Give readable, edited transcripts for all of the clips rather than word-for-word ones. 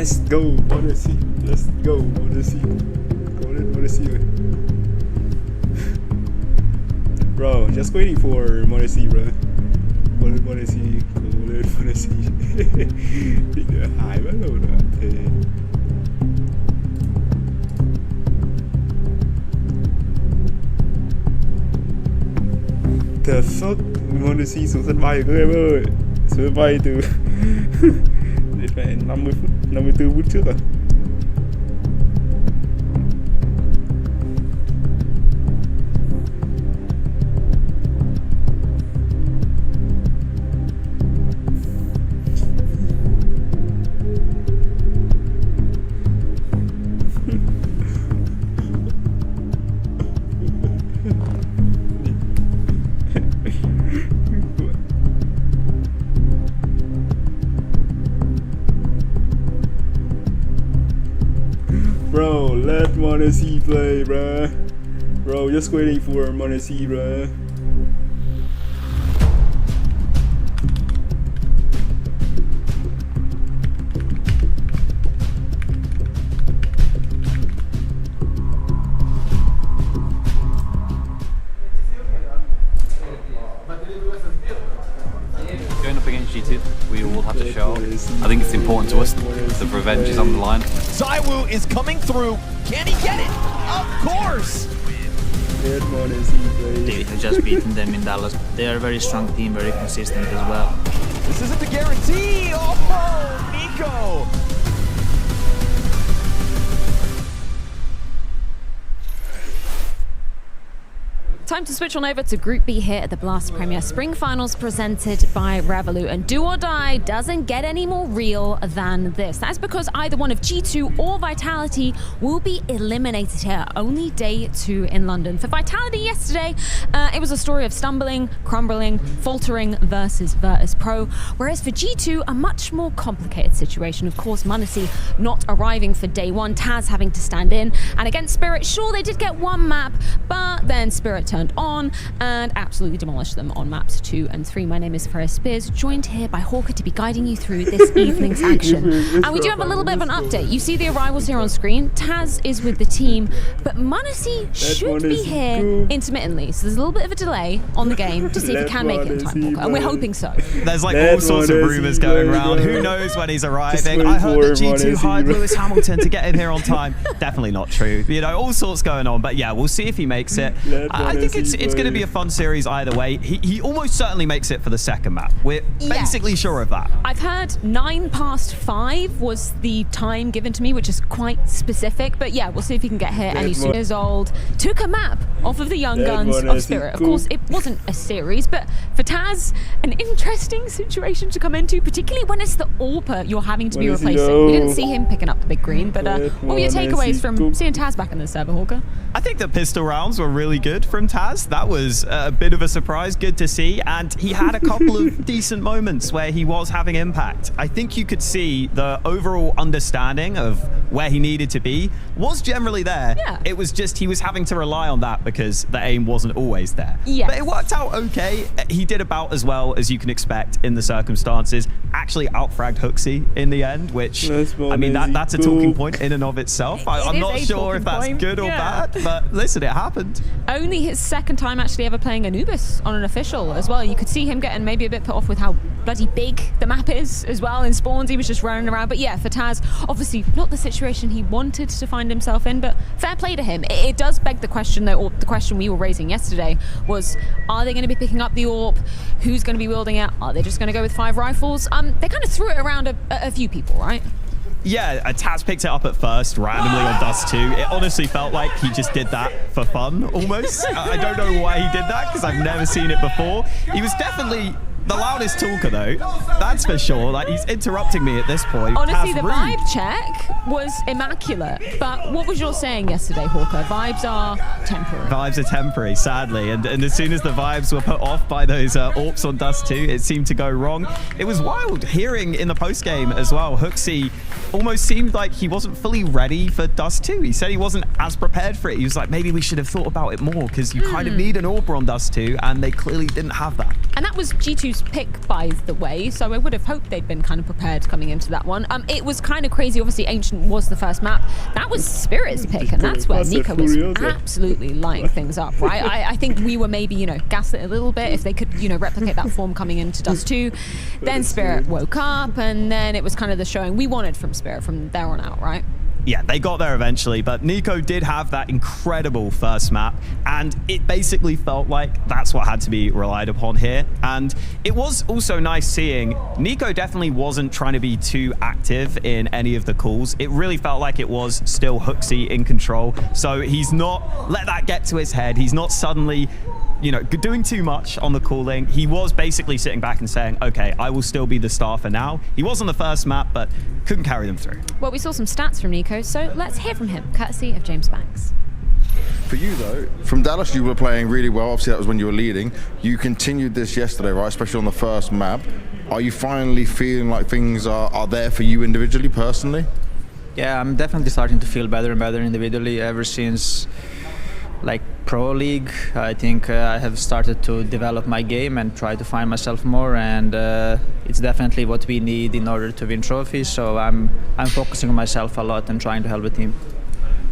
Let's go, Odyssey. Let's go, Odyssey. Go ahead, Odyssey. Bro, just waiting for Odyssey, bro. Odyssey. Go ahead, Odyssey. เดี๋ยวหายไปแล้วนะเท่ The fuck Odyssey xuống sân bay các em ơi. Sân bay từ đến mẹ 50 phút 54 phút trước à. Bro, let Odyssey play, bruh. Bro, just waiting for Odyssey, bruh. Going up against G2, we all have to show. I think it's important to us. The revenge is on the line. Zywoo is coming through. Can he get it? Of course! They have just beaten them in Dallas. They are a very strong team, very consistent as well. This isn't the guarantee. Oh, Nico! Time to switch on over to Group B here at the Blast Premier Spring Finals presented by Revolut. And do or die doesn't get any more real than this. That's because either one of G2 or Vitality will be eliminated here. Only day 2 in London. For Vitality yesterday, it was a story of stumbling, crumbling, faltering versus Virtus Pro. Whereas for G2, a much more complicated situation. Of course, m0NESY not arriving for day 1, Taz having to stand in. And against Spirit, sure, they did get one map, but then Spirit turned on and absolutely demolished them on maps 2 and 3. My name is Ferris Spears, joined here by Hawker to be guiding you through this evening's action. And we do have a little bit of an update. You see the arrivals here on screen. Taz is with the team, but m0NESY should be here intermittently. So there's a little bit of a delay on the game to see if he can make it in time, Hawker, and we're hoping so. There's like all sorts of rumors going around. Who knows when he's arriving? I heard that G2 hired Lewis Hamilton to get him here on time. Definitely not true. You know, all sorts going on. But yeah, we'll see if he makes it. I think it's going to be a fun series either way. He almost certainly makes it for the second map. We're basically sure of that. I've heard 9 past 5 was the time given to me, which is quite specific. But yeah, we'll see if he can get here any sooner. Years old, took a map off of the young guns of Spirit. Of course, it wasn't a series, but for Taz, an interesting situation to come into, particularly when it's the AWPer you're having to be replacing. We didn't see him picking up the big green, but what were your takeaways from seeing Taz back in the server, Hawker? I think the pistol rounds were really good from Taz. That was a bit of a surprise, good to see. And he had a couple of decent moments where he was having impact. I think you could see the overall understanding of where he needed to be was generally there. Yeah. It was just he was having to rely on that because the aim wasn't always there. Yes. But it worked out okay. He did about as well as you can expect in the circumstances. Actually outfragged Hooksy in the end, which, I mean, that's a talking point in and of itself. I'm not sure if that's good or bad, but listen, it happened. Only his second time actually ever playing Anubis on an official as well. You could see him getting maybe a bit put off with how bloody big the map is as well. In spawns, he was just running around. But yeah, for Taz, obviously not the situation he wanted to find himself in, but fair play to him. It does beg the question, though, or the question we were raising yesterday was, are they going to be picking up the AWP? Who's going to be wielding it? Are they just going to go with 5 rifles? They kind of threw it around a few people, right? Yeah, Taz picked it up at first, randomly on Dust 2. It honestly felt like he just did that for fun, almost. I don't know why he did that, because I've never seen it before. He was definitely the loudest talker, though. That's for sure. Like, he's interrupting me at this point. Honestly, the vibe check was immaculate. But what was your saying yesterday, Hawker? Vibes are temporary. Vibes are temporary, sadly. And as soon as the vibes were put off by those AWPs on Dust 2, it seemed to go wrong. It was wild hearing in the post-game as well. Hooksy almost seemed like he wasn't fully ready for Dust 2. He said he wasn't as prepared for it. He was like, maybe we should have thought about it more, because you kind of need an AWPer on Dust 2, and they clearly didn't have that. And And that was G2's pick, by the way, so I would have hoped they'd been kind of prepared coming into that one. It was kind of crazy. Obviously, Ancient was the first map. That was Spirit's pick, and that's where Nico was absolutely lighting things up, right? I think we were maybe, you know, gaslit a little bit if they could, you know, replicate that form coming into Dust 2. Then Spirit woke up, and then it was kind of the showing we wanted from Spirit from there on out, right? Yeah, they got there eventually, but Nico did have that incredible first map, and it basically felt like that's what had to be relied upon here. And it was also nice seeing Nico definitely wasn't trying to be too active in any of the calls. It really felt like it was still Hooksy in control. So he's not let that get to his head. He's not suddenly, you know, doing too much on the calling. He was basically sitting back and saying, okay, I will still be the star for now. He was on the first map, but couldn't carry them through. Well, we saw some stats from Nico, so let's hear from him, courtesy of James Banks. For you though, from Dallas you were playing really well. Obviously that was when you were leading. You continued this yesterday, right? Especially on the first map. Are you finally feeling like things are there for you individually, personally? Yeah, I'm definitely starting to feel better and better individually ever since like Pro League. I think I have started to develop my game and try to find myself more, and it's definitely what we need in order to win trophies. So I'm focusing on myself a lot and trying to help the team.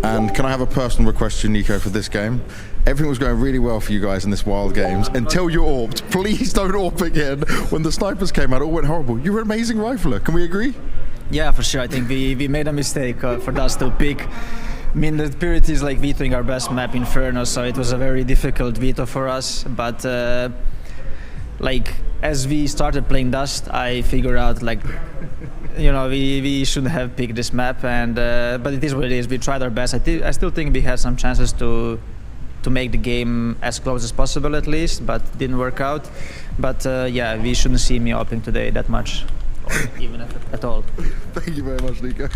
And can I have a personal request to Nico for this game? Everything was going really well for you guys in this Wild Games until you AWP'd. Please don't AWP again. When the snipers came out, it all went horrible. You were an amazing rifler. Can we agree? Yeah, for sure. I think we made a mistake for us to pick. I mean, the Purity is like vetoing our best map, Inferno, so it was a very difficult veto for us. But like as we started playing Dust, I figured out like, you know, we shouldn't have picked this map, and but it is what it is. We tried our best. I still think we had some chances to make the game as close as possible at least, but didn't work out. But yeah, we shouldn't see me opening today that much, or even at all. Thank you very much, Nico.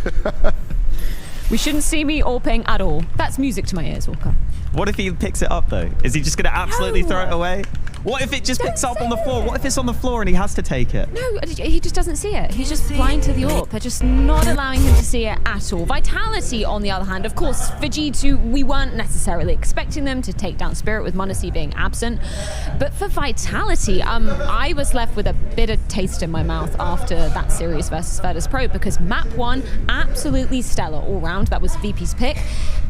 We shouldn't see me AWPing at all. That's music to my ears, Walker. What if he picks it up though? Is he just going to absolutely throw it away? What if it just Don't picks up say on the floor? it. What if it's on the floor and he has to take it? No, he just doesn't see it. He's just blind to the AWP. They're just not allowing him to see it at all. Vitality, on the other hand, of course, for G2, we weren't necessarily expecting them to take down Spirit with m0NESY being absent. But for Vitality, I was left with a bitter taste in my mouth after that series versus Virtus Pro, because map 1, absolutely stellar all round. That was VP's pick.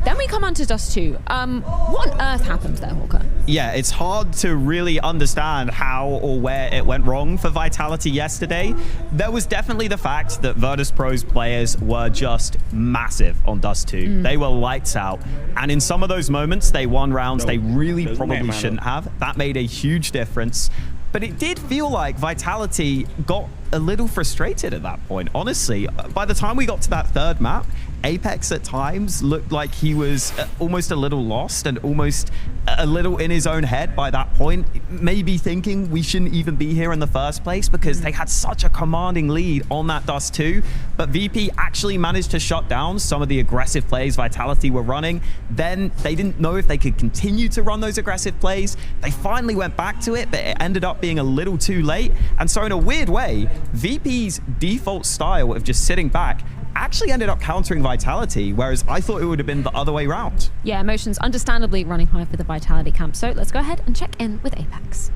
Then we come on to Dust 2. What on earth happened there, Walker? Yeah, it's hard to really understand how or where it went wrong for Vitality yesterday. There was definitely the fact that Virtus Pro's players were just massive on Dust 2. They were lights out. And in some of those moments, they won rounds they really probably shouldn't have. That made a huge difference. But it did feel like Vitality got a little frustrated at that point. Honestly, by the time we got to that third map, Apex at times looked like he was almost a little lost and almost a little in his own head by that point, maybe thinking we shouldn't even be here in the first place because they had such a commanding lead on that Dust 2. But VP actually managed to shut down some of the aggressive plays Vitality were running. Then they didn't know if they could continue to run those aggressive plays. They finally went back to it, but it ended up being a little too late. And so in a weird way, VP's default style of just sitting back actually ended up countering Vitality, whereas I thought it would have been the other way around. Yeah, emotions understandably running high for the Vitality camp. So let's go ahead and check in with Apex.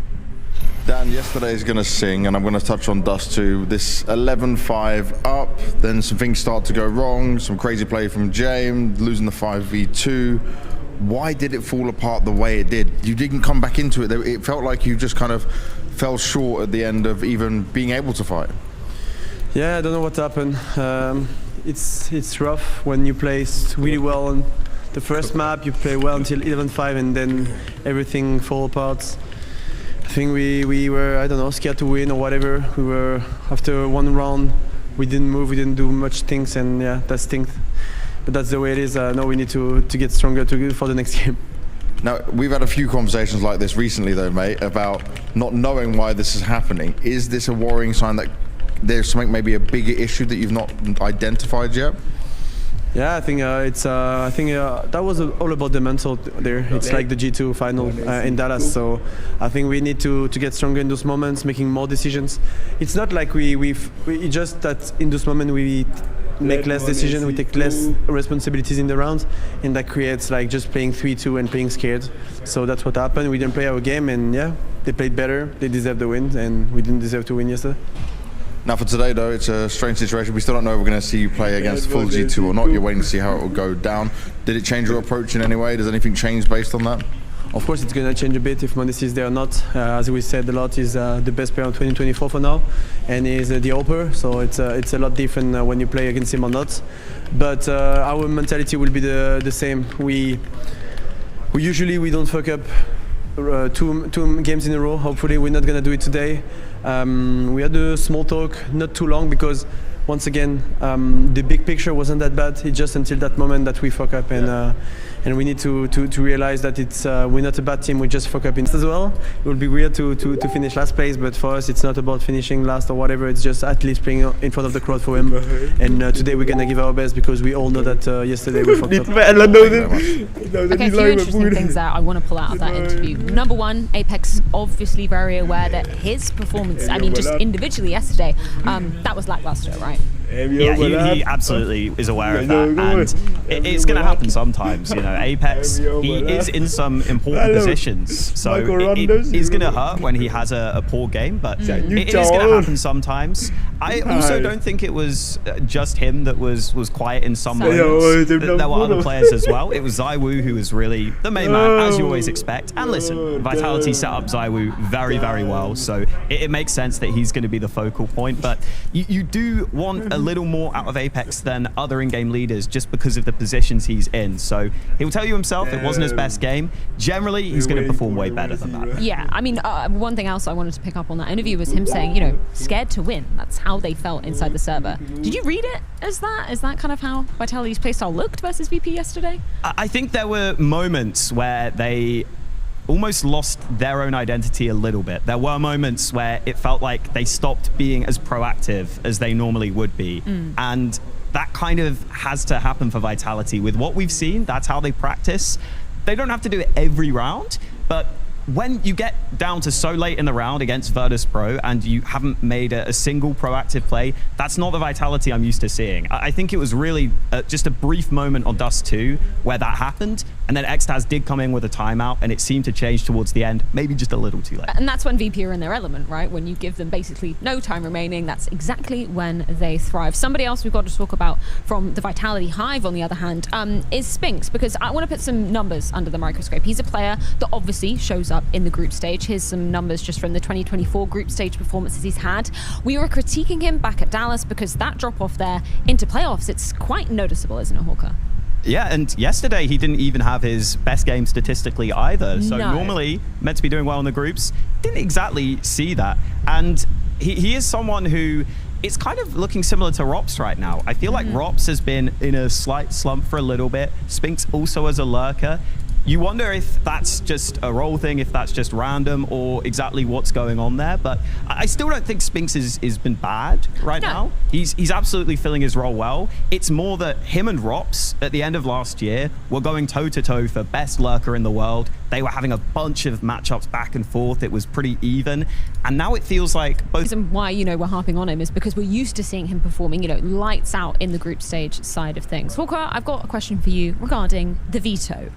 Dan, yesterday is going to sing, and I'm going to touch on Dust 2. This 11-5 up, then some things start to go wrong, some crazy play from James, losing the 5v2. Why did it fall apart the way it did? You didn't come back into it. It felt like you just kind of fell short at the end of even being able to fight. Yeah, I don't know what happened. It's rough when you play really well on the first map. You play well until 11-5 and then everything fall apart. I think we were, I don't know, scared to win or whatever. We were, after one round, we didn't move, we didn't do much things, and yeah, that stinks. But that's the way it is. Now we need to get stronger for the next game. Now, we've had a few conversations like this recently though, mate, about not knowing why this is happening. Is this a worrying sign that there's something, maybe a bigger issue that you've not identified yet? Yeah, I think that was all about the mental there. It's like the G2 final in Dallas, so I think we need to get stronger in those moments, making more decisions. It's not like it's just that in those moments we make less decisions, we take less responsibilities in the round, and that creates like just playing 3-2 and playing scared. So that's what happened. We didn't play our game, and yeah, they played better. They deserved the win, and we didn't deserve to win yesterday. Now for today though, it's a strange situation. We still don't know if we're going to see you play against full G2 or not. You're waiting to see how it will go down. Did it change your approach in any way? Does anything change based on that? Of course, it's going to change a bit if m0NESY is there or not. As we said a lot, he's the best player of 2024 for now, and he's the upper, so it's a lot different when you play against him or not. But our mentality will be the same. We usually don't fuck up two games in a row. Hopefully we're not gonna do it today. We had a small talk, not too long, because once again the big picture wasn't that bad. It's just until that moment that we fuck up, and we need to realize that it's we're not a bad team. We just fuck up as well. It would be weird to finish last place, but for us it's not about finishing last or whatever. It's just at least playing in front of the crowd for him. And today we're gonna give our best, because we all know that yesterday we fucked up. Okay, a few interesting things that I want to pull out of that interview. Number one, Apex obviously very aware that his performance, I mean, just individually yesterday, that was lackluster, right? Yeah, he absolutely is aware of that, and it's going to happen sometimes. You know, Apex, he is in some important positions, so it is going to hurt when he has a poor game, but it is going to happen sometimes. I also don't think it was just him that was quiet in some moments. There were other players as well. It was ZywOo who was really the main man, as you always expect. And listen, Vitality set up ZywOo very, very well, so it makes sense that he's going to be the focal point, but you do want a little more out of Apex than other in-game leaders just because of the positions he's in. So he'll tell you himself it wasn't his best game. Generally, he's going to perform way better than that. Yeah, I mean, one thing else I wanted to pick up on that interview was him saying, you know, scared to win. That's how they felt inside the server. Did you read it as that? Is that kind of how Vitality's playstyle looked versus VP yesterday? I think there were moments where they almost lost their own identity a little bit. There were moments where it felt like they stopped being as proactive as they normally would be. And that kind of has to happen for Vitality. With what we've seen, that's how they practice. They don't have to do it every round, but when you get down to so late in the round against Virtus Pro and you haven't made a single proactive play, that's not the Vitality I'm used to seeing. I think it was really just a brief moment on Dust 2 where that happened, and then Xtaz did come in with a timeout, and it seemed to change towards the end, maybe just a little too late. And that's when VP are in their element, right? When you give them basically no time remaining, that's exactly when they thrive. Somebody else we've got to talk about from the Vitality Hive, on the other hand, is Spinks, because I want to put some numbers under the microscope. He's a player that obviously shows up in the group stage. Here's some numbers just from the 2024 group stage performances he's had. We were critiquing him back at Dallas because that drop off there into playoffs, it's quite noticeable, isn't it, Hawker? Yeah, and yesterday he didn't even have his best game statistically either. So normally meant to be doing well in the groups, didn't exactly see that. And he is someone who it's kind of looking similar to Rops right now. I feel like Rops has been in a slight slump for a little bit. Spinks also as a lurker. You wonder if that's just a role thing, if that's just random, or exactly what's going on there. But I still don't think Spinks has been bad right now. He's absolutely filling his role well. It's more that him and Rops at the end of last year were going toe-to-toe for best lurker in the world. They were having a bunch of matchups back and forth. It was pretty even. And now it feels like both... The reason why, you know, we're harping on him is because we're used to seeing him performing, you know, lights out in the group stage side of things. Hawker, I've got a question for you regarding the veto.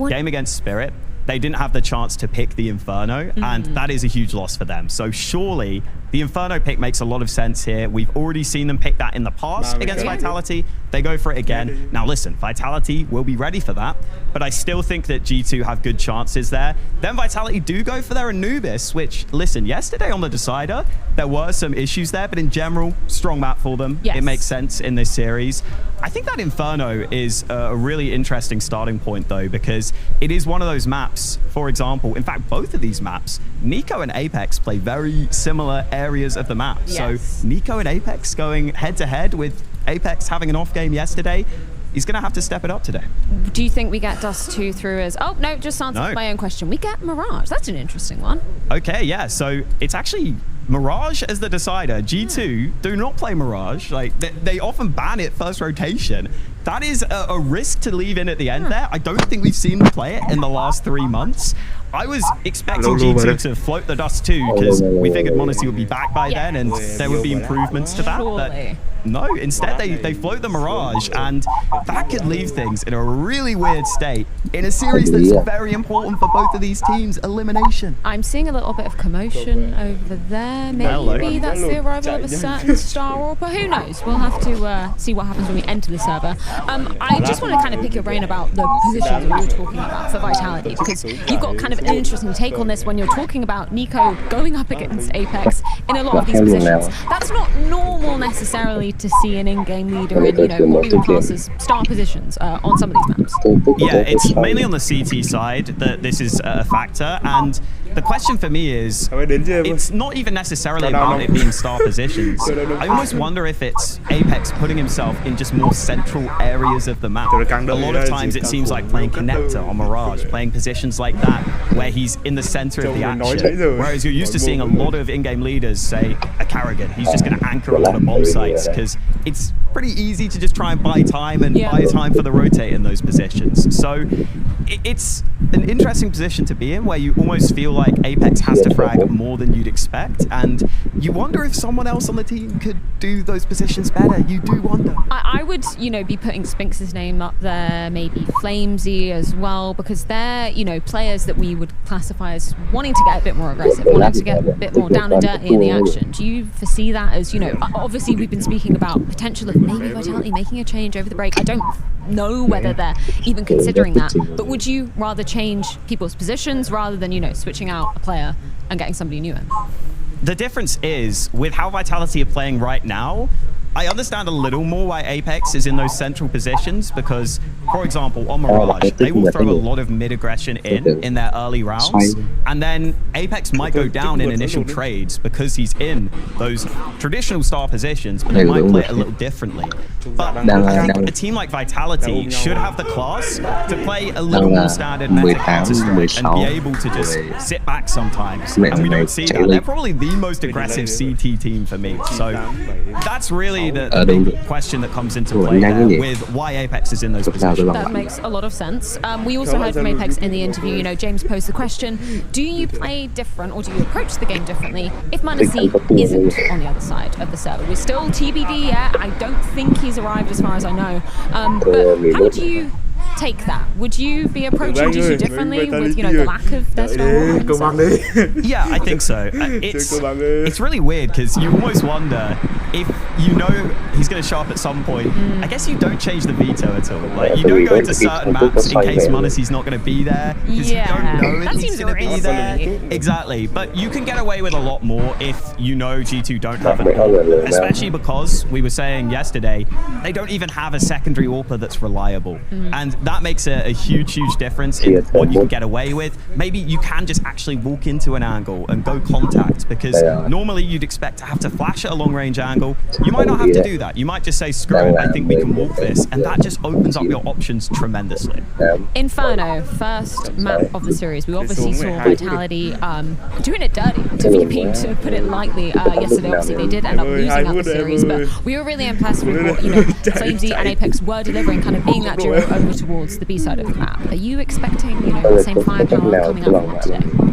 Game against Spirit, they didn't have the chance to pick the Inferno, and that is a huge loss for them. So surely the Inferno pick makes a lot of sense here. We've already seen them pick that in the past against Vitality. They go for it again. Now listen, Vitality will be ready for that, but I still think that G2 have good chances there. Then Vitality do go for their Anubis, which, listen, yesterday on the decider, there were some issues there, but in general, strong map for them. Yes. It makes sense in this series. I think that Inferno is a really interesting starting point, though, because it is one of those maps, for example, in fact, both of these maps, Nico and Apex play very similar areas of the map. Yes. So Nico and Apex going head-to-head with Apex having an off game yesterday, he's going to have to step it up today. Do you think we get Dust 2 through as... Oh, no, just answered my own question. We get Mirage. That's an interesting one. Okay, yeah. So it's actually Mirage as the decider. G2 do not play Mirage. Like they often ban it first rotation. That is a risk to leave in at the end there. I don't think we've seen them play it in the last 3 months. I was expecting G2 to float the Dust too, because we figured Monacy would be back by then and there would be improvements to that. But no, instead they float the Mirage, and that could leave things in a really weird state in a series that's very important for both of these teams, elimination. I'm seeing a little bit of commotion over there. Maybe that's the arrival of a certain Star Orper. Who knows? We'll have to see what happens when we enter the server. I just want to kind of pick your brain about the positions that you're talking about for Vitality, because you've got kind of an interesting take on this when you're talking about Nico going up against Apex in a lot of these positions. That's not normal necessarily to see an in-game leader in, what we would class as star positions on some of these maps. Yeah, it's mainly on the CT side that this is a factor, and the question for me is, it's not even necessarily about it being star positions. I almost wonder if it's Apex putting himself in just more central areas of the map. A lot of times it seems like playing Connector or Mirage, playing positions like that, where he's in the center of the action. Whereas you're used to seeing a lot of in-game leaders, say a Carrigan, he's just going to anchor a lot of bomb sites, because it's pretty easy to just try and buy time and buy time for the rotate in those positions. So it's an interesting position to be in, where you almost feel like Apex has to frag more than you'd expect, and you wonder if someone else on the team could do those positions better. You do wonder. I would, be putting Spinx's name up there, maybe Flamesy as well, because they're, players that we would classify as wanting to get a bit more aggressive, wanting to get a bit more down and dirty in the action. Do you foresee that as, obviously we've been speaking about potential of maybe Vitality making a change over the break. I don't know whether they're even considering that, but would you rather change people's positions rather than, switching out a player and getting somebody new in? The difference is, with how Vitality are playing right now, I understand a little more why Apex is in those central positions, because, for example, on Mirage, they will throw a lot of mid-aggression in their early rounds, and then Apex might go down in initial trades because he's in those traditional star positions, but they might play it a little differently. But I think a team like Vitality should have the class to play a little more standard meta Counter-Strike and be able to just sit back sometimes, and we don't see that. They're probably the most aggressive CT team for me, so that's really the big question that comes into play there with why Apex is in those positions. That makes a lot of sense. We also heard from Apex in the interview, James posed the question, do you play different, or do you approach the game differently if Monacy isn't on the other side of the server? We're still TBD yet. I don't think he's arrived as far as I know. But how would you take that? Would you be approaching G2 differently with, the lack of their star? Yeah, I think so. It's really weird, because you almost wonder if he's going to show up at some point. I guess you don't change the veto at all. Like, you don't go into certain maps in case Monacy's not going to be there, because you don't know if he's going to be there. Exactly, but you can get away with a lot more if G2 don't have an AWP, especially because we were saying yesterday they don't even have a secondary AWP that's reliable, and that makes a huge difference in what you can get away with. Maybe you can just actually walk into an angle and go contact, because normally you'd expect to have to flash at a long range angle. You might not have to do that. You might just say, screw it, I think we can walk this, and that just opens up your options tremendously. Inferno, first map of the series. We obviously saw Vitality doing it dirty, to put it lightly, yesterday. Obviously they did end up losing out the series, but we were really impressed with what Flamesy and Apex were delivering, kind of being that duo over towards the B side of the map. Are you expecting, the same firepower coming up from that today?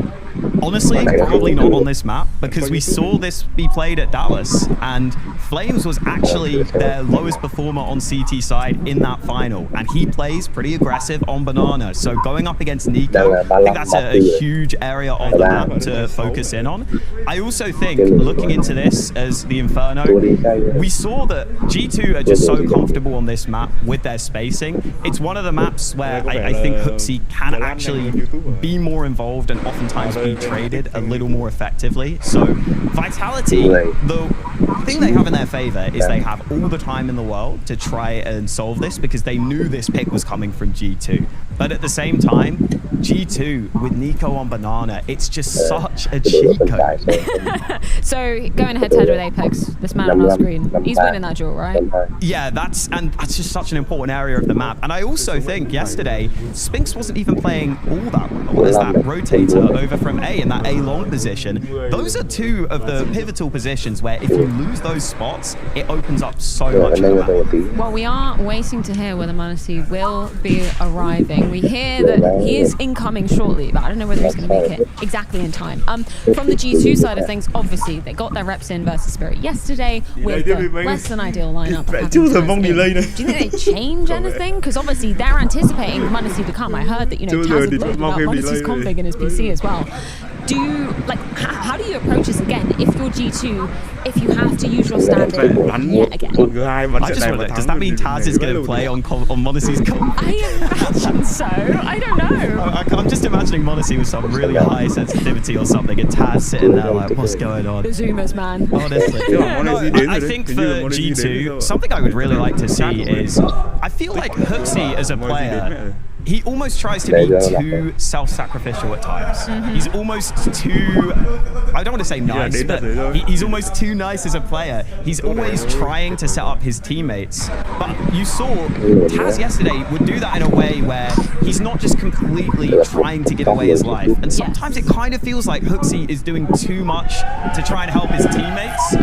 Honestly, probably not on this map, because we saw this be played at Dallas, and Flames was actually their lowest performer on CT side in that final, and he plays pretty aggressive on Banana. So going up against Nico, I think that's a huge area of the map to focus in on. I also think, looking into this as the Inferno, we saw that G2 are just so comfortable on this map with their spacing. It's one of the maps where I think Hooksy can actually be more involved and oftentimes be traded a little more effectively. So Vitality, though, I thing they have in their favor is they have all the time in the world to try and solve this because they knew this pick was coming from G2. But at the same time, G2 with Nico on Banana, it's just such a cheat code. So going head to head with Apex, this man on our screen, he's winning that duel, right? Yeah, that's just such an important area of the map. And I also think yesterday, Spinks wasn't even playing all that well. There's that rotator over from A in that A long position. Those are two of the pivotal positions where if you lose those spots, it opens up so much of the map. Well, we are waiting to hear whether m0NESY will be arriving. We hear that he is incoming shortly, but I don't know whether he's going to make it exactly in time. From the G2 side of things, obviously, they got their reps in versus Spirit yesterday with the less than ideal lineup. Do you think they change anything? Because obviously they're anticipating m0NESY to come. I heard that, you know, Taz had looked about m0NESY's config in his PC as well. How do you approach this again if you're G2, if you have to use your standard yet again? I just wonder, does that mean Taz is going to play on m0NESY's config? I imagine so. I don't know. I'm just imagining m0NESY with some really high sensitivity or something and Taz sitting there like, what's going on? The Zoomers, man. Honestly. I think for G2, something I would really like to see is, I feel like Hyperx as a player, he almost tries to be too self-sacrificial at times. He's almost too, I don't want to say nice, but he's almost too nice as a player. He's always trying to set up his teammates. But you saw Taz yesterday would do that in a way where he's not just completely trying to give away his life. And sometimes it kind of feels like Hyperx is doing too much to try and help his teammates.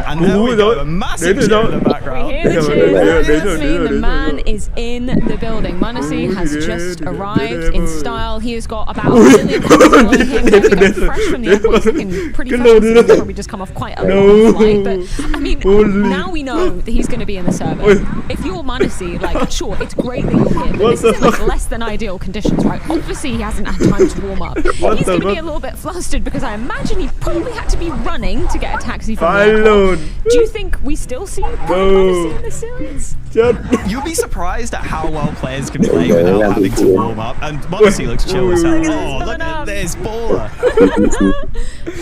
And there we go, a massive cheer in the background. We hear the cheers. The man is in the building. m0NESY has just arrived in style. He has got about 1 million pounds on him. There we go, fresh from the airport. He's looking pretty fresh. He's probably just come off quite a long flight. But I mean, now we know that he's going to be in the server. If you're m0NESY, like, sure, it's great that you're here, but this is in like less than ideal conditions, right? Obviously, he hasn't had time to warm up. He's going to be a little bit flustered because I imagine he probably had to be running to get a taxi from the airport. Do you think we still see m0NESY in this series? You'll be surprised at how well players can play without having to warm up, and m0NESY looks chill as hell. Oh, look at this baller!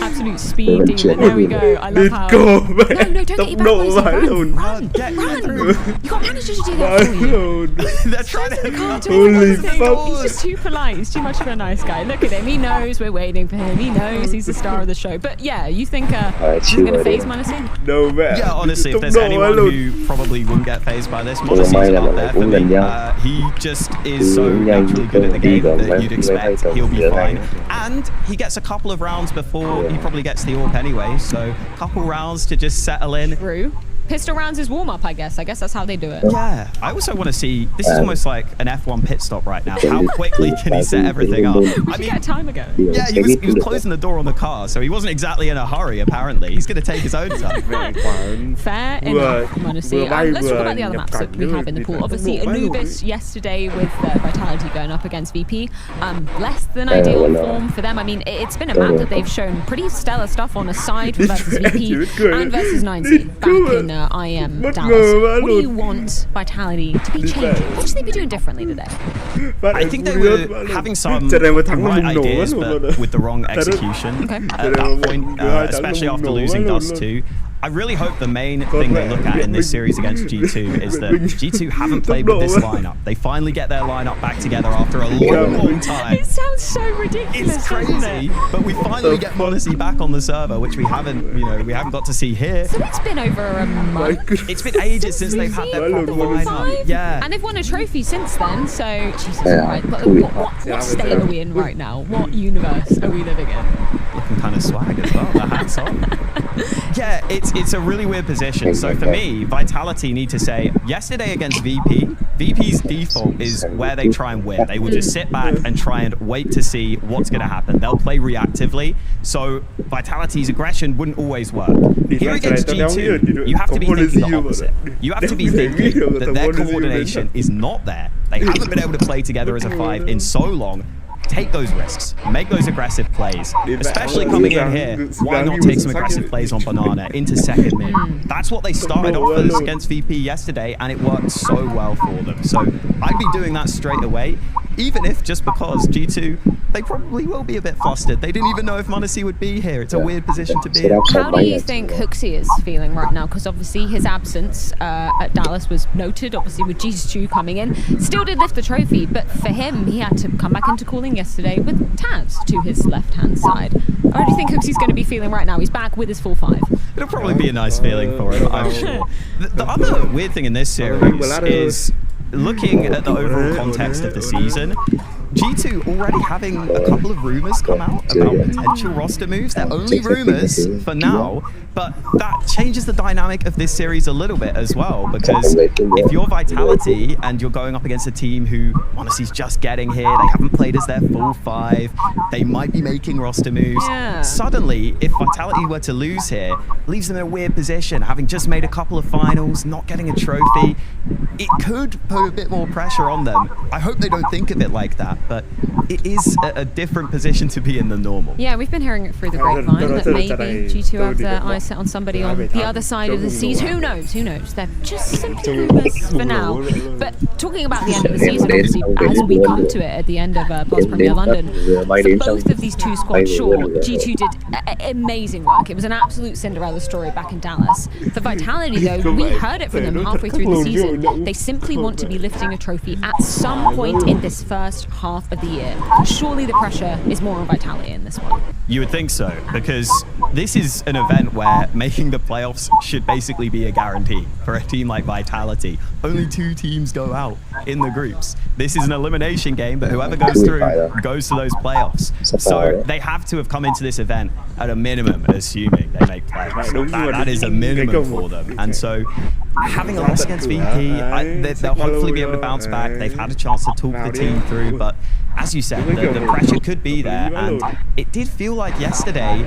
Absolute speed demon. There we go. I love how. No, don't get your back. Run. You can't manage to do that for you. They're trying to. Holy fuck! He's just too polite. He's too much of a nice guy. Look at him. He knows we're waiting for him. He knows he's the star of the show. But yeah, you think he's going to phase m0NESY? No man. Yeah, honestly, if there's anyone who probably wouldn't get phased by this, m0NESY's up there for me. He just is so naturally good at the game that you'd expect he'll be fine. And he gets a couple of rounds before he probably gets the AWP anyway, so a couple rounds to just settle in. True. Pistol rounds is warm-up, I guess. I guess that's how they do it. Yeah. I also want to see, this is almost like an F1 pit stop right now. How quickly can he set everything up? We should get a timer going. Yeah, he was closing the door on the car, so he wasn't exactly in a hurry, apparently. He's going to take his own time. Fair enough, m0NESY. Let's talk about the other maps that we have in the pool. Obviously, Anubis yesterday with Vitality going up against VP. Less than ideal form for them. I mean, it's been a map that they've shown pretty stellar stuff on, aside from versus VP and versus 90 back in IM Dallas. What do you want Vitality to be changing? What should they be doing differently today? I think they were having some right ideas, but with the wrong execution at that point, especially after losing Dust 2. I really hope the main thing they look at in this series against G2 is that G2 haven't played with this lineup. They finally get their lineup back together after a long time. It sounds so ridiculous. It's crazy, but we finally get m0NESY back on the server, which we haven't, we haven't got to see here. So it's been over a month. It's been ages since they've had their proper lineup. Yeah, and they've won a trophy since then. So Jesus Christ, but what state are we in right now? What universe are we living in? Looking kind of swag as well. The hats on. Yeah, it's a really weird position. So for me, Vitality need to say, yesterday against VP, VP's default is where they try and win. They will just sit back and try and wait to see what's going to happen. They'll play reactively. So Vitality's aggression wouldn't always work. Here against G2, you have to be thinking the opposite. You have to be thinking that their coordination is not there. They haven't been able to play together as a 5 in so long. Take those risks, make those aggressive plays, especially coming in here. Why not take some aggressive plays on Banana into second mid? That's what they started off as against VP yesterday, and it worked so well for them. So I'd be doing that straight away, even if just because G2 they probably will be a bit flustered. They didn't even know if m0NESY would be here. It's a weird position to be in. How do you think Hooksy is feeling right now? Because obviously his absence at Dallas was noted, obviously with G2 coming in. Still did lift the trophy, but for him, he had to come back into cooling yesterday with Taz to his left-hand side. How do you think Hooksy's going to be feeling right now? He's back with his full 5. It'll probably be a nice feeling for him, I'm sure. The other weird thing in this series is looking at the overall context of the season. G2 already having a couple of rumors come out about potential roster moves. They're only rumors for now, but that changes the dynamic of this series a little bit as well, because if you're Vitality and you're going up against a team who m0NESY's just getting here, they haven't played as their full 5, they might be making roster moves. Suddenly, if Vitality were to lose here, leaves them in a weird position, having just made a couple of finals, not getting a trophy. It could put a bit more pressure on them. I hope they don't think of it like that, but it is a different position to be in than normal. Yeah, we've been hearing it through the grapevine that maybe G2 have their eyes set on somebody on the other side of the seas. Who knows? Who knows? They're just simply rumors for now. But talking about the end of the season, obviously, as we come to it at the end of Blast Premier London, for both of these two squads, sure, G2 did amazing work. It was an absolute Cinderella story back in Dallas. For Vitality, though, we heard it from them halfway through the season. They simply want to be lifting a trophy at some point in this first half of the year. Surely the pressure is more on Vitality in this one. You would think so, because this is an event where making the playoffs should basically be a guarantee for a team like Vitality. Only 2 teams go out in the groups. This is an elimination game, but whoever goes through goes to those playoffs. So they have to have come into this event at a minimum, assuming they make playoffs. That is a minimum for them. And so having a loss against VP, they'll hopefully be able to bounce back. They've had a chance to talk the team through, but as you said, the pressure could be there, and it did feel like yesterday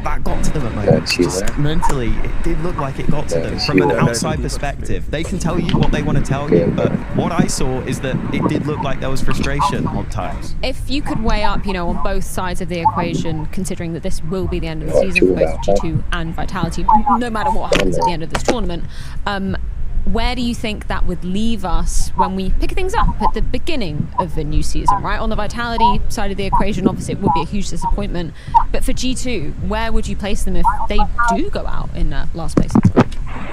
that got to them at moments. Just mentally, it did look like it got to them from an outside perspective. They can tell you what they want to tell you, but what I saw is that it did look like there was frustration on times. If you could weigh up, on both sides of the equation, considering that this will be the end of the season for both G2 and Vitality, no matter what happens at the end of this tournament, where do you think that would leave us when we pick things up at the beginning of the new season, right? On the Vitality side of the equation, obviously it would be a huge disappointment. But for G2, where would you place them if they do go out in last place in the group?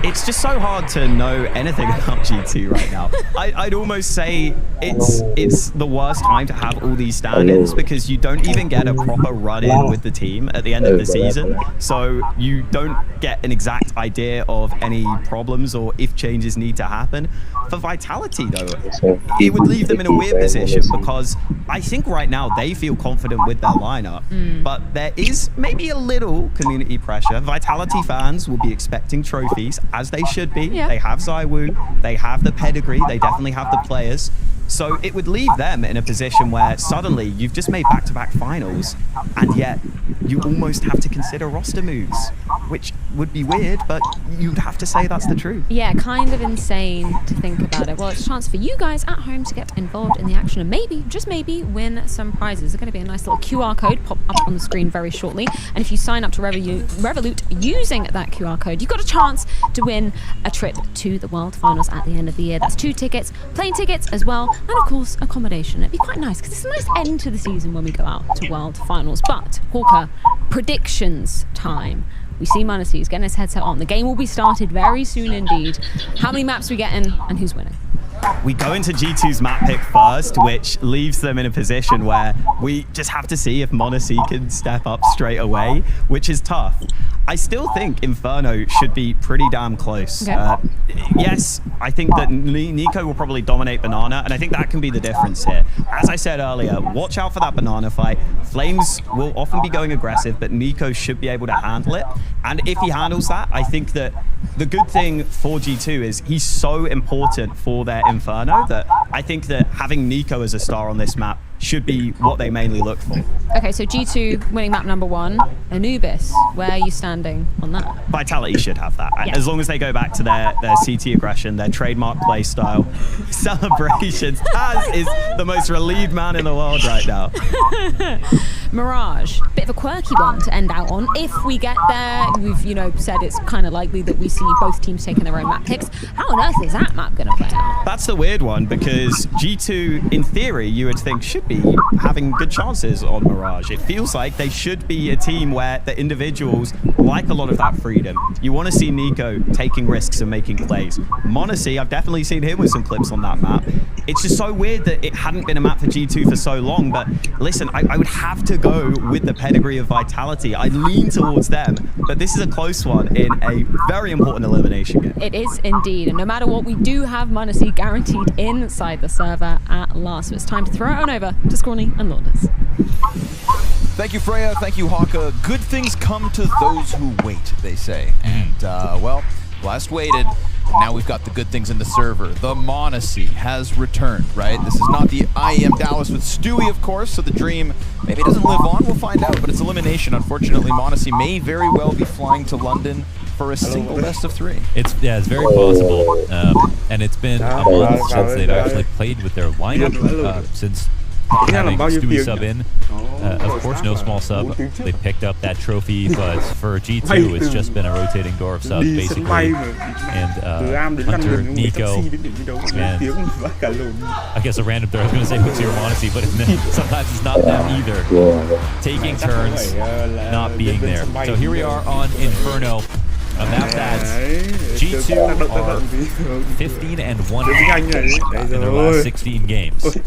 It's just so hard to know anything about G2 right now. I'd almost say it's the worst time to have all these stand-ins, because you don't even get a proper run-in with the team at the end of the season. So you don't get an exact idea of any problems or if changes need to happen. For Vitality, though, it would leave them in a weird position, because I think right now they feel confident with their lineup, but there is maybe a little community pressure. Vitality fans will be expecting trophies, as they should be. Yeah. They have ZywOo, they have the pedigree, they definitely have the players. So it would leave them in a position where suddenly you've just made back-to-back finals, and yet you almost have to consider roster moves, which would be weird, but you'd have to say that's the truth. Yeah, kind of insane to think about it. Well, it's a chance for you guys at home to get involved in the action and maybe, just maybe, win some prizes. There's going to be a nice little QR code pop up on the screen very shortly. And if you sign up to Revolut using that QR code, you've got a chance to win a trip to the World Finals at the end of the year. That's 2 tickets, plane tickets as well, and of course accommodation. It'd be quite nice because it's a nice end to the season when we go out to World Finals. But Hawker, predictions time. We see m0NESY is getting his headset on. The game will be started very soon indeed. How many maps we getting and who's winning? We go into G2's map pick first, which leaves them in a position where we just have to see if m0NESY can step up straight away, which is tough. I still think Inferno should be pretty damn close. Okay. Yes, I think that NiKo will probably dominate Banana, and I think that can be the difference here. As I said earlier, watch out for that Banana fight. Flames will often be going aggressive, but NiKo should be able to handle it. And if he handles that, I think that the good thing for G2 is he's so important for their Inferno that I think that having NiKo as a star on this map should be what they mainly look for. Okay, so G2 winning map number 1. Anubis, where are you standing on that? Vitality should have that. Yeah. As long as they go back to their CT aggression, their trademark play style, celebrations. Taz is the most relieved man in the world right now. Mirage, bit of a quirky one to end out on. If we get there, we've, you know, said it's kind of likely that we see both teams taking their own map picks. How on earth is that map going to play out? That's the weird one, because G2, in theory, you would think should be having good chances on Mirage. It feels like they should be a team where the individuals like a lot of that freedom. You want to see Nico taking risks and making plays. Monacy, I've definitely seen him with some clips on that map. It's just so weird that it hadn't been a map for G2 for so long, but listen, I would have to go with the pedigree of Vitality. I lean towards them, but this is a close one in a very important elimination game. It is indeed, and no matter what, we do have Monacy guaranteed inside the server at last. So it's time to throw it on over to Scrawny and Lourdes. Thank you, Freya. Thank you, Haka. Good things come to those who wait, they say. And, well, Blast waited. Now we've got the good things in the server. The Monacy has returned, right? This is not the IEM Dallas with Stewie, of course, so the dream maybe doesn't live on. We'll find out, but it's elimination. Unfortunately, Monacy may very well be flying to London for a single best of 3. It's very possible, and it's been a month since they've actually played with their lineup, since having Stewie sub in. Of course, no small sub. They picked up that trophy, but for G2, it's just been a rotating door of subs, basically. And Hunter, Nico, and I guess a random throw. I was going to say Hootsie or Monacy, but sometimes it's not them either. Taking turns, not being there. So here we are on Inferno. A map that G2 are 15-1 in their last 16 games. With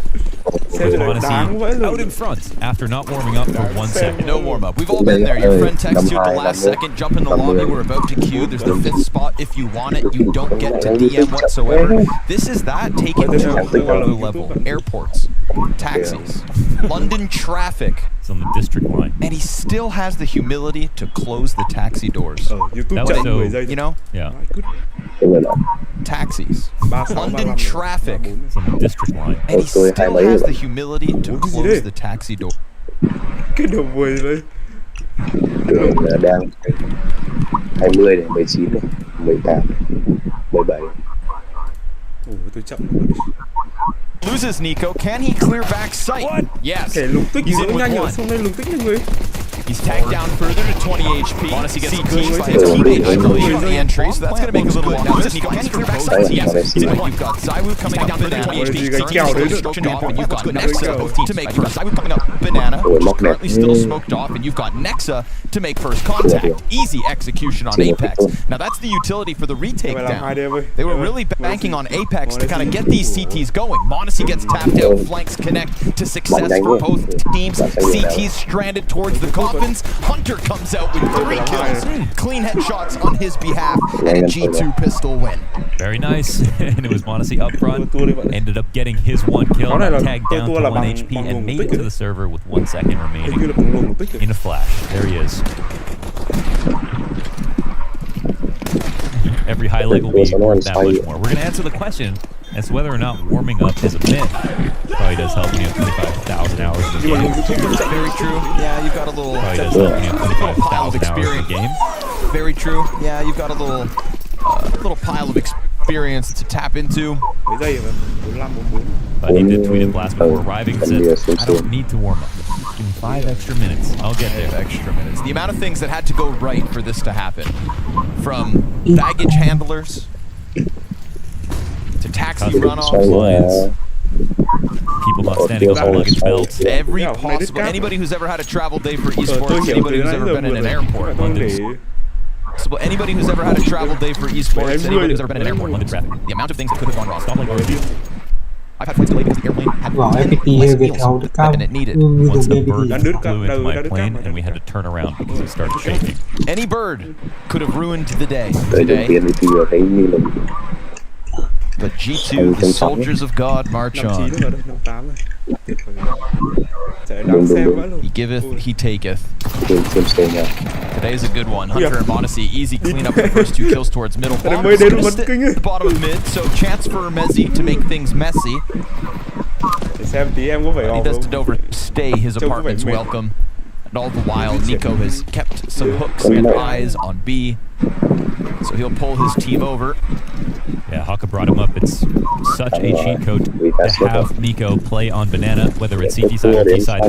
Monacy out in front after not warming up for 1 second. No warm up. We've all been there. Your friend texts you at the last second, jump in the lobby, we're about to queue. There's the 5th spot. If you want it, you don't get to DM whatsoever. This is that taken to another level. Airports, taxis, London traffic. It's on the district line. And he still has the humility to close the taxi doors. That was so, you know? Yeah. Taxis, London traffic. It's on the district line. And he still has the humility to close the taxi door. Cái đầu mùi đấy. Đang 20 này, 19 này, 18, 17. Ủa, tôi chậm. Loses Nico. Can he clear back sight? What? Yes. Kể lục tích He's in with one. xong đây lục tích nhanh người. He's tagged down further to 20 HP. Monacy gets CT by his teammate, I believe, on the entry, so that's going to make a little bit. Now, loses Nico. Can he clear back sight? Yes. He's in with one. You've got Zywoo coming down further to 20 HP. CT smoked off, and you've got Nexa to make first. Zywoo coming up Banana, currently still smoked off, and you've got Nexa to make first contact. Easy execution on Apex. Now, that's the utility for the retake down. They were really banking on Apex to kind of get these CTs going. Monacy gets tapped out, flanks connect to success for both teams. CT's stranded towards the coffins. Hunter comes out with 3 kills. Clean headshots on his behalf, and a G2 pistol win. Very nice. And it was Monacy up front. Ended up getting his 1 kill, tagged down to 1 HP, and made it to the server with 1 second remaining. In a flash. There he is. Every highlight will be worth that much more. We're going to answer the question as to whether or not warming up is a myth. Probably does help when you have 25,000 hours in the game. Very true. Yeah, you've got a little Probably does help when you have 25,000 hours in the game. Very true. Yeah, you've got a little pile of experience to tap into. But he did tweet at Blast before arriving and said, I don't need to warm up. Give me 5 extra minutes. I'll get there. 5 extra minutes. The amount of things that had to go right for this to happen. From baggage handlers to taxi runoffs. People not standing on luggage belts. Every possible. Anybody who's ever had a travel day for esports, anybody who's ever been in an airport, anybody who's ever had a travel day for esports, anybody who's ever been in an airport, London traffic. The amount of things that could have gone wrong. I've had flights delayed because the airplane had less meals than it needed. Once the bird flew into my plane and we had to turn around because it started shaking. Any bird could have ruined the day today. But G2, the soldiers of God, march on. He giveth, he taketh. Today is a good one. Hunter and Monacy, easy clean up the first 2 kills towards middle. Bomb missed at the bottom of mid, so chance for Mezzi to make things messy. But he does to overstay his apartment's welcome. And all the while, Nico has kept some hooks and eyes on B. So he'll pull his team over. Yeah, Haka brought him up. It's such a cheat code to have Nico play on Banana, whether it's CT side or T side.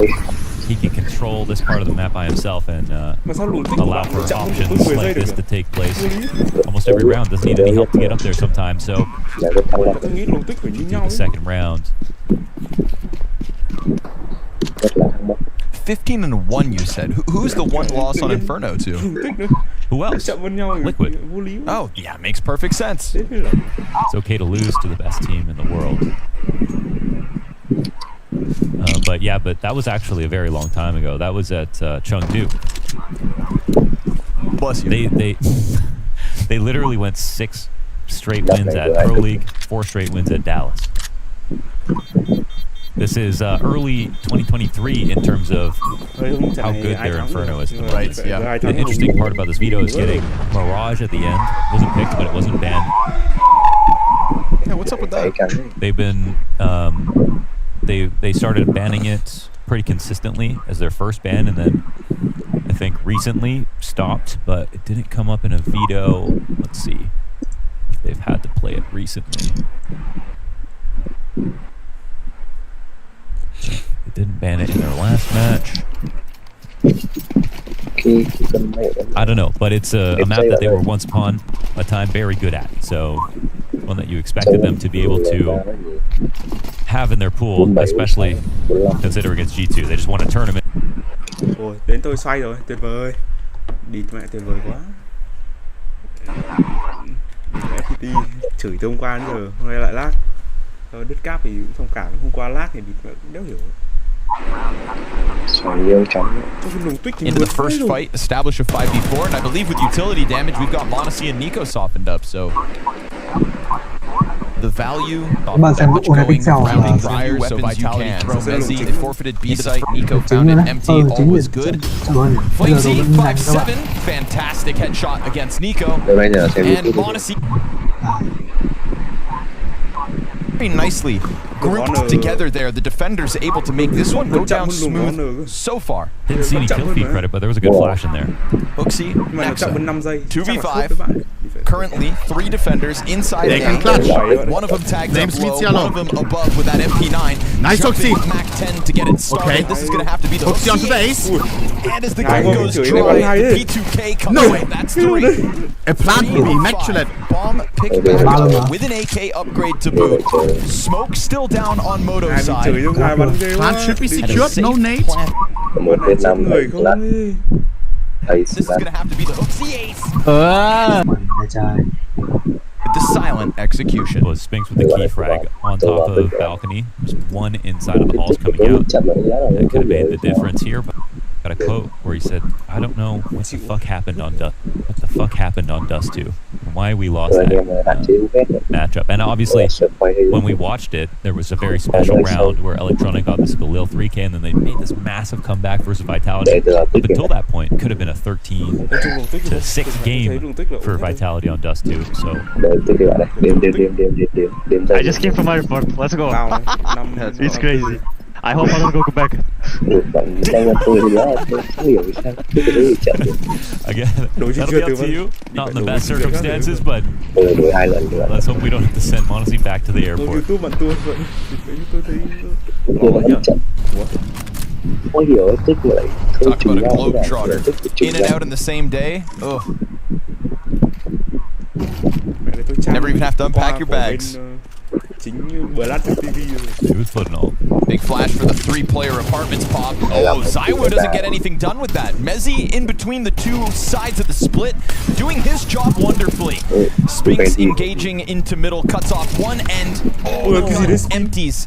He can control this part of the map by himself and allow for options like this to take place almost every round. Doesn't need any help to get up there sometimes. So the second round. 15-1, you said. Who's the one loss on Inferno to? Who else? Liquid. Oh, yeah, makes perfect sense. It's okay to lose to the best team in the world. But that was actually a very long time ago. That was at Chengdu. Bless you. They literally went 6 straight wins at Pro League, 4 straight wins at Dallas. This is early 2023 in terms of how good their Inferno is. Right, yeah. The interesting part about this veto is getting Mirage at the end. It wasn't picked, but it wasn't banned. Yeah, what's up with that? They've been they started banning it pretty consistently as their first ban, and then I think recently stopped, but it didn't come up in a veto. Let's see if they've had to play it recently. They didn't ban it in their last match. I don't know, but it's a map that they were once upon a time very good at. So one that you expected them to be able to have in their pool, especially considering it's G2. They just won a tournament. Ôi, đến tôi xoay rồi, tuyệt vời. Địt mẹ tuyệt vời quá. FPT chửi tôi hôm qua đến giờ, hôm nay lại lag. Đứt cáp thì thông cảm, hôm qua lag thì địt mẹ cũng đéo hiểu. Into the first fight, establish a 5v4, and I believe with utility damage, we've got Monacy and Nico softened up, so the value damage going, rounding Briar, so Vitality throw Mezzi, they forfeited B-site, Nico found it empty, all was good. Flamesy, 5-7, fantastic headshot against Nico, and Monacy very nicely grouped together there. The defenders able to make this one go down smooth so far. Didn't see any kill feed credit, but there was a good flash in there. Hooksy, Nexa, 2v5. Currently, 3 defenders inside the angle. One of them tagged up low, one of them above with that MP9. Nice Hooksy. Mac 10 to get it started. Okay. This is going to have to be the Hooksy onto base. And as the game goes dry, the P2K comes away. That's 3. A plant will be immaculate. Bomb picked back up with an AK upgrade to boot. Smoke still down on Moto's side. Plant should be secured, no nade. This is going to have to be the Hooksy ace. The silent execution. Was Spinks with the key frag on top of the balcony. Just one inside of the halls coming out. That could have made the difference here. But got a quote where he said, "I don't know what the fuck happened on Dust. What the fuck happened on Dust 2? And why we lost that matchup?" And obviously, when we watched it, there was a very special round where Electronic got this Galil 3K, and then they made this massive comeback versus Vitality. Up until that point, it could have been a 13-6 game for Vitality on Dust 2. So I just came from my report. Let's go. It's crazy. I hope I don't go back. Again, that'll be up to you. Not in the best circumstances, but let's hope we don't have to send Monacy back to the airport. Talk about a globetrotter. In and out in the same day. Ugh. Never even have to unpack your bags. He was putting all. Big flash for the 3-player apartments pop. Oh, Zywoo doesn't get anything done with that. Mezzi in between the 2 sides of the split, doing his job wonderfully. Spinks engaging into middle, cuts off one end. Oh, empties.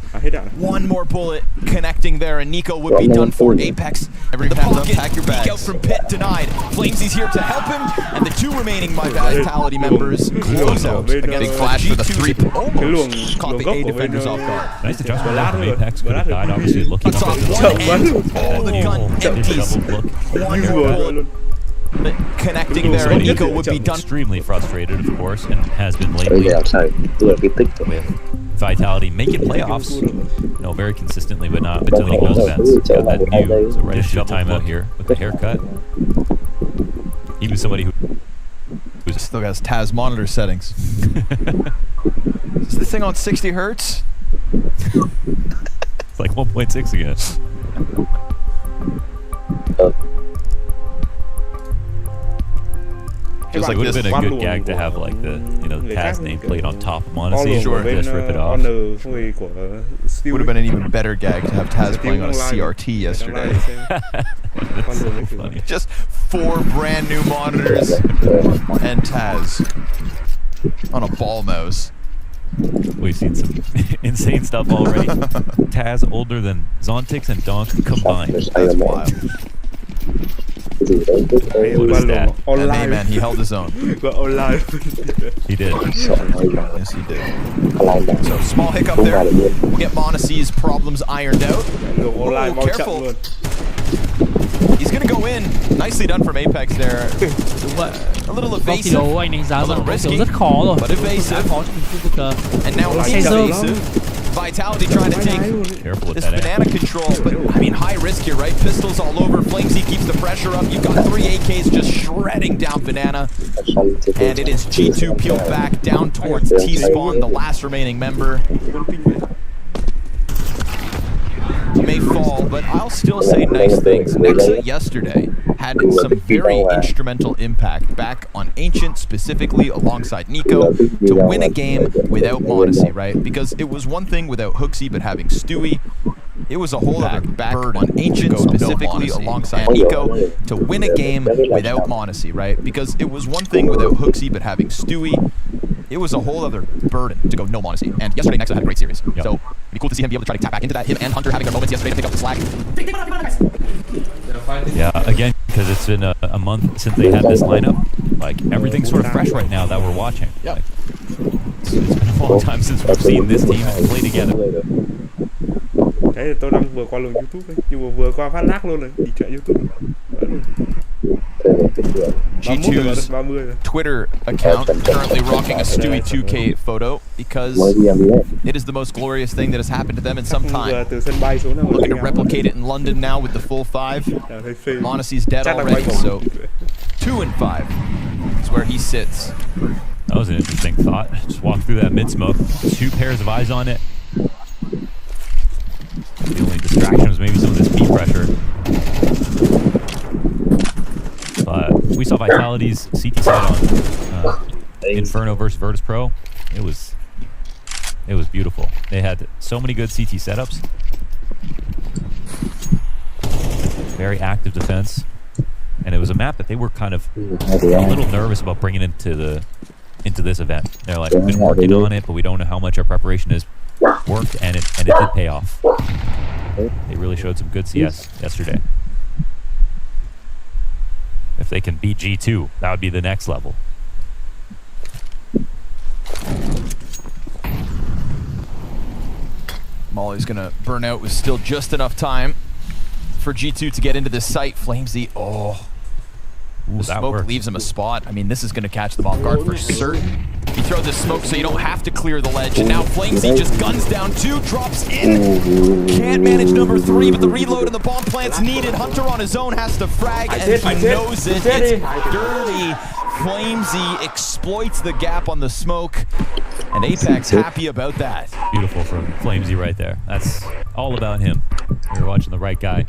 One more bullet connecting there, and Nico would be done for. Apex. Never even have to unpack your bags. Peek out from pit denied. Flamesy's here to help him, and the 2 remaining Vitality members close out. Again, big flash for the 3. Almost caught the A defenders off guard. Nice adjustment from Apex. Could have died, obviously, looking up at the Oh, the gun empties. One bullet connecting there, and Nico would be done. Extremely frustrated, of course, and has been lately with Vitality making playoffs, very consistently, but not winning those events. Got that new double timeout here with the haircut. He was somebody who still has Taz monitor settings. Is this thing on 60 hertz? It's like 1.6 again. was like would have been a good gag to have like the Taz nameplate on top of Monacy. Sure. Just rip it off. Would have been an even better gag to have Taz playing on a CRT yesterday. That's so funny. Just 4 brand new monitors and Taz on a ball mouse. We've seen some insane stuff already. Taz older than Zontix and Donk combined. That's wild. What a stat. And hey man, he held his own. He did. Yes, he did. So small hiccup there. We'll get Monacy's problems ironed out. Oh, careful. He's gonna go in. Nicely done from Apex there. A little evasive, a little risky, but evasive. And now evasive. Vitality trying to take this banana control, but I mean high risk here, right? Pistols all over. Flamesy keeps the pressure up. You've got 3 AKs just shredding down banana, and it is G2 peeled back down towards T-Spawn, the last remaining member. He may fall, but I'll still say nice things. Nexa yesterday had some very instrumental impact back on Ancient, specifically alongside Nico, to win a game without Monacy, right? Because it was one thing without Hooksy, but having Stewie, it was a whole other back on Ancient, specifically alongside Nico, to win a game without Monacy, right? Because it was one thing without Hooksy, but having Stewie, it was a whole other burden to go no Monacy. And yesterday, Nexa had a great series. Yep. So it'd be cool to see him be able to try to tap back into that. Him and Hunter having their moments yesterday to pick up the slack. Yeah, again, because it's been a month since they had this lineup. Like, everything's sort of fresh right now that we're watching. Yeah. Like, it's been a long time since we've seen this team play together. Đấy, tôi đang vừa qua lùng YouTube ấy, nhưng mà vừa qua phát lag luôn này, đi chạy YouTube. G2's Twitter account currently rocking a Stewie 2K photo because it is the most glorious thing that has happened to them in some time. Looking to replicate it in London now with the full 5. Monacy's dead already, so 2 and 5 is where he sits. That was an interesting thought. Just walk through that mid smoke, 2 pairs of eyes on it. The only distraction was maybe some of this beat pressure. But we saw Vitality's CT side on Inferno versus Virtus Pro. It was beautiful. They had so many good CT setups. Very active defense. And it was a map that they were kind of a little nervous about bringing into this event. They're like, we've been working on it, but we don't know how much our preparation is worked, and it did pay off. They really showed some good CS yesterday. If they can beat G2, that would be the next level. Molly's gonna burn out with still just enough time for G2 to get into this site. Flamesy, the smoke leaves him a spot. I mean, this is gonna catch them off guard for certain. You throw this smoke so you don't have to clear the ledge, and now Flamesy just guns down 2, drops in. Can't manage number 3, but the reload and the bomb plant's needed. Hunter on his own has to frag, and he knows it. It's dirty. Flamesy exploits the gap on the smoke, and Apex happy about that. Beautiful from Flamesy right there. That's all about him. You're watching the right guy.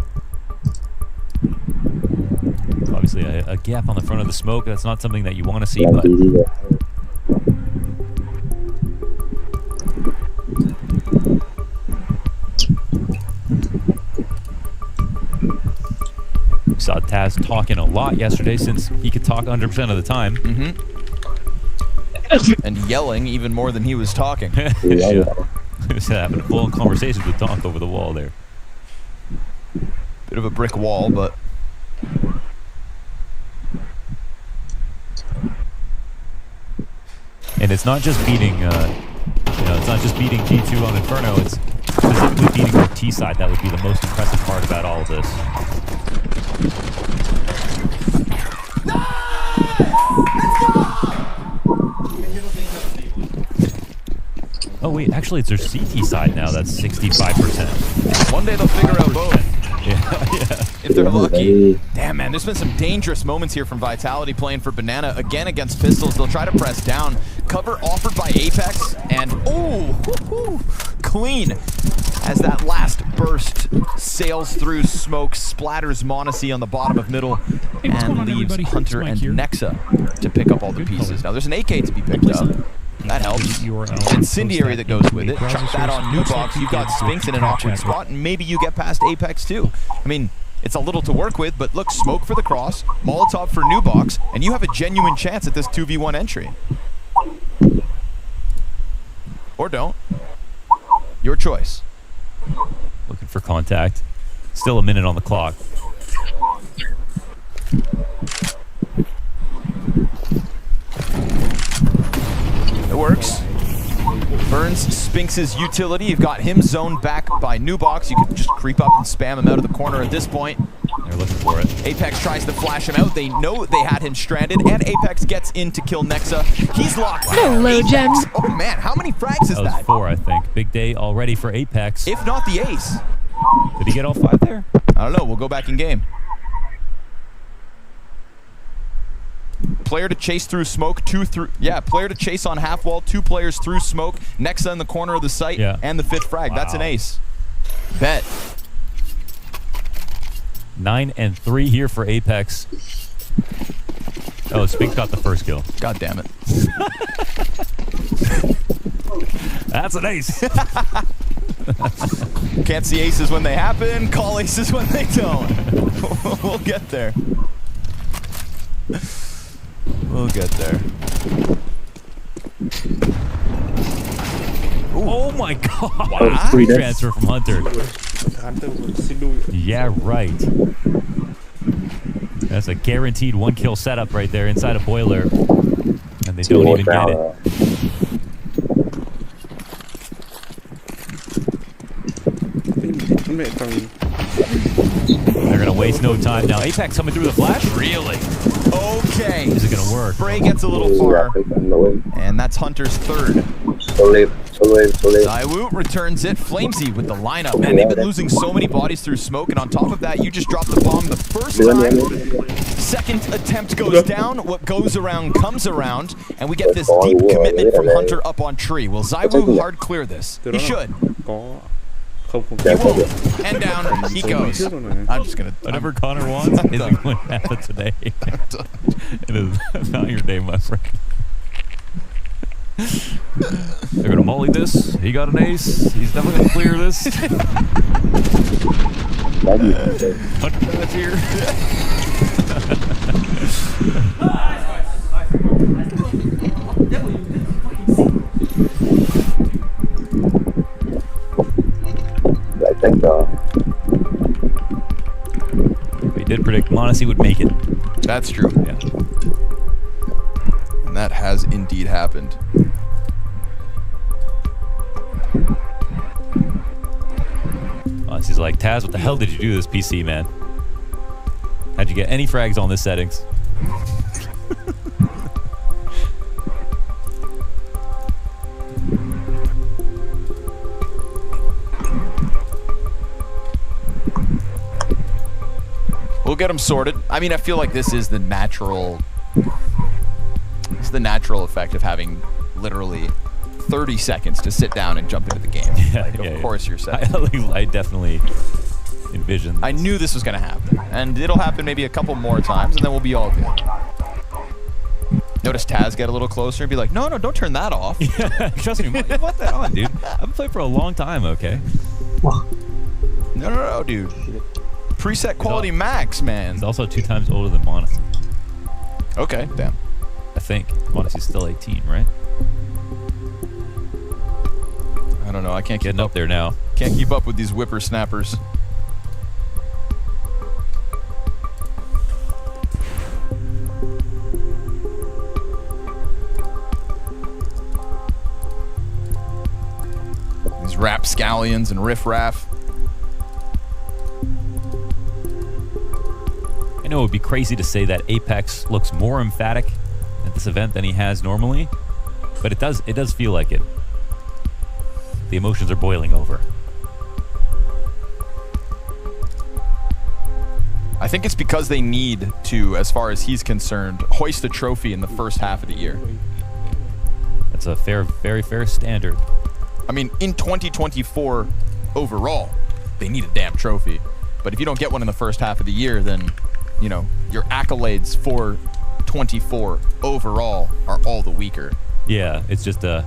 Obviously a gap on the front of the smoke. That's not something that you want to see, but we saw Taz talking a lot yesterday since he could talk 100% of the time. And yelling even more than he was talking. Yeah. He was having a full conversation with Donk over the wall there. Bit of a brick wall, but and it's not just beating, it's not just beating G2 on Inferno. It's specifically beating their T side. That would be the most impressive part about all of this. Oh wait, actually it's their CT side now. That's 65%. One day they'll figure out both. Yeah, yeah. if they're lucky. Damn, man, there's been some dangerous moments here from Vitality playing for Banana. Again, against pistols, they'll try to press down. Cover offered by Apex, and clean as that last burst sails through smoke, splatters Monacy on the bottom of middle, and leaves Hunter and Nexa to pick up all the pieces. Now, there's an AK to be picked up. That helps. Incendiary that goes with it. Chuck that on Nubox. You've got Spinks in an awkward spot, and maybe you get past Apex too. I mean, it's a little to work with, but look, smoke for the cross, Molotov for Nubox, and you have a genuine chance at this 2v1 entry. Or don't. Your choice. Looking for contact. Still a minute on the clock. It works. Burns Spinks' utility. You've got him zoned back by Nubox. You could just creep up and spam him out of the corner at this point. They're looking for it. Apex tries to flash him out. They know they had him stranded, and Apex gets in to kill Nexa. He's locked. Hello, Gems. Oh man, how many frags is That was 4, I think. Big day already for Apex. If not the ace. Did he get all 5 there? I don't know. We'll go back in game. Player to chase through smoke, player to chase on half wall, 2 players through smoke, Nexa in the corner of the site, and the 5th frag. Wow. That's an ace. Bet. 9 and 3 here for Apex. Oh, Spink got the first kill. God damn it. That's an ace. Can't see aces when they happen, call aces when they don't. We'll get there. We'll get there. Ooh. Oh my god. Wow. Transfer from Hunter. Yeah, right. That's a guaranteed 1 kill setup right there inside a boiler. And they don't even get it. They're going to waste no time now. Apex coming through the flash? Really? Okay. Is it going to work? Spray gets a little far. And that's Hunter's 3rd. Zaiwu returns it. Flamesy with the lineup. Man, they've been losing so many bodies through smoke, and on top of that, you just dropped the bomb the first time. Second attempt goes down. What goes around comes around, and we get this deep commitment from Hunter up on tree. Will Zaiwu hard clear this? He should. He won't. And down he goes. I'm just gonna. Whatever Connor wants isn't going to happen today. It is not your day, my friend. They're gonna molly this. He got an ace. He's definitely gonna clear this. That's here. We did predict Monacy would make it. That's true. Yeah. And that has indeed happened. Monacy's like, Taz, what the hell did you do to this PC, man? How'd you get any frags on this settings? We'll get them sorted. I mean, I feel like this is the natural... It's the natural effect of having literally 30 seconds to sit down and jump into the game. Of course you're set. I definitely envisioned this. I knew this was going to happen. And it'll happen maybe a couple more times, and then we'll be all good. Notice Taz get a little closer and be like, no, don't turn that off. Yeah, trust me, you want that on, dude. I've been playing for a long time, okay? No, dude. Preset quality max, man. He's also 2 times older than Monacy. Okay, damn. I think. Monacy's still 18, right? I don't know. I can't Getting keep up there now. Can't keep up with these whippersnappers. These rapscallions and riffraff. I know it would be crazy to say that Apex looks more emphatic at this event than he has normally, but it does feel like it. The emotions are boiling over. I think it's because they need to, as far as he's concerned, hoist a trophy in the first half of the year. That's a very fair standard. I mean, in 2024 overall, they need a damn trophy. But if you don't get one in the first half of the year, then, you know, your accolades for 24 overall are all the weaker. Yeah, it's just a...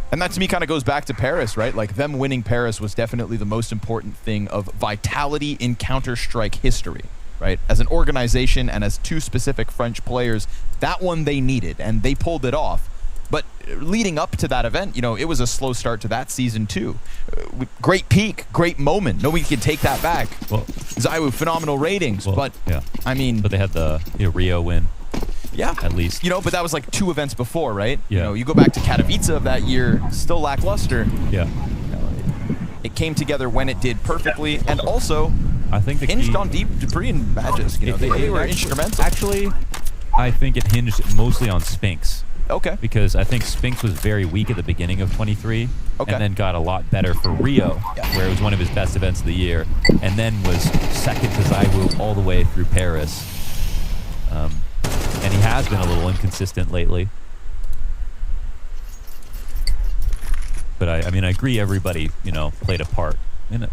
And that to me kind of goes back to Paris, right? Like them winning Paris was definitely the most important thing of vitality in Counter-Strike history, right? As an organization and as two specific French players, that one they needed and they pulled it off. But leading up to that event, you know, it was a slow start to that season too. Great peak, great moment. Nobody can take that back. Well, ZywOo, phenomenal ratings, but yeah. I mean... But they had the Rio win. Yeah. At least. You know, but that was like 2 events before, right? Yeah. You know, you go back to Katowice of that year, still lackluster. Yeah. It came together when it did perfectly, and also I think hinged on Deep Dupree and Magisk. You know, they were instrumental. Actually, I think it hinged mostly on Spinks. Okay. Because I think Spinks was very weak at the beginning of 23, and then got a lot better for Rio, where it was one of his best events of the year, and then was second to ZywOo all the way through Paris. And he has been a little inconsistent lately. But I mean, I agree everybody, you know, played a part in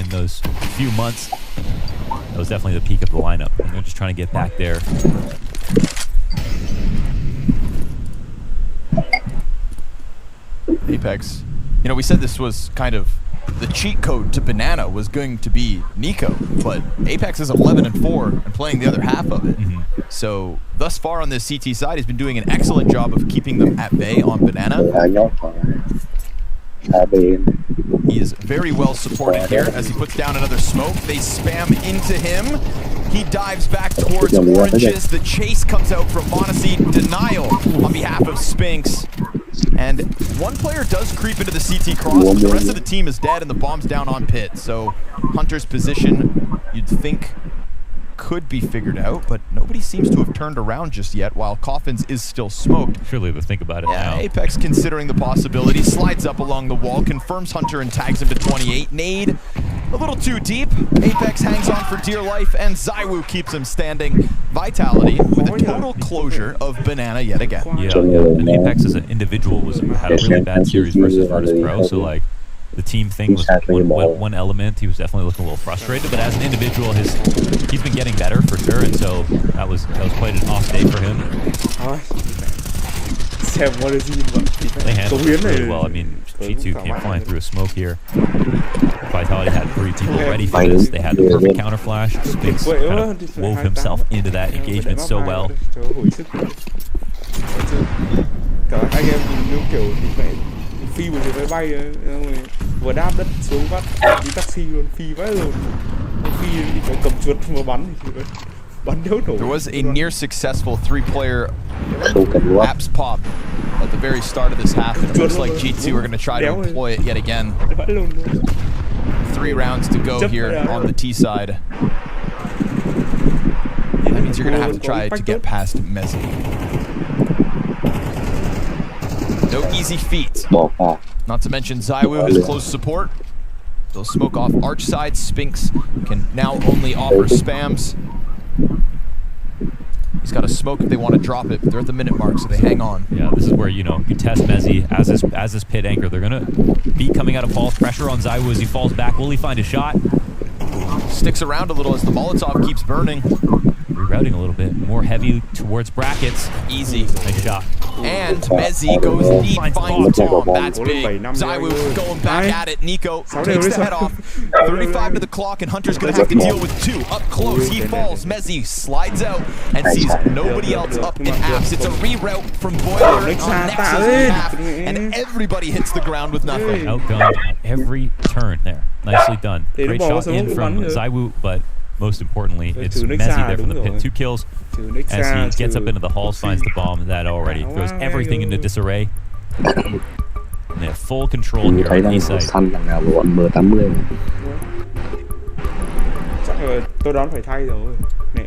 those few months. That was definitely the peak of the lineup. And they're just trying to get back there. Apex. You know, we said this was kind of the cheat code to Banana was going to be Nico, but Apex is 11-4 and playing the other half of it. So thus far on this CT side, he's been doing an excellent job of keeping them at bay on Banana. He is very well supported here as he puts down another smoke. They spam into him. He dives back towards Oranges. The chase comes out from Monacy. Denial on behalf of Spinks. And one player does creep into the CT cross, but the rest of the team is dead and the bomb's down on pit. So Hunter's position, you'd think, could be figured out, but nobody seems to have turned around just yet, while Coffins is still smoked. Surely they'll think about it now. Apex considering the possibility, slides up along the wall, confirms Hunter and tags him to 28. Nade a little too deep. Apex hangs on for dear life, and ZywOo keeps him standing. Vitality with a total closure of Banana yet again. Yeah, and Apex as an individual had a really bad series versus Virtus Pro, so like the team thing was one element. He was definitely looking a little frustrated, but as an individual, he's been getting better for sure, and so that was quite an off day for him. They handled it really well. I mean, G2 came flying through a smoke here. Vitality had 3 people ready for this. They had the perfect counter flash. Spinks kind of wove himself into that engagement so well. Phi một cái bay vừa đáp đất xuống bắt đi taxi luôn, phi vãi luôn. Phi đi phải cầm chuột mà bắn đéo nổ. There was a near successful 3-player apps pop at the very start of this half, and it looks like G2 are going to try to employ it yet again. 3 rounds to go here on the T side. That means you're going to have to try to get past Mezzi. No easy feat. Not to mention ZywOo has close support. They'll smoke off arch side. Spinks can now only offer spams. He's got a smoke if they want to drop it, but they're at the minute mark, so they hang on. Yeah, this is where, you know, you test Mezzi as his pit anchor. They're going to be coming out of false pressure on ZywOo as he falls back. Will he find a shot? Sticks around a little as the Molotov keeps burning. Rerouting a little bit more heavy towards brackets. Easy. Nice shot. And Mezzi goes deep, finds Tom. That's big. ZywOo going back at it. Nico takes the head off. 35 to the clock, and Hunter's going to have to deal with 2. Up close, he falls. Mezzi slides out and sees nobody else up in apps. It's a reroute from Boiler on Nexus half, and everybody hits the ground with nothing. Outgunned at every turn there. Nicely done. Great shot in from ZywOo, but most importantly, it's Mezzi there from the pit. 2 kills as he gets up into the halls, finds the bomb. That already throws everything into disarray. And they have full control here on the east side.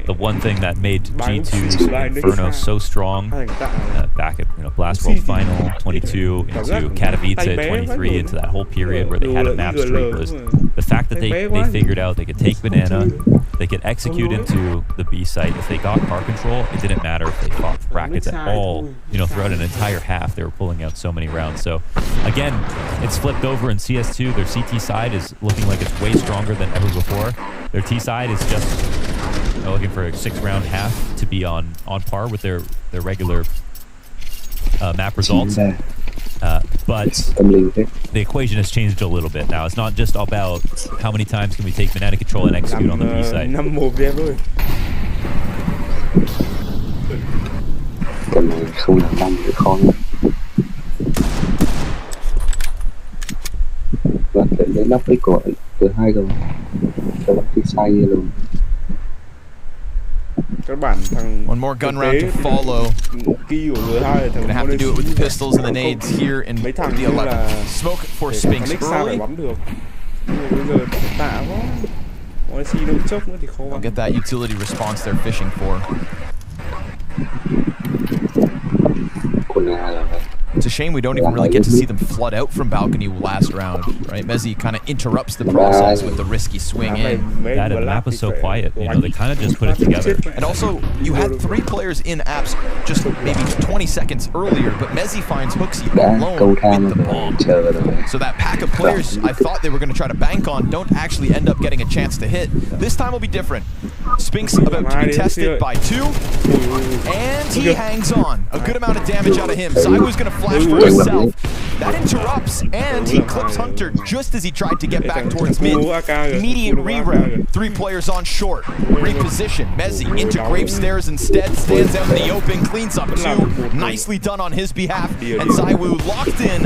The one thing that made G2's Inferno so strong back at Blast World Final 22 into Katowice 23 into that whole period where they had a map streak was the fact that they figured out they could take Banana, They could execute into the B site. If they got car control, it didn't matter if they fought brackets at all. You know, throughout an entire half, they were pulling out so many rounds. So again, it's flipped over in CS2. Their CT side is looking like it's way stronger than ever before. Their T side is just looking for a 6-round half to be on par with their regular map results. But the equation has changed a little bit now. It's not just about how many times can we take banana control and execute on the B side. 5-1 em rồi. Tầm này không làm 5 thì khó lắm. Và phải lấy nắp với cỏ từ 2 rồi. Cho nó đi sai luôn. Các bạn thằng one more gun round to follow. Gonna have to do it with the pistols and the nades here in the 11. Smoke for Spinks early. I'll get that utility response they're fishing for. It's a shame we don't even really get to see them flood out from balcony last round, right? Mezzi kind of interrupts the process with the risky swing in. Yeah, the map was so quiet. You know, they kind of just put it together. And also, you had 3 players in apps just maybe 20 seconds earlier, but Mezzi finds Hooksy alone with the bomb. So that pack of players I thought they were going to try to bank on don't actually end up getting a chance to hit. This time will be different. Spinks about to be tested by 2, and he hangs on. A good amount of damage out of him. Zywoo's going to flash for himself. That interrupts, and he clips Hunter just as he tried to get back towards mid. Immediate reroute. 3 players on short. Reposition. Mezzi into Grave Stairs instead. Stands out in the open. Cleans up 2. Nicely done on his behalf. And Zywoo locked in,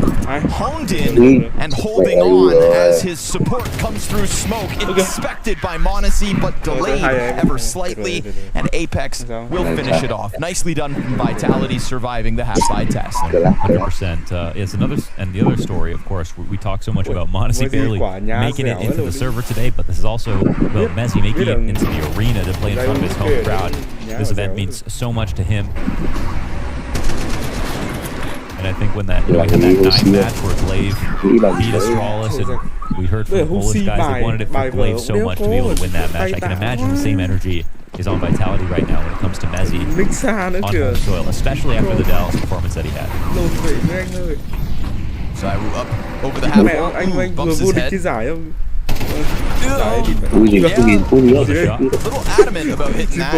honed in, and holding on as his support comes through smoke. Inspected by Monacy, but delayed ever slightly. And Apex will finish it off. Nicely done from Vitality, surviving the half-side test. 100%. It's another, and the other story, of course, we talk so much about Monacy barely making it into the server today, but this is also about Mezzi making it into the arena to play in front of his home crowd. This event means so much to him. And I think when that, you know, we had that 9 match where Glaive beat Astralis, and we heard from the Polish guys, they wanted it for Glaive so much to be able to win that match. I can imagine the same energy is on Vitality right now when it comes to Mezzi on home soil, especially after the Dallas performance that he had. Zywoo up over the half wall. Bumps his head. A little adamant about hitting that.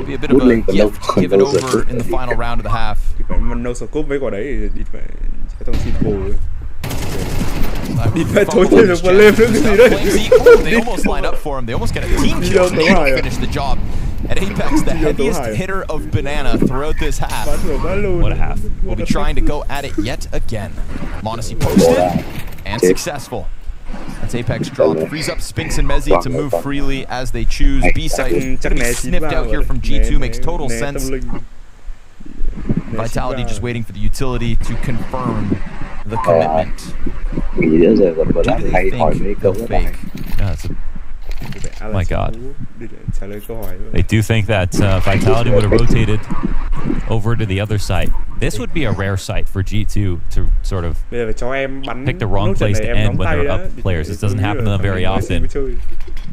Be a bit of a gift given over in the final round of the half. They almost line up for him. They almost get a team kill to finish the job. And Apex, the heaviest hitter of banana throughout this half. What a half. Will be trying to go at it yet again. Monacy posted and successful. That's Apex drop. Frees up Spinks and Mezzi to move freely as they choose. B-site to be sniffed out here from G2 makes total sense. Vitality just waiting for the utility to confirm the commitment. Do they think they'll fake? Yeah, oh my god. They do think that Vitality would have rotated over to the other site. This would be a rare site for G2 to sort of pick the wrong place to end when they're up players. This doesn't happen to them very often.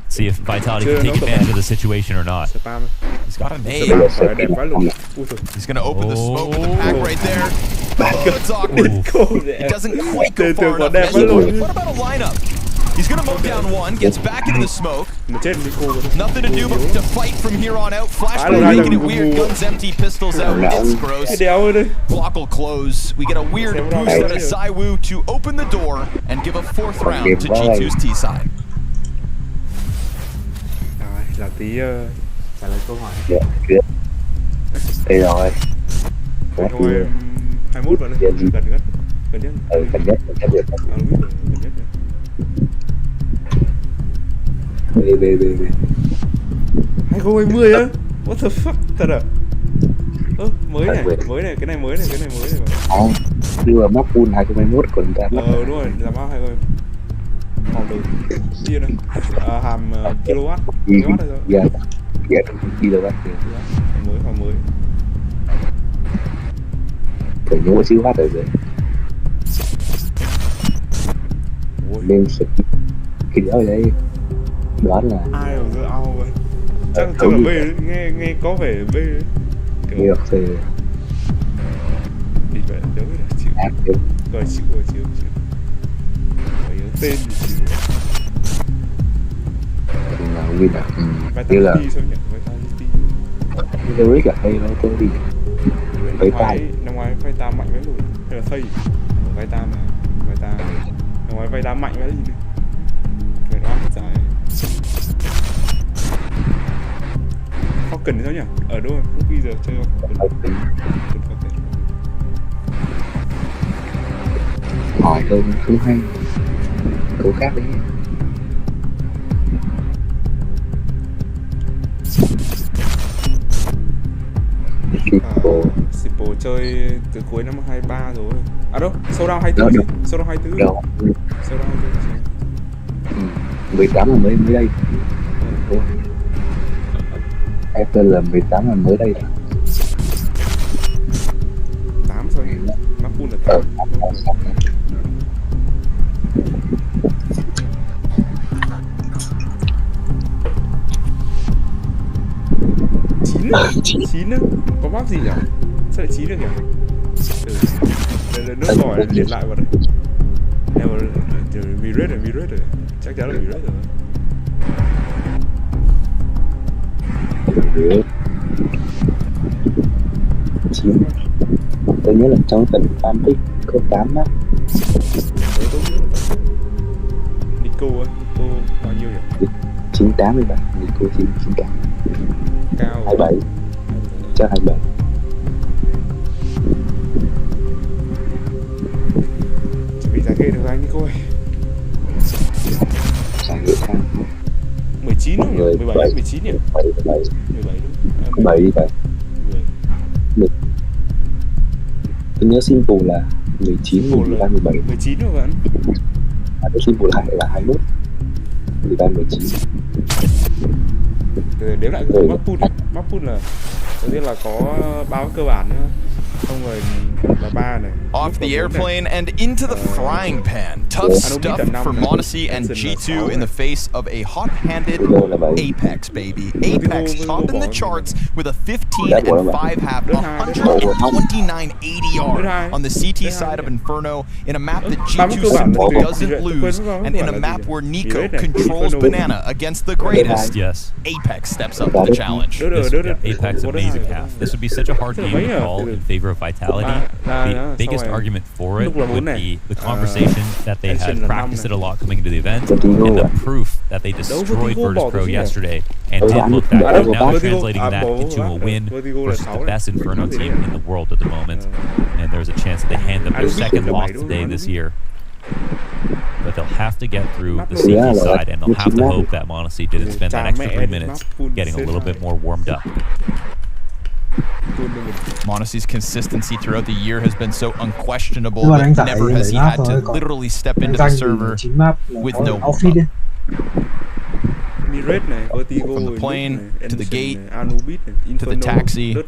See if Vitality can take advantage of the situation or not. He's got a nade. He's going to open the smoke with the pack right there. Oh, it's awkward. It doesn't quite go far enough. What about a lineup? He's going to mow down 1, gets back into the smoke. Nothing to do but to fight from here on out. Flashbang making it weird. Guns empty, pistols out. It's gross. Block will close. We get a weird boost out of Zywoo to open the door and give a 4th round to G2's T side. Là tí trả lời câu hỏi. Đây rồi. Thôi 21 vào đây. Gần nhất. Gần nhất được. Về. 2020 á? What the fuck? Thật à? Mới này, cái này mới này. Nhưng mà map full 2021 còn ra mắt. Đúng rồi, ra mắt 2020. Còn được gì nữa? Hàm kilowatt. Kilowatt rồi. Dạ, kilowatt. Mới. Phải nhớ siêu watt rồi. Bên khi đó ở đây đoán là ai mà giờ ao vậy? Chắc là B đấy, nghe có vẻ B đấy. New York thì đi về đâu biết chịu. Rồi chịu. Rồi tên thì chịu. là nguyên là như là Vitality là hay Vitality phải tay năm ngoái phải ta mạnh với lùi hay là phây vai ta mà vai ta năm ngoái vai ta mạnh với gì nữa người nó áp dài Falcon sao nhỉ ở đâu lúc bây giờ chơi Falcon hỏi hơn không hay câu khác đấy. Gpro chơi từ cuối năm 23 rồi. À đâu, sâu down 24 chứ? Sâu down 24. Đâu. Sâu down 24. 18 là mới đây. Apple là 18 là mới đây. 8 thôi. Macbook là 8. Chín á? Có bắp gì nhỉ? Sao lại 9 được nhỉ? Đây là nước vòi liệt lại vào đây. Em vào V-Red rồi. Chắc chắn là V-Red rồi. 9. Tôi nhớ là trong phần fanfic có 8 á. Nico bao nhiêu nhỉ? 98 rồi bạn. Nico 98. Cao 27. Chắc 27. Chuẩn bị giải ghê được rồi anh Nico ơi. Giải ghê sang 19 đúng không? 17, 19 nhỉ? 17 đúng. 17 đi bạn. Tôi nhớ simple là 19, 13, 17. 19 rồi bạn. À, cái simple là 21. 13, 19. Đếm lại Macbook là đầu tiên là có báo cơ bản nữa. Xong rồi là 3 này. Off the airplane and into the frying pan. Tough stuff for Monacy and G2 in the face of a hot-handed Apex, baby. Apex top in the charts with a 15 and 5 half, 129 ADR on the CT side of Inferno in a map that G2 simply doesn't lose, and in a map where Nico controls Banana against the greatest. Yes. Apex steps up to the challenge. Apex amazing half. This would be such a hard game to call in favor of Vitality. The biggest argument for it would be the conversation that they had practiced it a lot coming into the event, and the proof that they destroyed Virtus Pro yesterday and did look that good. Now they're translating that into a win versus the best Inferno team in the world at the moment, and there's a chance that they hand them their second loss today this year. But they'll have to get through the CT side, and they'll have to hope that Monacy didn't spend that extra 3 minutes getting a little bit more warmed up. Monacy's consistency throughout the year has been so unquestionable that never has he had to literally step into the server with no warm-up. From the plane, to the gate, to the taxi, to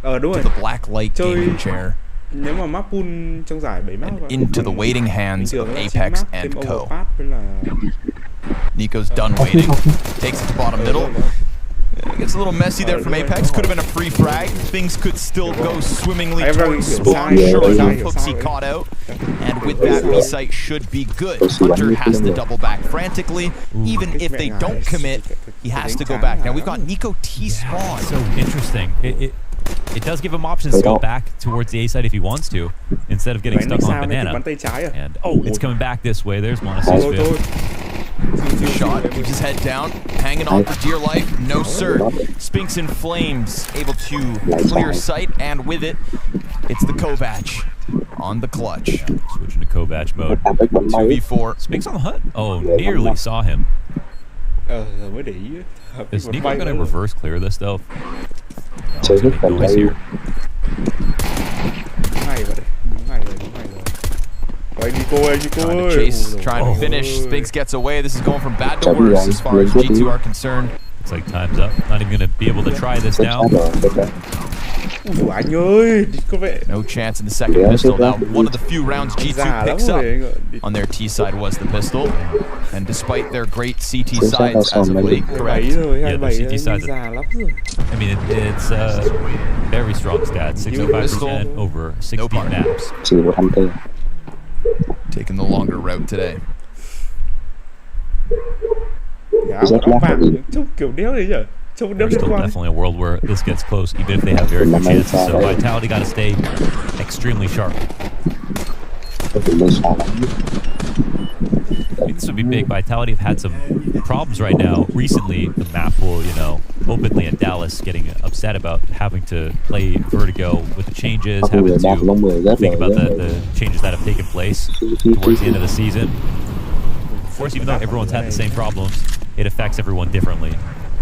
the black light gaming chair, and into the waiting hands of Apex and Co. Nico's done waiting, takes it to bottom middle. Gets a little messy there from Apex. Could have been a free frag. Things could still go swimmingly towards spawn. Sure enough, Hooksy caught out. And with that, V-Site should be good. Hunter has to double back frantically. Even if they don't commit, he has to go back. Now we've got Nico T-spawn. So interesting. It does give him options to go back towards the A side if he wants to, instead of getting stuck on Banana. And it's coming back this way. There's Monacy's field. Shot, keeps his head down, hanging on for dear life, no sir. Spinks in flames, able to clear sight, and with it, it's the Kovac on the clutch. Switching to Kovac mode. 2v4. Spinks on the hut. Oh, nearly saw him. Is Nico going to reverse clear this though? Noise here. Trying to chase, trying to finish. Spinks gets away. This is going from bad to worse as far as G2 are concerned. Looks like time's up. Not even going to be able to try this now. Ủa anh ơi, có vẻ No chance in the second pistol. Now, one of the few rounds G2 picks up on their T side was the pistol. And despite their great CT sides as of late, correct? Yeah, their CT sides. I mean, it's very strong stats. 65% over 60 maps. Taking the longer route today. áo áo vàng trông kiểu đéo đấy nhở, trông đéo There's liên still quan. definitely a world where this gets close, even if they have very good chances. So Vitality got to stay extremely sharp. I mean, this would be big. Vitality have had some problems right now. Recently, the map will, you know, openly in Dallas getting upset about having to play Vertigo with the changes, having to think about the changes that have taken place towards the end of the season. Of course, even though everyone's had the same problems, it affects everyone differently,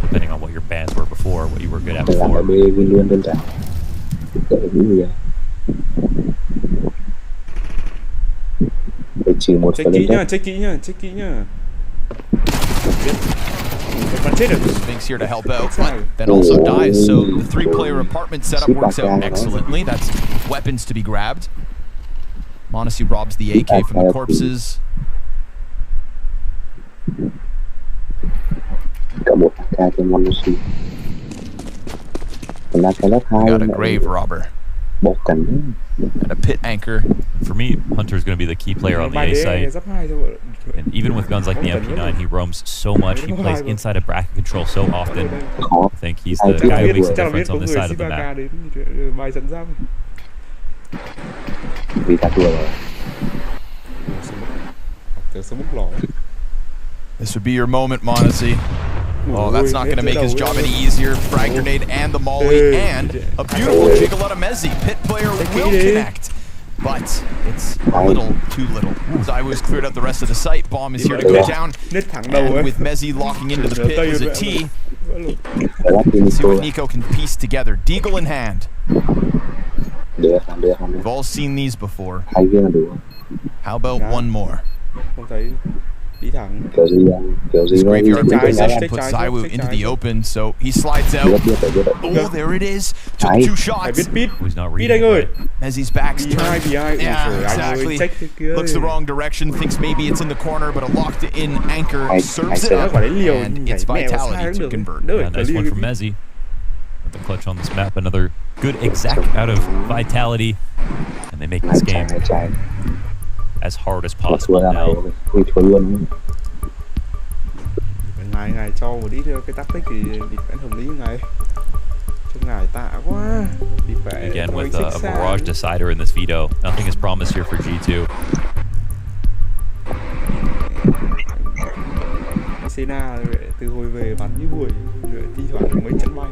depending on what your bans were before, what you were good at before. Check kỹ nhá. Sphinx here to help out, but then also dies, so the 3-player apartment setup works out excellently. That's weapons to be grabbed. m0NESY robs the AK from the corpses. Got a grave robber. And a pit anchor. For me, Hunter's going to be the key player on the A site. And even with guns like the MP9, he roams so much. He plays inside of bracket control so often. I think he's the guy who makes a difference on this side of the map. This would be your moment, m0NESY. Oh, that's not going to make his job any easier. Frag grenade and the molly and a beautiful jiggle out of m0NESY. Pit player will connect, but it's a little too little. Zywoo's cleared out the rest of the site. Bomb is here to go down. And with m0NESY locking into the pit as a T, let's see what Nico can piece together. Deagle in hand. We've all seen these before. How about one more? This graveyard reposition puts Zywoo into the open, so he slides out. Oh, there it is. Took 2 shots. He's not reading it. m0NESY's back's turned. Yeah, exactly. Looks the wrong direction, thinks maybe it's in the corner, but a locked-in anchor serves it up, and it's Vitality to convert. Yeah, nice one from m0NESY. Another clutch on this map. Another good exec out of Vitality, and they make this game as hard as possible now. Ngài cho một ít cái tactic thì vẫn hợp lý ngài. Cho ngài tạ quá. Again with a barrage decider in this veto. Nothing is promised here for G2. Sena từ hồi về bắn như buổi, thi thoảng mấy trận bay.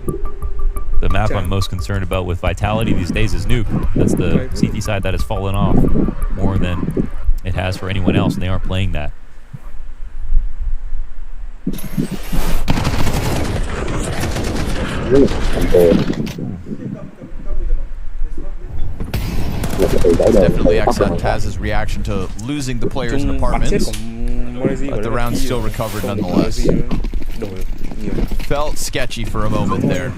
The map I'm most concerned about with Vitality these days is Nuke. That's the CT side that has fallen off more than it has for anyone else, and they aren't playing that. Definitely accept Taz's reaction to losing the players in apartments, but the round still recovered nonetheless. Felt sketchy for a moment there.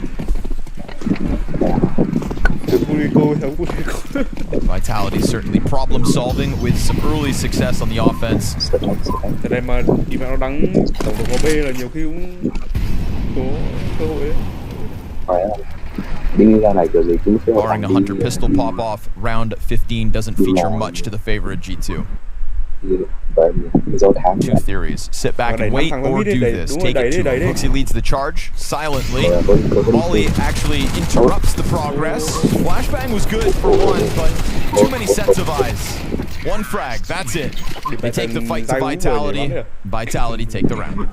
Vitality certainly problem solving with some early success on the offense. Thế này mà đi vào nó đắng tổng thống có B là nhiều khi cũng có cơ hội đấy. Barring a Hunter pistol pop off, round 15 doesn't feature much to the favor of G2. 2 theories. Sit back and wait or do this. Take it to him. Hooksy leads the charge silently. Molly actually interrupts the progress. Flashbang was good for one, but too many sets of eyes. 1 frag, that's it. They take the fight to Vitality. Vitality take the round.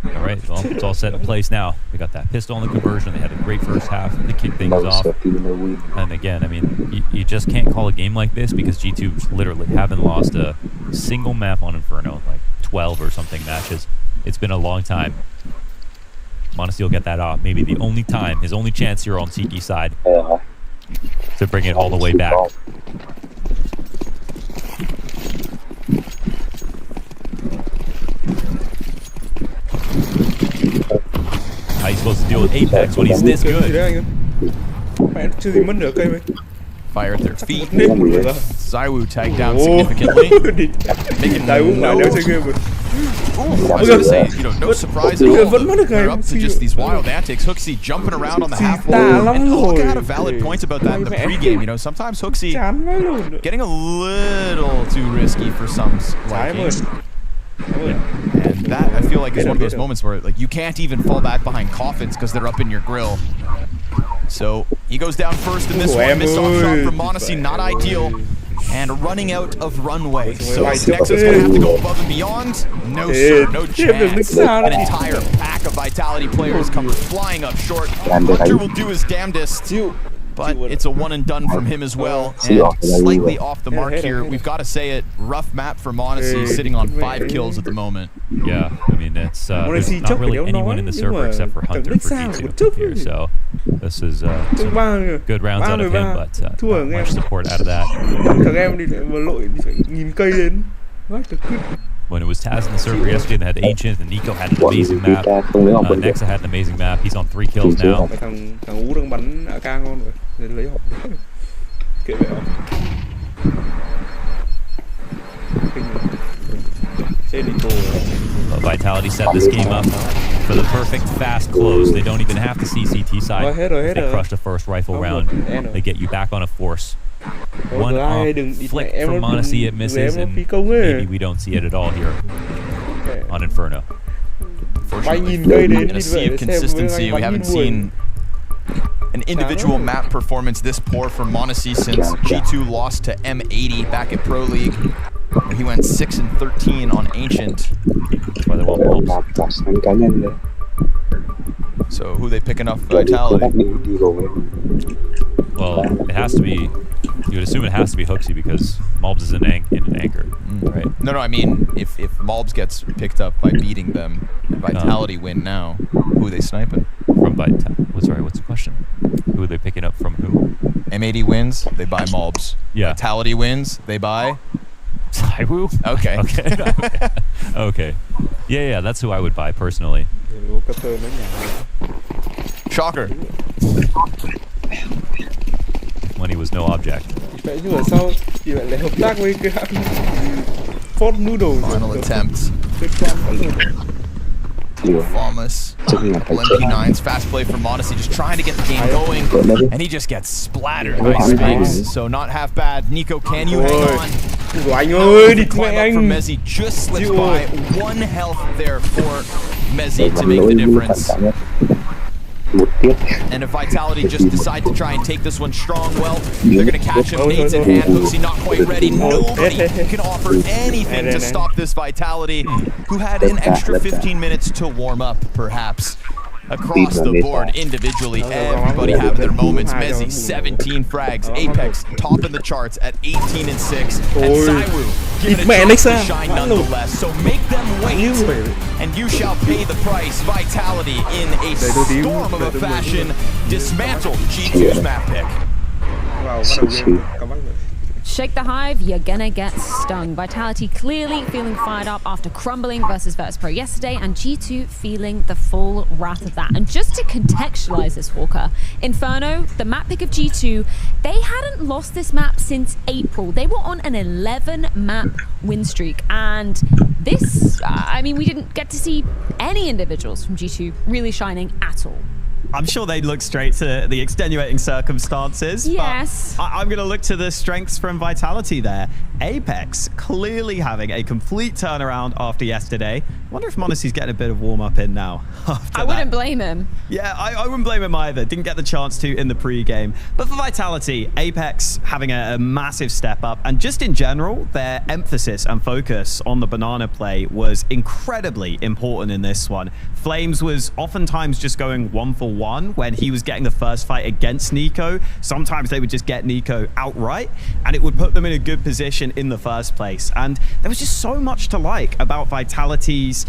All right, well, it's all set in place now. They got that pistol on the conversion. They had a great first half to kick things off. And again, I mean, you just can't call a game like this because G2 literally haven't lost a single map on Inferno in like 12 or something matches. It's been a long time. m0NESY will get that off. Maybe the only time, his only chance here on CT side to bring it all the way back. How are you supposed to deal with Apex when he's this good? Mẹ chưa gì mất nửa cây mày. Fire at their feet. Nếp một nửa. Zaiwu tagged down significantly. Making Zaiwu đéo chơi game rồi. I was gonna say, you know, no surprise at all. They're up to just these wild antics. Hooksy jumping around on the half wall. And Hoka had a valid point about that in the pregame. You know, sometimes Hooksy getting a little too risky for some's liking. And that, I feel like, is one of those moments where, like, you can't even fall back behind coffins because they're up in your grill. So he goes down first in this one. Missed off shot from Monacy, not ideal. And running out of runway. So Nexus gonna have to go above and beyond. No sir, no chance. An entire pack of Vitality players comes flying up short. Hunter will do his damnedest, but it's a one and done from him as well. And slightly off the mark here. We've got to say it. Rough map for Monacy, sitting on 5 kills at the moment. Yeah, I mean, it's there's not really anyone in the server except for Hunter for G2 here, so this is some good rounds out of him, but not much support out of that. When it was Taz in the server yesterday, they had Ancient, and Nico had an amazing map. Nexa had an amazing map. He's on 3 kills now. Thằng Ú đang bắn AK ngon rồi. Nên lấy hộp. Kệ vậy không? Vitality set this game up for the perfect fast close. They don't even have to see CT side. They crush the first rifle round. They get you back on a force. One flick from Monacy, it misses, and maybe we don't see it at all here on Inferno. Unfortunately, in a sea of consistency, we haven't seen an individual map performance this poor from Monacy since G2 lost to M80 back at Pro League. He went 6-13 on Ancient. That's why they want bulbs. So who they picking up for Vitality? Well, it has to be. You would assume it has to be Hooksy because Malbs is in an anchor, right? No, I mean, if Malbs gets picked up by beating them, and Vitality win now, who are they sniping? From Vitality. Sorry, what's the question? Who are they picking up from who? M80 wins, they buy Malbs. Yeah. Vitality wins, they buy Zaiwu? Okay. Okay. Okay. Yeah, that's who I would buy personally. Shocker. When he was no object. Final attempt. Famas. MP9's fast play from Monacy, just trying to get the game going, and he just gets splattered by Spinks. So not half bad. Nico, can you hang on? The climb up from Mezzi just slips by. 1 health there for Mezzi to make the difference. And if Vitality just decide to try and take this one strong, well, they're going to catch him. Nades in hand. Hooksy not quite ready. Nobody can offer anything to stop this Vitality, who had an extra 15 minutes to warm up, perhaps. Across the board, individually, everybody having their moments. Mezzi, 17 frags. Apex, top in the charts at 18 and 6. And Zaiwu, giving a chance to shine nonetheless. So make them wait, and you shall pay the price. Vitality, in a storm of a fashion, dismantled G2's map pick. Shake the Hive, you're gonna get stung. Vitality clearly feeling fired up after crumbling versus Virtus Pro yesterday, and G2 feeling the full wrath of that. And just to contextualize this, Walker, Inferno, the map pick of G2, they hadn't lost this map since April. They were on an 11-map win streak, and this, I mean, we didn't get to see any individuals from G2 really shining at all. I'm sure they'd look straight to the extenuating circumstances. Yes. But I'm going to look to the strengths from Vitality there. Apex clearly having a complete turnaround after yesterday. I wonder if Monacy's getting a bit of warm-up in now. I wouldn't blame him. Yeah, I wouldn't blame him either. Didn't get the chance to in the pre-game. But for Vitality, Apex having a massive step up. And just in general, their emphasis and focus on the banana play was incredibly important in this one. Flames was oftentimes just going 1-for-1 when he was getting the first fight against Nico. Sometimes they would just get Nico outright, and it would put them in a good position in the first place. And there was just so much to like about Vitality's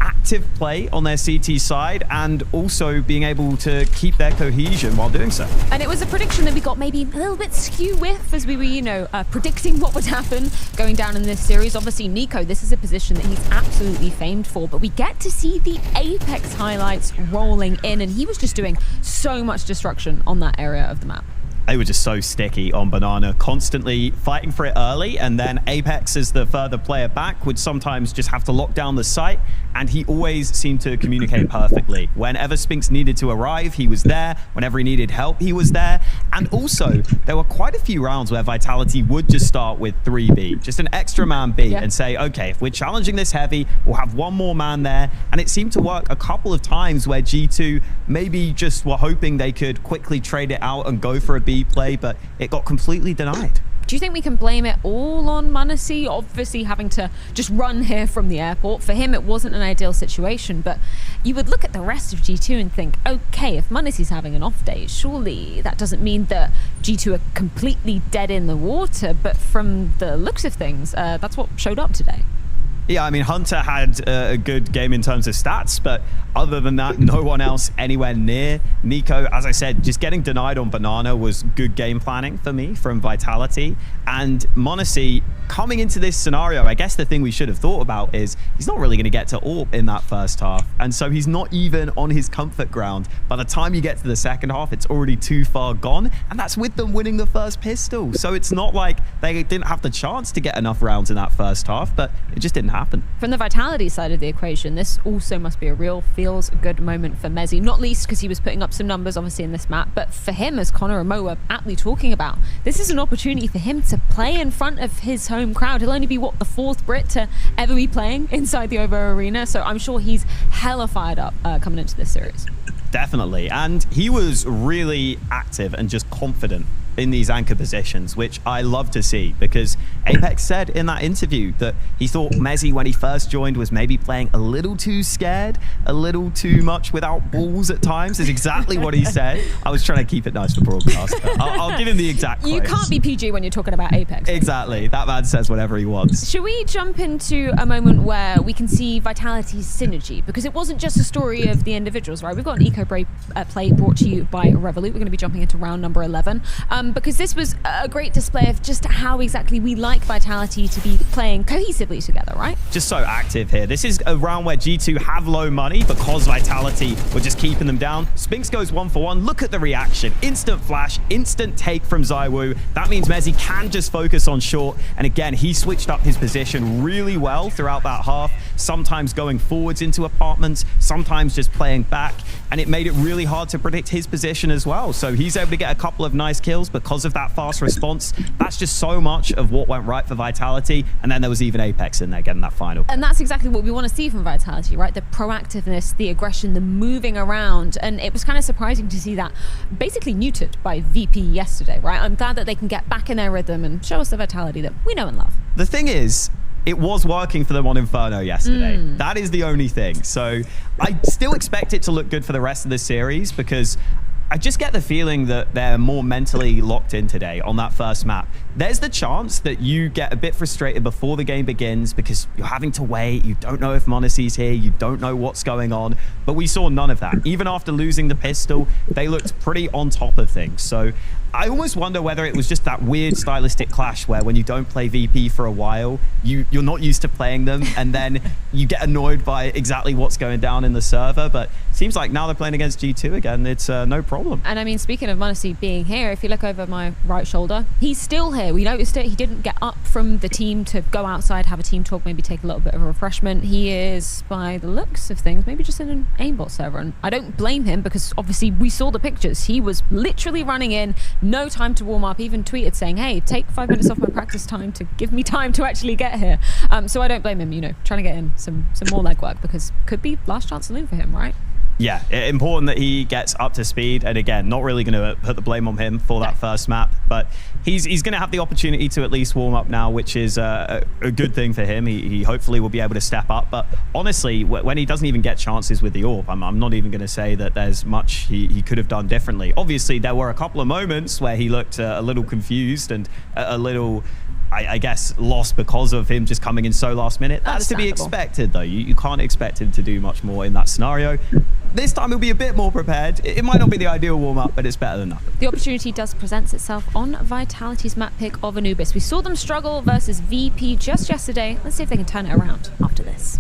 active play on their CT side and also being able to keep their cohesion while doing so. And it was a prediction that we got maybe a little bit skew with as we were, you know, predicting what would happen going down in this series. Obviously, Nico, this is a position that he's absolutely famed for, but we get to see the Apex highlights rolling in, and he was just doing so much destruction on that area of the map. They were just so sticky on Banana, constantly fighting for it early, and then Apex, as the further player back, would sometimes just have to lock down the site, and he always seemed to communicate perfectly. Whenever Spinks needed to arrive, he was there. Whenever he needed help, he was there. And also, there were quite a few rounds where Vitality would just start with 3B, just an extra man B, and say, okay, if we're challenging this heavy, we'll have one more man there. And it seemed to work a couple of times where G2 maybe just were hoping they could quickly trade it out and go for a B play, but it got completely denied. Do you think we can blame it all on m0NESY? Obviously having to just run here from the airport. For him, it wasn't an ideal situation, but you would look at the rest of G2 and think, okay, if m0NESY's having an off day, surely that doesn't mean that G2 are completely dead in the water, but from the looks of things, that's what showed up today. Yeah, I mean, Hunter had a good game in terms of stats, but other than that, no one else anywhere near. Nico, as I said, just getting denied on Banana was good game planning for me from Vitality. And m0NESY, coming into this scenario, I guess the thing we should have thought about is he's not really going to get to AWP in that first half. And so he's not even on his comfort ground. By the time you get to the second half, it's already too far gone. And that's with them winning the first pistol. So it's not like they didn't have the chance to get enough rounds in that first half, but it just didn't happen. From the Vitality side of the equation, this also must be a real feels good moment for m0NESY, not least because he was putting up some numbers obviously in this map, but for him, as Connor and Mo were aptly talking about, this is an opportunity for him to play in front of his home crowd. He'll only be, what, the 4th Brit to ever be playing inside the OVO arena, so I'm sure he's hella fired up coming into this series. Definitely, and he was really active and just confident in these anchor positions, which I love to see, because Apex said in that interview that he thought m0NESY, when he first joined, was maybe playing a little too scared, a little too much without balls at times, is exactly what he said. I was trying to keep it nice for broadcast. I'll give him the exact quotes. You can't be PG when you're talking about Apex. Exactly. That man says whatever he wants. Should we jump into a moment where we can see Vitality's synergy? Because it wasn't just a story of the individuals, right? We've got an eco play brought to you by Revolut. We're going to be jumping into round number 11. Because this was a great display of just how exactly we like Vitality to be playing cohesively together, right? Just so active here. This is a round where G2 have low money because Vitality were just keeping them down. Spinks goes 1 for 1. Look at the reaction. Instant flash, instant take from ZywOo. That means m0NESY can just focus on short. And again, he switched up his position really well throughout that half, sometimes going forwards into apartments, sometimes just playing back. And it made it really hard to predict his position as well. So he's able to get a couple of nice kills because of that fast response. That's just so much of what went right for Vitality. And then there was even Apex in there getting that final. And that's exactly what we want to see from Vitality, right? The proactiveness, the aggression, the moving around. And it was kind of surprising to see that basically neutered by VP yesterday, right? I'm glad that they can get back in their rhythm and show us the Vitality that we know and love. The thing is, it was working for them on Inferno yesterday. That is the only thing. So I still expect it to look good for the rest of the series, because I just get the feeling that they're more mentally locked in today on that first map. There's the chance that you get a bit frustrated before the game begins because you're having to wait. You don't know if m0NESY's here. You don't know what's going on. But we saw none of that. Even after losing the pistol, they looked pretty on top of things. So I almost wonder whether it was just that weird stylistic clash where when you don't play VP for a while, you're not used to playing them, and then you get annoyed by exactly what's going down in the server. But it seems like now they're playing against G2 again. It's no problem. And I mean, speaking of m0NESY being here, if you look over my right shoulder, he's still here. We noticed it. He didn't get up from the team to go outside, have a team talk, maybe take a little bit of a refreshment. He is, by the looks of things, maybe just in an aimbot server. And I don't blame him, because obviously we saw the pictures. He was literally running in, no time to warm up, even tweeted saying, hey, take 5 minutes off my practice time to give me time to actually get here. So I don't blame him, you know, trying to get in some more legwork, because could be last chance saloon for him, right? Yeah, important that he gets up to speed. And again, not really going to put the blame on him for that first map, but he's going to have the opportunity to at least warm up now, which is a good thing for him. He hopefully will be able to step up. But honestly, when he doesn't even get chances with the AWP, I'm not even going to say that there's much he could have done differently. Obviously, there were a couple of moments where he looked a little confused and a little I guess, lost because of him just coming in so last minute. That's to be expected, though. You can't expect him to do much more in that scenario. This time he'll be a bit more prepared. It might not be the ideal warm-up, but it's better than nothing. The opportunity does present itself on Vitality's map pick of Anubis. We saw them struggle versus VP just yesterday. Let's see if they can turn it around after this.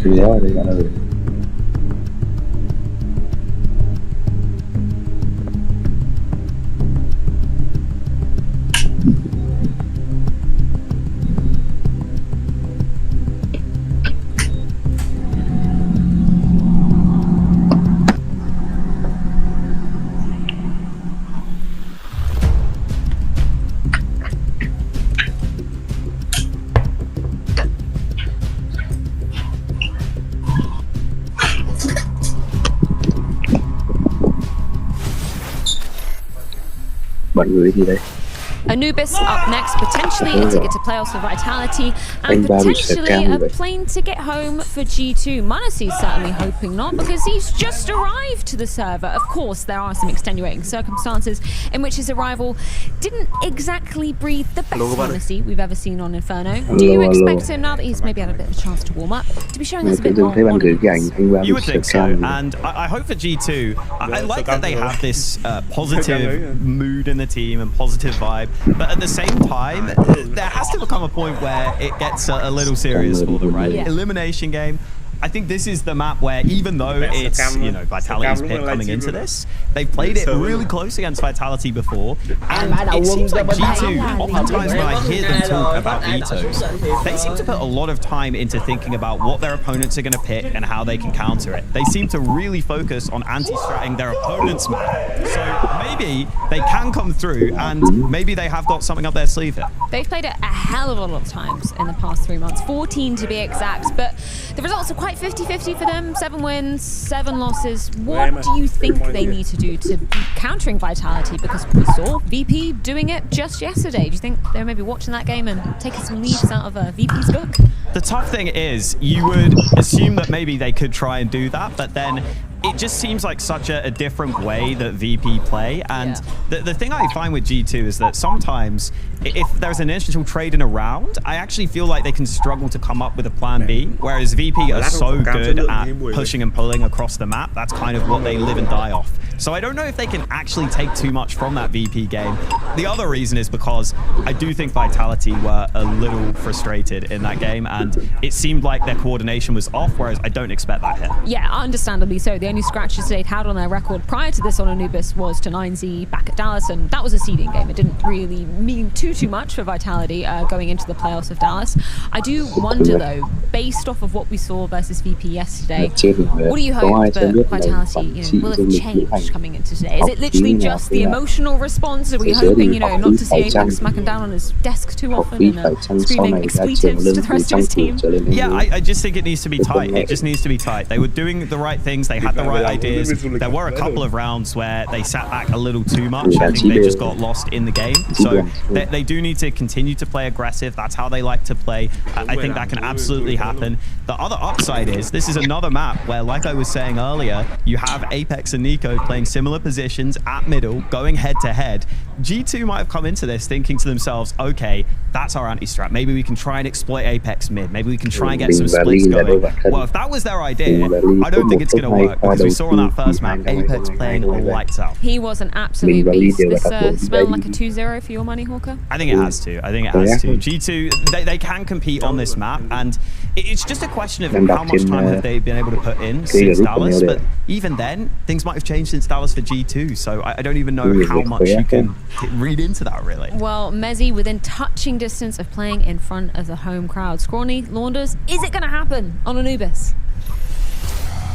Reality, I know. Mọi người đi đây. Anubis up next, potentially a ticket to playoffs for Vitality, and potentially a plane to get home for G2. Manasi's certainly hoping not, because he's just arrived to the server. Of course, there are some extenuating circumstances in which his arrival didn't exactly breathe the best Manasi we've ever seen on Inferno. Do you expect him, now that he's maybe had a bit of a chance to warm up, to be showing us a bit more? You would think so, and I hope for G2, I like that they have this positive mood in the team and positive vibe. But at the same time, there has to become a point where it gets a little serious for them, right? Yeah. Elimination game. I think this is the map where, even though it's, you know, Vitality's pick coming into this, they've played it really close against Vitality before, and it seems like G2, oftentimes when I hear them talk about vetoes, they seem to put a lot of time into thinking about what their opponents are going to pick and how they can counter it. They seem to really focus on anti-stratting their opponent's map. So maybe they can come through, and maybe they have got something up their sleeve here. They've played it a hell of a lot of times in the past 3 months, 14 to be exact, but the results are quite 50-50 for them. 7 wins, 7 losses. What do you think they need to do to be countering Vitality? Because we saw VP doing it just yesterday. Do you think they're maybe watching that game and taking some leads out of VP's book? The tough thing is, you would assume that maybe they could try and do that, but then it just seems like such a different way that VP play. And the thing I find with G2 is that sometimes if there's an initial trade in a round, I actually feel like they can struggle to come up with a plan B, whereas VP are so good at pushing and pulling across the map. That's kind of what they live and die off. So I don't know if they can actually take too much from that VP game. The other reason is because I do think Vitality were a little frustrated in that game, and it seemed like their coordination was off, whereas I don't expect that here. Yeah, understandably so. The only scratches they'd had on their record prior to this on Anubis was to 9Z back at Dallas, and that was a seeding game. It didn't really mean too much for Vitality going into the playoffs of Dallas. I do wonder, though, based off of what we saw versus VP yesterday, what do you hope that Vitality will have changed coming into today? Is it literally just the emotional response? Are we hoping, not to see Apex smacking down on his desk too often and screaming expletives to the rest of his team? Yeah, I just think it needs to be tight. It just needs to be tight. They were doing the right things. They had the right ideas. There were a couple of rounds where they sat back a little too much. I think they just got lost in the game. So they do need to continue to play aggressive. That's how they like to play. I think that can absolutely happen. The other upside is this is another map where, like I was saying earlier, you have Apex and Nico playing similar positions at middle, going head to head. G2 might have come into this thinking to themselves, okay, that's our anti-strat. Maybe we can try and exploit Apex mid. Maybe we can try and get some splits going. Well, if that was their idea, I don't think it's going to work, because we saw on that first map, Apex playing lights out. He was an absolute beast. This smelled like a 2-0 for your money, Hawker? I think it has to. G2, they can compete on this map, and it's just a question of how much time have they been able to put in since Dallas, but even then, things might have changed since Dallas for G2, so I don't even know how much you can read into that, really. Well, Mezzy within touching distance of playing in front of the home crowd. Scrawny, Launders, is it going to happen on Anubis?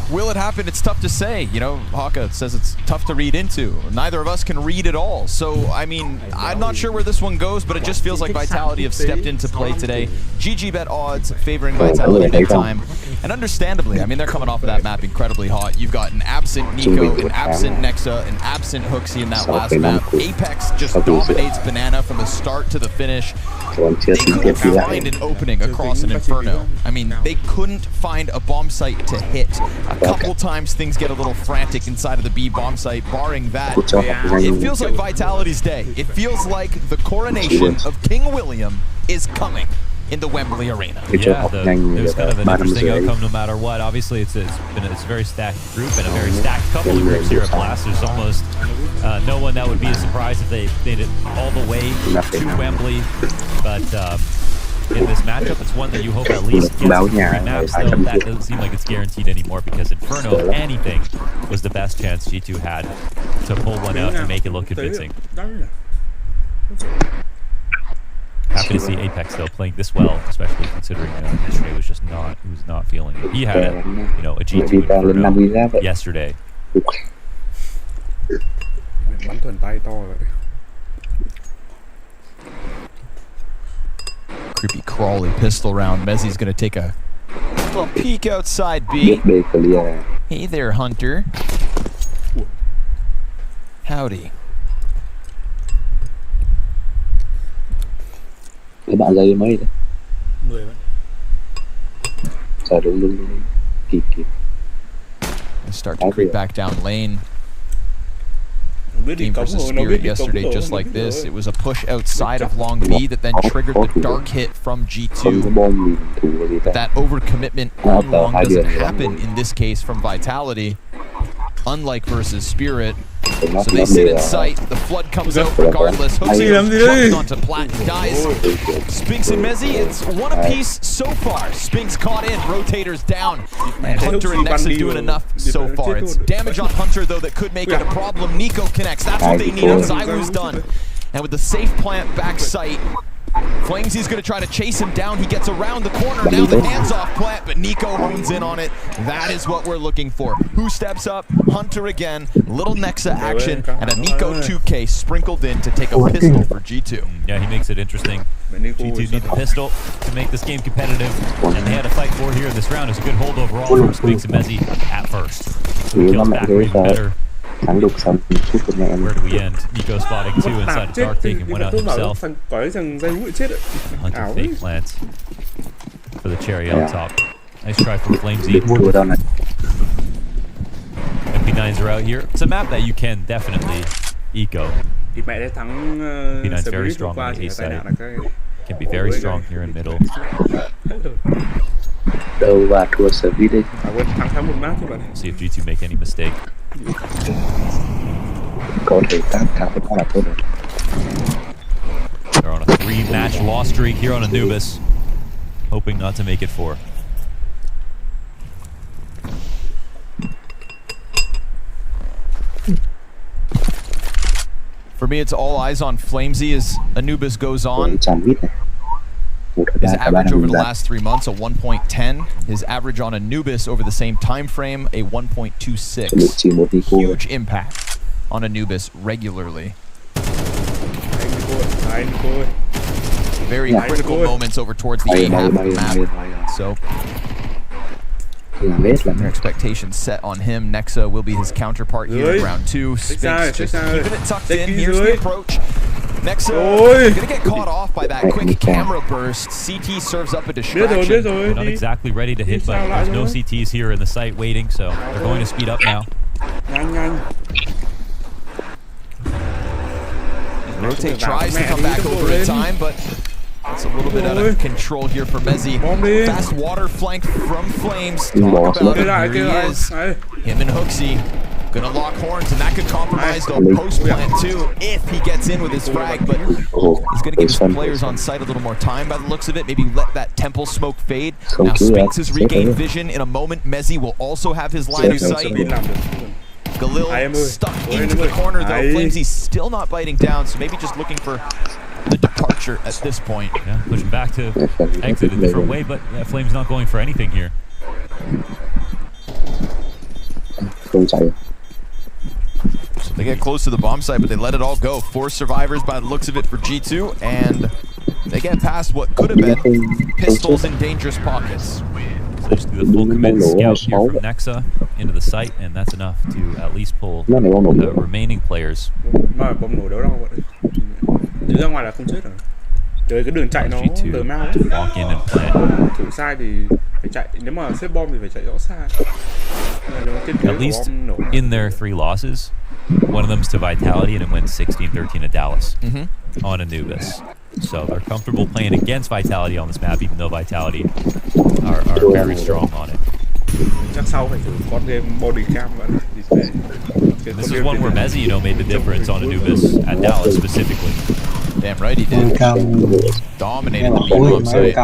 Will it happen? It's tough to say. Haka says it's tough to read into. Neither of us can read it all. So, I mean, I'm not sure where this one goes, but it just feels like Vitality have stepped into play today. GGBet odds favoring Vitality big time. And understandably, I mean, they're coming off of that map incredibly hot. You've got an absent Nico, an absent Nexa, an absent Hooksy in that last map. Apex just dominates Banana from the start to the finish. They couldn't find an opening across an Inferno. I mean, they couldn't find a bomb site to hit. A couple times things get a little frantic inside of the B bomb site. Barring that, it feels like Vitality's day. It feels like the coronation of King William is coming in the Wembley Arena. Yeah, there's kind of an interesting outcome no matter what. Obviously, it's a very stacked group and a very stacked couple of groups here at Blast. There's almost no one that would be a surprise if they made it all the way to Wembley. But in this matchup, it's one that you hope at least gets some free maps, though that doesn't seem like it's guaranteed anymore, because Inferno, if anything, was the best chance G2 had to pull one out and make it look convincing. Happy to see Apex though playing this well, especially considering yesterday was just not, he was not feeling it. He had a G2 Inferno yesterday. Creepy crawly pistol round. Mezzy's gonna take a little peek outside B. Hey there, Hunter. Howdy. Cái bạn dây mấy đấy? 10 bạn. Sao đúng kịp. Start to creep back down lane. Game versus Spirit yesterday, just like this. It was a push outside of long B that then triggered the dark hit from G2. That overcommitment on long doesn't happen in this case from Vitality, unlike versus Spirit. So they sit in sight, the flood comes out regardless. Hooksy jumps onto Plat and dies. Spinks and Mezzy, it's one apiece so far. Spinks caught in, rotators down. And Hunter and Nexa doing enough so far. It's damage on Hunter though that could make it a problem. Nico connects, that's what they need, and Zylu's done. And with the safe plant back sight, Flamesy's gonna try to chase him down. He gets around the corner. Now the hands-off plant, but Nico hones in on it. That is what we're looking for. Who steps up? Hunter again. Little Nexa action, and a Nico 2K sprinkled in to take a pistol for G2. Yeah, he makes it interesting. G2 need the pistol to make this game competitive, and they had a fight for here in this round. It's a good hold overall from Spinks and Mezzy at first. Kills back even better. Where do we end? Nico spotting two inside the dark, taking one out himself. Hunter fake plants for the cherry on top. Nice try from Flamesy. P9s are out here. It's a map that you can definitely eco. Thì mẹ đã thắng P9's very strong on the A side. Can be very strong here in middle. Đâu và thua service đấy. Thắng một map chứ bạn. See if G2 make any mistake. Có thể thắng là tốt rồi. They're on a 3-match loss streak here on Anubis, hoping not to make it 4. For me, it's all eyes on Flamesy as Anubis goes on. His average over the last 3 months, a 1.10. His average on Anubis over the same time frame, a 1.26. Huge impact on Anubis regularly. Very critical moments over towards the A half of the map. So their expectations set on him. Nexa will be his counterpart here in round 2. Spinks just keeping it tucked in. Here's the approach. Nexa gonna get caught off by that quick camera burst. CT serves up a distraction. They're not exactly ready to hit, but there's no CTs here in the site waiting, so they're going to speed up now. Rotate tries to come back over in time, but it's a little bit out of control here for Mezzi. Fast water flank from Flames. Talk about it. Here he is. Him and Hooksy gonna lock horns, and that could compromise the post plant too if he gets in with his frag. But he's gonna give his players on site a little more time by the looks of it. Maybe let that temple smoke fade. Now Spinks has regained vision. In a moment, Mezzi will also have his line of sight. Galil stuck into the corner though. Flamesy's still not biting down, so maybe just looking for the departure at this point. Yeah, pushing back to exit a different way, but yeah, Flame's not going for anything here. So they get close to the bomb site, but they let it all go. 4 survivors by the looks of it for G2, and they get past what could have been pistols in dangerous pockets. So just do the full commit scout here from Nexa into the site, and that's enough to at least pull the remaining players. Mà bom nổ đâu đâu vậy? Chứ ra ngoài là không chết rồi. Tới cái đường chạy nó tờ mau. Walk in and plant. Thủ sai thì phải chạy. Nếu mà xếp bom thì phải chạy rõ xa. At least in their 3 losses, one of them's to Vitality, and it went 16-13 to Dallas on Anubis. So they're comfortable playing against Vitality on this map, even though Vitality are very strong on it. Chắc sau phải thử con game body cam vậy. This is one where Mezzi, made the difference on Anubis at Dallas specifically. Damn right he did. Dominated the B-bomb site.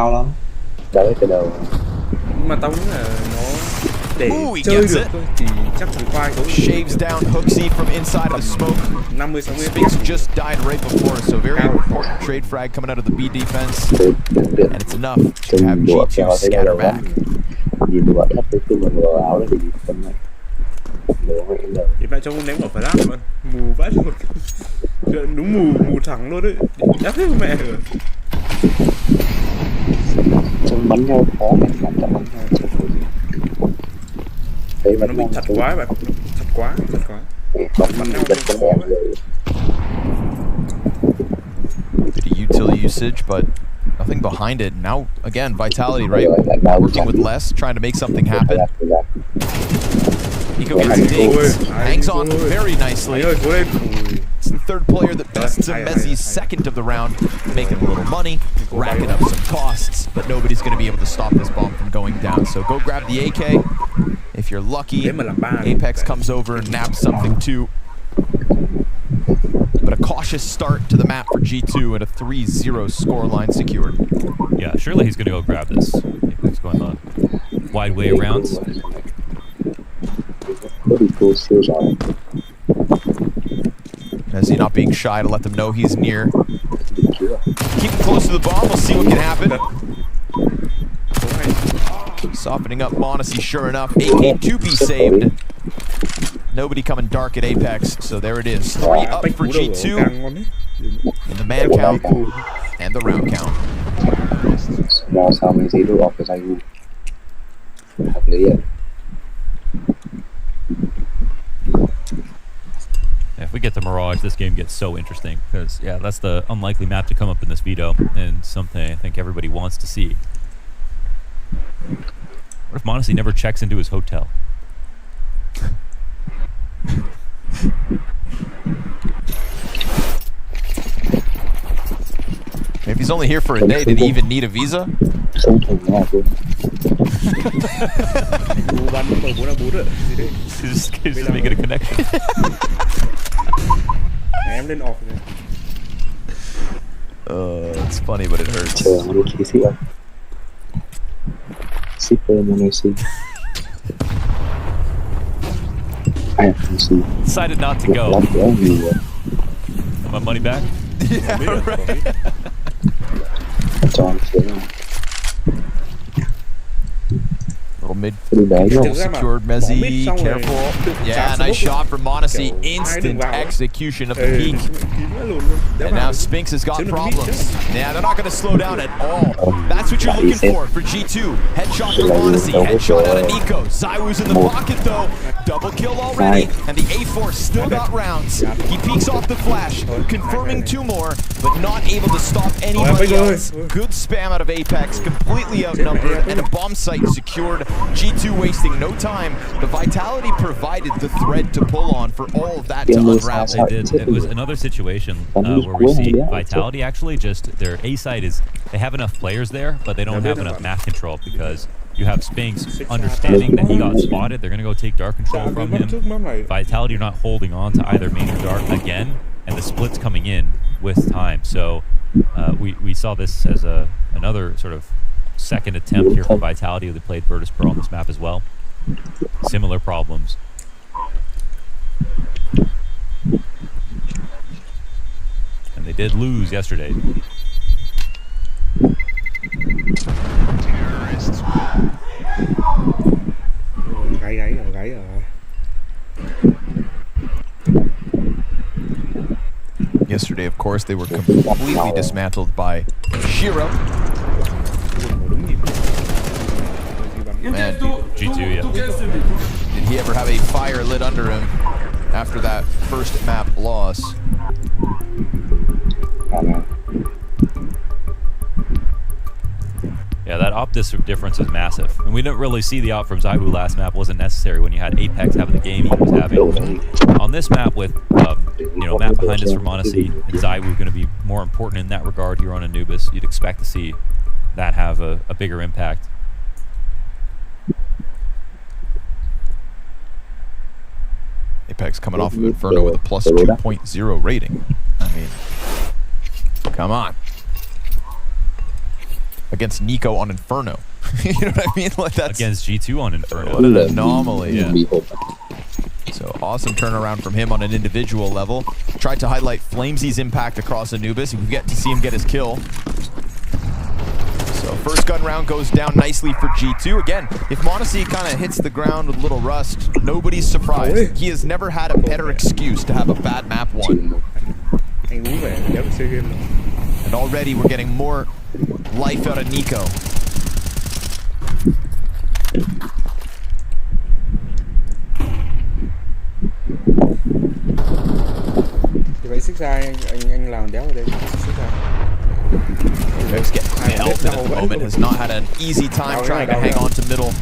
Mà tao nghĩ là nó để chơi được thôi thì chắc chỉ qua shaves down Hooksy from inside of the smoke. 50-60 Spinks just died right before, so very important trade frag coming out of the B defense, and it's enough to have G2 scatter back. Thì mẹ trông ném vào flash luôn, mù vãi luôn. Đúng mù thẳng luôn đấy. Đắt hết mẹ rồi. Trong bắn nhau khó mà bắn nhau nó bị thật quá bạn, thật quá. Bắn nhau khó vậy. Bit of utility usage, but nothing behind it. Now, again, Vitality, right? Working with less, trying to make something happen. Nico gets dinged, hangs on very nicely. It's the 3rd player that bests him. Mezzi's 2nd of the round, making a little money, racking up some costs, but nobody's going to be able to stop this bomb from going down. So go grab the AK. If you're lucky, Apex comes over and naps something too. But a cautious start to the map for G2 and a 3-0 scoreline secured. Yeah, surely he's going to go grab this. Apex going on wide way around. Mezzi not being shy to let them know he's near. Keep him close to the bomb, we'll see what can happen. Softening up Monacy, sure enough. AK to be saved. Nobody coming dark at Apex, so there it is. 3 up for G2 in the man count and the round count. If we get the Mirage, this game gets so interesting, because yeah, that's the unlikely map to come up in this veto, and something I think everybody wants to see. What if Monacy never checks into his hotel? only here for a day. Did he even need a visa? Không thùng nào luôn. Bố bắn mở bố là bố rồi. Gì đây? Just making a connection. Em lên off rồi. It's funny, but it hurts. Chờ một khi ship không? Shipper Monosi. I have to see. Decided not to go. My money back? Yeah, right. Tròn xuống rồi. Little mid secured Mezzi, careful. Yeah, nice shot from Monacy. Instant execution of the peak. And now Spinks has got problems. Yeah, they're not going to slow down at all. That's what you're looking for G2. Headshot from Monacy, headshot out of Nico. Zywoo's in the pocket though. Double kill already, and the A4 still got rounds. He peeks off the flash, confirming 2 more, but not able to stop anybody else. Good spam out of Apex, completely outnumbered, and a bomb site secured. G2 wasting no time. The Vitality provided the thread to pull on for all of that to unravel. They did. It was another situation where we see Vitality actually just, their A side is, they have enough players there, but they don't have enough map control because you have Spinks understanding that he got spotted. They're going to go take dark control from him. Vitality are not holding on to either main or dark again, and the split's coming in with time. So we saw this as another sort of second attempt here for Vitality. They played Virtus Pro on this map as well. Similar problems. And they did lose yesterday. Terrorists. Gáy rồi. Yesterday, of course, they were completely dismantled by Shiro. Man, G2, yeah. Did he ever have a fire lit under him after that first map loss? Yeah, that op difference is massive. And we didn't really see the op from Zywoo last map. Wasn't necessary when you had Apex having the game he was having. On this map with, map behind us from Monacy and Zywoo going to be more important in that regard here on Anubis. You'd expect to see that have a bigger impact. Apex coming off of Inferno with a plus 2.0 rating. I mean, come on. Against Nico on Inferno. You know what I mean? Like that's against G2 on Inferno. What an anomaly. Yeah. So awesome turnaround from him on an individual level. Tried to highlight Flamesy's impact across Anubis. We get to see him get his kill. So first gun round goes down nicely for G2. Again, if Monacy kind of hits the ground with a little rust, nobody's surprised. He has never had a better excuse to have a bad map one. And already we're getting more life out of Nico. Thì vậy xích ra anh làm đéo ở đây xích ra. Hyperx getting help at the moment, has not had an easy time trying to hang on to middle.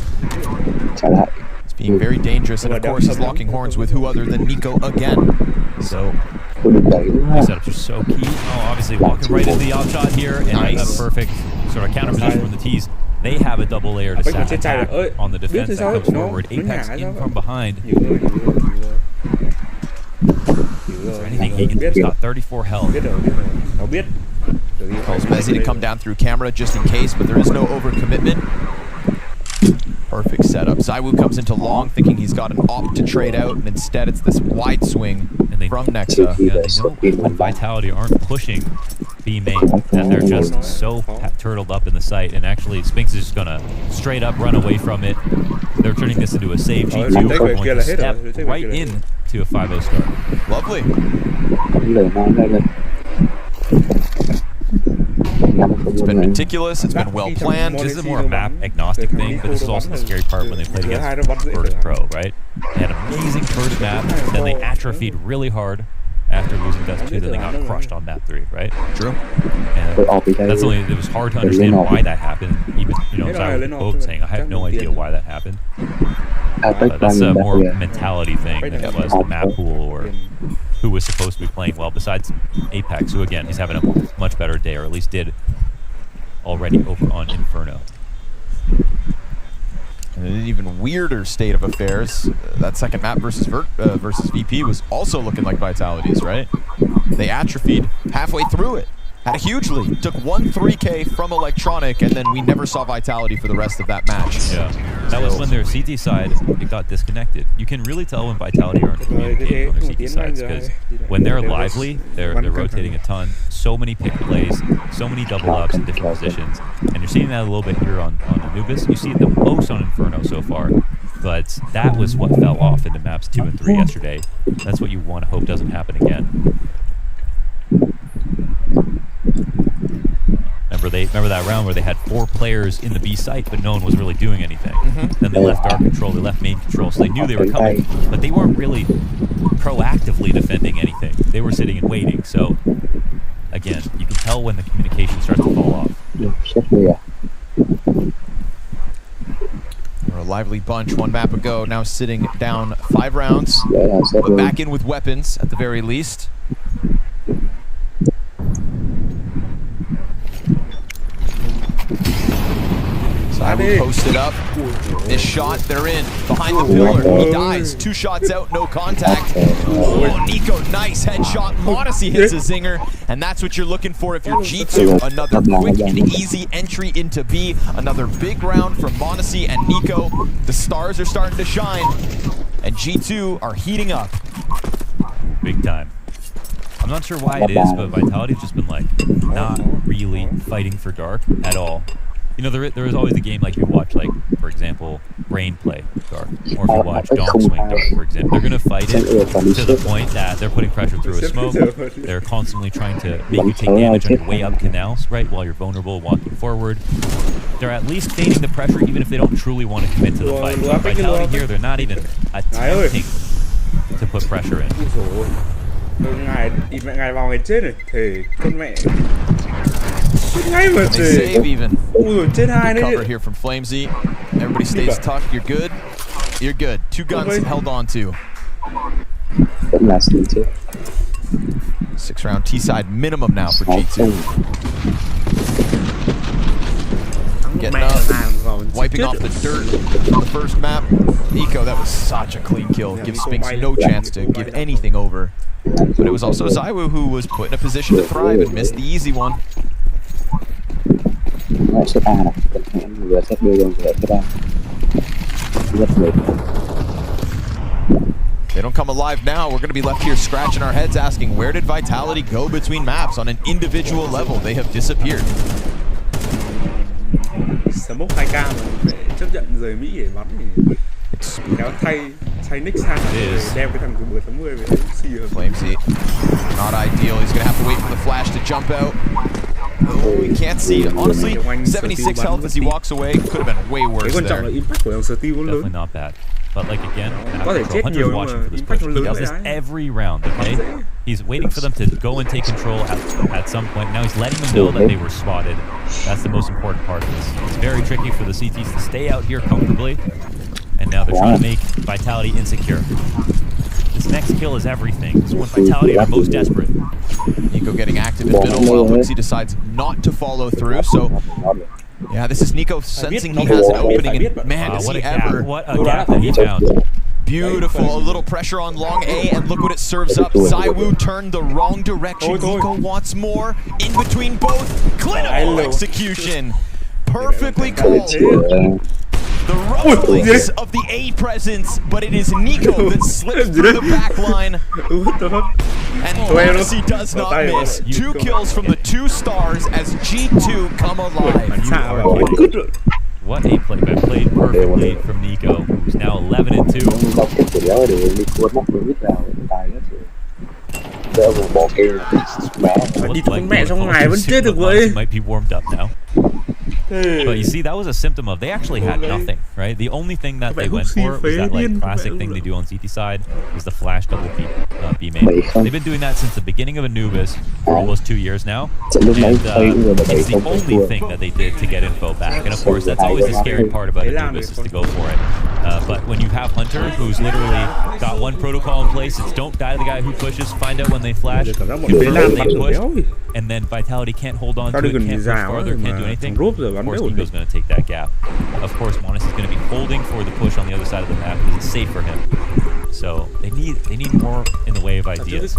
It's being very dangerous, and of course he's locking horns with who other than Nico again. So these setups are so key. Oh, obviously walking right into the op shot here, and a perfect sort of counter position from the T's. They have a double layer to attack on the defense that comes forward. Apex in from behind. Is there anything he can do? He's got 34 health. Calls Mezzi to come down through camera just in case, but there is no overcommitment. Perfect setup. Zywoo comes into long thinking he's got an op to trade out, and instead it's this wide swing from Nexa. Yeah, they know when Vitality aren't pushing B main, that they're just so turtled up in the site, and actually Spinks is just gonna straight up run away from it. They're turning this into a save G2. They're going to step right in to a 5-0 start. Lovely. It's been meticulous, it's been well planned. This is more a map agnostic thing, but this is also the scary part when they played against Virtus Pro, right? They had an amazing first map, then they atrophied really hard after losing Dust 2, then they got crushed on map 3, right? True. And that's only, it was hard to understand why that happened. Even, I was both saying, I have no idea why that happened. That's a more mentality thing than it was the map pool or who was supposed to be playing well, besides Apex, who again, he's having a much better day, or at least did already over on Inferno. And in an even weirder state of affairs, that second map versus VP was also looking like Vitality's, right? They atrophied halfway through it. Had a huge lead, took 1-3K from Electronic, and then we never saw Vitality for the rest of that match. Yeah, that was when their CT side, it got disconnected. You can really tell when Vitality aren't communicating on their CT sides, because when they're lively, they're rotating a ton. So many pick plays, so many double ups in different positions. And you're seeing that a little bit here on Anubis. You see it the most on Inferno so far. But that was what fell off into maps 2 and 3 yesterday. That's what you want to hope doesn't happen again. Remember that round where they had 4 players in the B site, but no one was really doing anything. Then they left dark control, they left main control, so they knew they were coming, but they weren't really proactively defending anything. They were sitting and waiting. So again, you can tell when the communication starts to fall off. We're a lively bunch, 1 map ago, now sitting down 5 rounds, but back in with weapons at the very least. Saiwu posted up. This shot, they're in. Behind the pillar, he dies. 2 shots out, no contact. Oh, Nico, nice headshot. Modesty hits a zinger, and that's what you're looking for if you're G2. Another quick and easy entry into B. Another big round from Modesty and Nico. The stars are starting to shine, and G2 are heating up. Big time. I'm not sure why it is, but Vitality's just been like not really fighting for dark at all. You know, there is always a game like you watch, like, for example, Brain play dark, or if you watch Dom Swing dark, for example. They're going to fight it to the point that they're putting pressure through a smoke. They're constantly trying to make you take damage on your way up canals, right, while you're vulnerable walking forward. They're at least feigning the pressure even if they don't truly want to commit to the fight. So Vitality here, they're not even attempting to put pressure in. They save even. Cover here from Flamesy. Everybody stays tucked. You're good. You're good. 2 guns held on to. 6-round T-side minimum now for G2. Getting up, wiping off the dirt on the first map. Nico, that was such a clean kill. Gives Spinks no chance to give anything over. But it was also Saiwu who was put in a position to thrive and missed the easy one. They don't come alive now. We're going to be left here scratching our heads asking, where did Vitality go between maps? On an individual level, they have disappeared. Flamesy, not ideal. He's going to have to wait for the flash to jump out. Oh, we can't see it. Honestly, 76 health as he walks away. Could have been way worse there. Definitely not bad. But like again, Hunter's watching for this push. He does this every round, okay? He's waiting for them to go and take control at some point. Now he's letting them know that they were spotted. That's the most important part of this. It's very tricky for the CTs to stay out here comfortably. And now they're trying to make Vitality insecure. This next kill is everything. This is when Vitality are most desperate. Nico getting active in middle while Hooksy decides not to follow through. So, yeah, this is Nico sensing he has an opening. And man, does he ever. What a gap that he found. Beautiful. A little pressure on long A, and look what it serves up. Saiwu turned the wrong direction. Nico wants more. In between both. Clinical execution. Perfectly called. The rumblings of the A presence, but it is Nico that slips through the back line. And Modesty does not miss. 2 kills from the 2 stars as G2 come alive. What a play, but played perfectly from Nico, who's now 11-2. Might be warmed up now. But you see, that was a symptom of they actually had nothing, right? The only thing that they went for was that like classic thing they do on CT side was the flash double B main. They've been doing that since the beginning of Anubis for almost 2 years now, and it's the only thing that they did to get info back. And of course, that's always the scary part about Anubis is to go for it. But when you have Hunter, who's literally got one protocol in place, it's don't die to the guy who pushes, find out when they flash, if they push, and then Vitality can't hold on to it, can't push farther, can't do anything. Of course, Nico's going to take that gap. Of course, Monis is going to be holding for the push on the other side of the map because it's safe for him. So they need more in the way of ideas.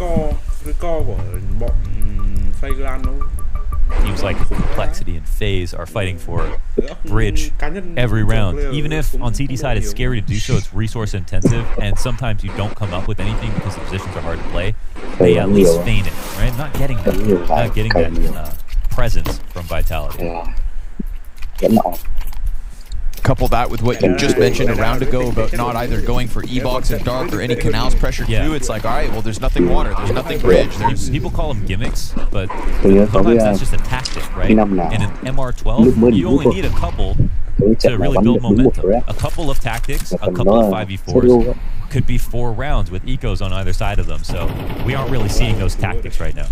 Teams like Complexity and FaZe are fighting for bridge every round. Even if on CD side it's scary to do so, it's resource intensive, and sometimes you don't come up with anything because the positions are hard to play. They at least feign it, right? Not getting that presence from Vitality. Couple that with what you just mentioned a round ago about not either going for E-box and dark or any canals pressure too. It's like, all right, well, there's nothing water, there's nothing bridge. There's people call them gimmicks, but sometimes that's just a tactic, right? In an MR12, you only need a couple to really build momentum. A couple of tactics, a couple of 5v4s could be 4 rounds with ecos on either side of them. So we aren't really seeing those tactics right now.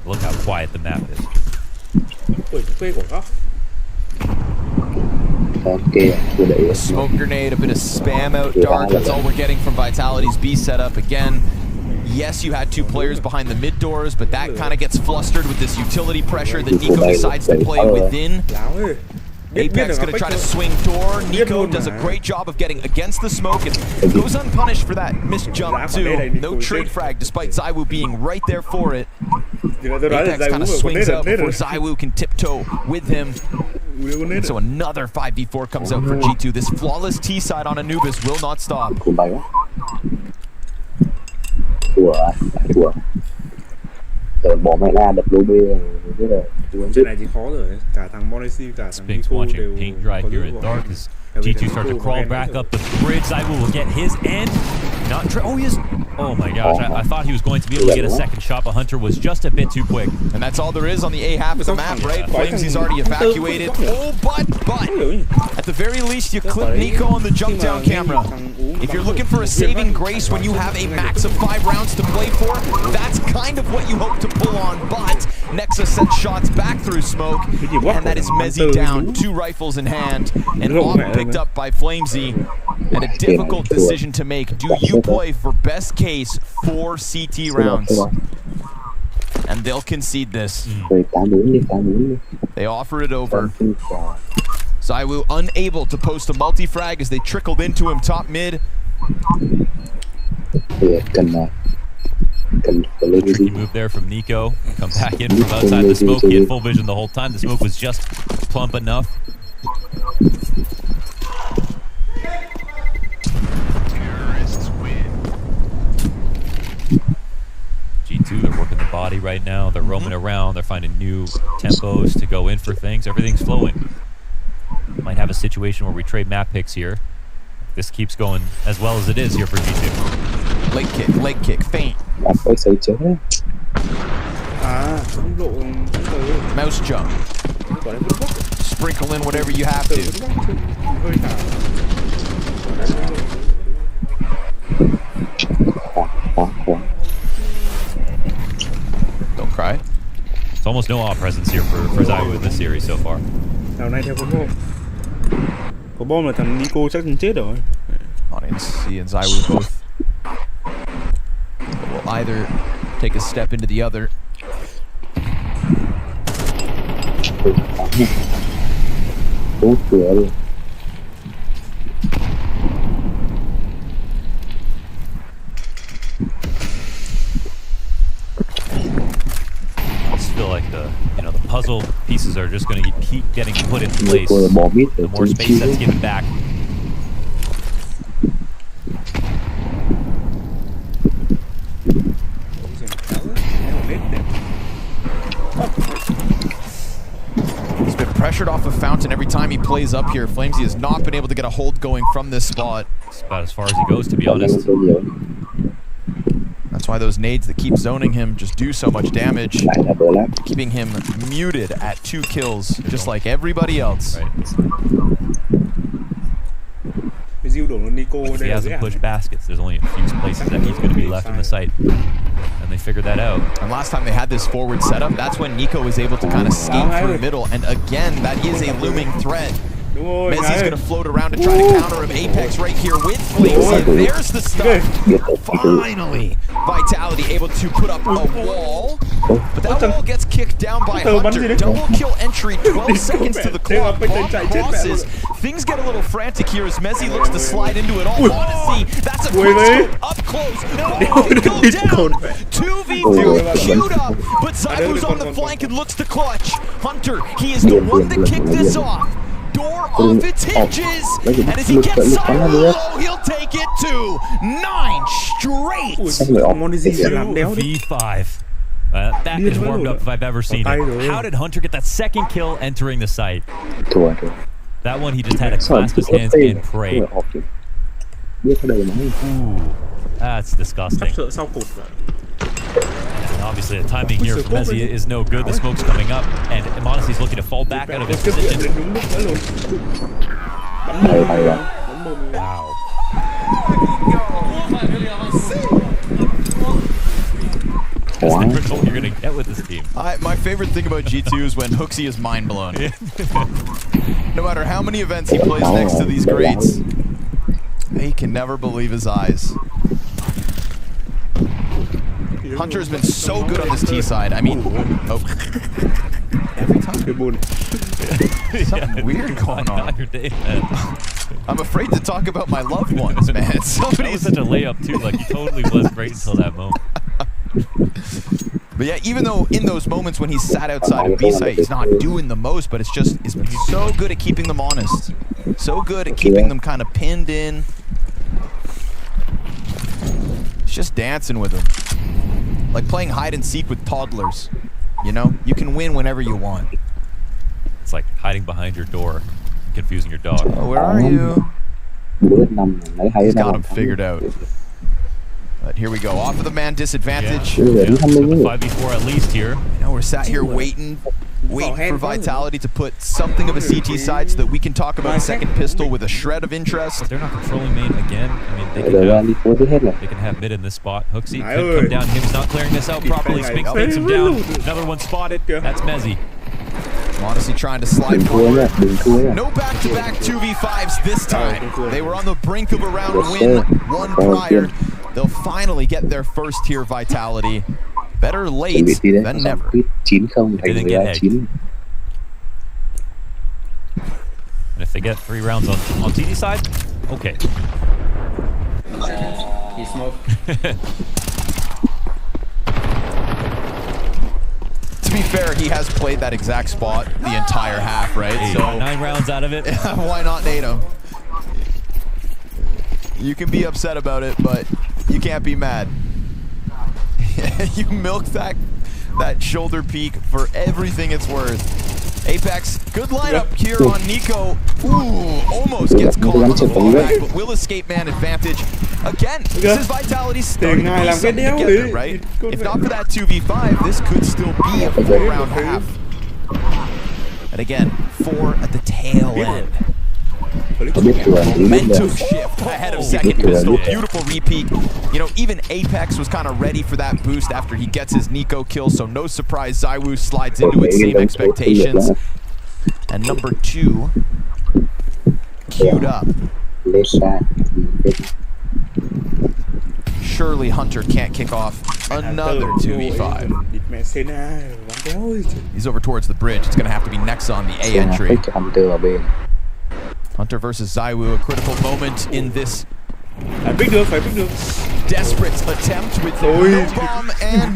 Look how quiet the map is. A smoke grenade, a bit of spam out dark. That's all we're getting from Vitality's B setup. Again, yes, you had 2 players behind the mid doors, but that kind of gets flustered with this utility pressure that Nico decides to play within. Apex gonna try to swing door. Nico does a great job of getting against the smoke and goes unpunished for that missed jump too. No trade frag despite ZywOo being right there for it. Apex kind of swings out before ZywOo can tiptoe with him. And so another 5v4 comes out for G2. This flawless T side on Anubis will not stop. Spinks watching paint dry here in dark as G2 starts to crawl back up the bridge. ZywOo will get his end. Not oh, he is. Oh my gosh, I thought he was going to be able to get a second shot, but Hunter was just a bit too quick. And that's all there is on the A half of the map, right? Flamesy's already evacuated. Oh, but at the very least, you clip Nico on the jump down camera. If you're looking for a saving grace when you have a max of 5 rounds to play for, that's kind of what you hope to pull on. But Nexus sends shots back through smoke, and that is Mezzy down, 2 rifles in hand, and off picked up by Flamesy. And a difficult decision to make. Do you play for best case 4 CT rounds? And they'll concede this. They offer it over. ZywOo unable to post a multi-frag as they trickled into him top mid. Tricky move there from Nico. Come back in from outside the smoke. He had full vision the whole time. The smoke was just plump enough. G2, they're working the body right now. They're roaming around. They're finding new tempos to go in for things. Everything's flowing. Might have a situation where we trade map picks here. This keeps going as well as it is here for G2. Leg kick, feint. Mouse jump. Sprinkle in whatever you have to. Don't cry. It's almost no off presence here for ZywOo in this series so far. Audience C and ZywOo both will either take a step into the other. I just feel like the puzzle pieces are just going to keep getting put in place. The more space that's given back. He's been pressured off of Fountain every time he plays up here. Flamesy has not been able to get a hold going from this spot. It's about as far as he goes, to be honest. That's why those nades that keep zoning him just do so much damage, keeping him muted at 2 kills, just like everybody else. Right. If he hasn't pushed baskets, there's only a few places that he's going to be left in the site. And they figured that out. And last time they had this forward setup, that's when Nico was able to kind of skate through the middle. And again, that is a looming threat. Mezzi's going to float around to try to counter him. Apex right here with Flames. There's the stuff. Finally, Vitality able to put up a wall. But that wall gets kicked down by Hunter. Double kill entry, 12 seconds to the clock. Bomb crosses. Things get a little frantic here as Mezzi looks to slide into it all. Odyssey, that's a quick scope up close. It goes down. 2v2 queued up. But Zaibu's on the flank and looks to clutch. Hunter, he is the one to kick this off. Door off its hinges, and as he gets solo, he'll take it to 9 straight. 2v5. That is warmed up if I've ever seen it. How did Hunter get that second kill entering the site? That one he just had to clasp his hands and pray. Ooh, that's disgusting. And obviously the timing here for Mezzi is no good. The smoke's coming up, and Modesty's looking to fall back out of his position. Wow. That's the result you're going to get with this team. My favorite thing about G2 is when Hooksy is mind blown. No matter how many events he plays next to these greats, he can never believe his eyes. Hunter's been so good on this T side. I mean, every time. Something weird going on. I'm afraid to talk about my loved ones, man. That was such a layup too. Like, he totally was great until that moment. But yeah, even though in those moments when he's sat outside of B site, he's not doing the most, but he's been so good at keeping them honest. So good at keeping them kind of pinned in. He's just dancing with them. Like playing hide and seek with toddlers. You know, you can win whenever you want. It's like hiding behind your door, confusing your dog. Oh, where are you? He's got him figured out. But here we go, off of the man disadvantage. Yeah. 5v4 at least here. You know, we're sat here waiting for Vitality to put something of a CT side so that we can talk about a second pistol with a shred of interest. If they're not controlling main again, I mean, they can have mid in this spot. Hooksy could come down. Him's not clearing this out properly. Spinks takes him down. Another one spotted. That's Mezzi. Modesty trying to slide forward. No back-to-back 2v5s this time. They were on the brink of a round win, one prior. They'll finally get their first tier Vitality. Better late than never. They didn't get egged. And if they get 3 rounds on TD side, okay. He smoked. To be fair, he has played that exact spot the entire half, right? Hey, so 9 rounds out of it. Why not nade him? You can be upset about it, but you can't be mad. You milked that shoulder peak for everything it's worth. Apex, good lineup here on Nico. Ooh, almost gets caught on the fallback, but will escape man advantage. Again, this is Vitality starting to be something together, right? If not for that 2v5, this could still be a 4-round half. And again, 4 at the tail end. Momentum shift ahead of second pistol. Beautiful repeat. You know, even Apex was kind of ready for that boost after he gets his Nico kill, so no surprise Zaiwu slides into it, same expectations. And number 2 queued up. Surely Hunter can't kick off another 2v5. He's over towards the bridge. It's going to have to be next on the A entry. Hunter versus Zaiwu, a critical moment in this desperate attempt with the bomb and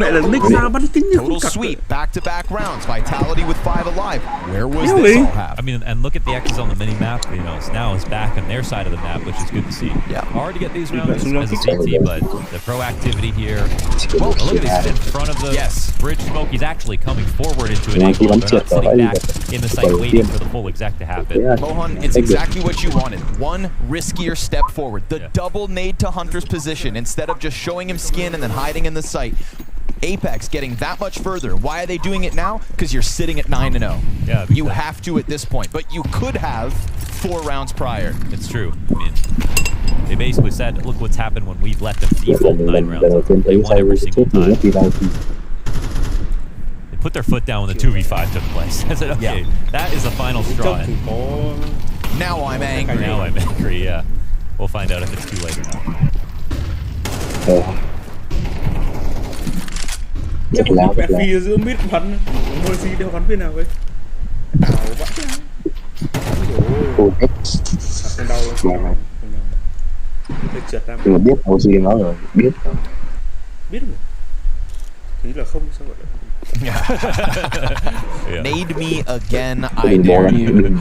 total sweep. Back-to-back rounds. Vitality with 5 alive. Where was this all happen? I mean, and look at the X's on the mini-map. You know, now it's back on their side of the map, which is good to see. Yeah. Hard to get these rounds as a CT, but the proactivity here. Well, look at this in front of the bridge smoke. He's actually coming forward into an angle. They're not sitting back in the site waiting for the full exec to happen. Mohan, it's exactly what you wanted. One riskier step forward. The double nade to Hunter's position instead of just showing him skin and then hiding in the site. Apex getting that much further. Why are they doing it now? Because you're sitting at 9-0. Yeah, you have to at this point, but you could have 4 rounds prior. It's true. I mean, they basically said, look what's happened when we've let them default 9 rounds. They won every single time. They put their foot down when the 2v5 took place. I said, okay, that is the final straw. Now I'm angry. Now I'm angry, yeah. We'll find out if it's too late or not. Chắc là bẹt phi giữa mid bắn, Morrissey đeo bắn bên nào vậy? Ảo vãi ra. Không đau đâu, không đau. Tôi trượt ra. Nhưng mà biết Morrissey nó rồi, biết rồi. Biết rồi. Thế là không sao gọi là. Made me again, I dare you.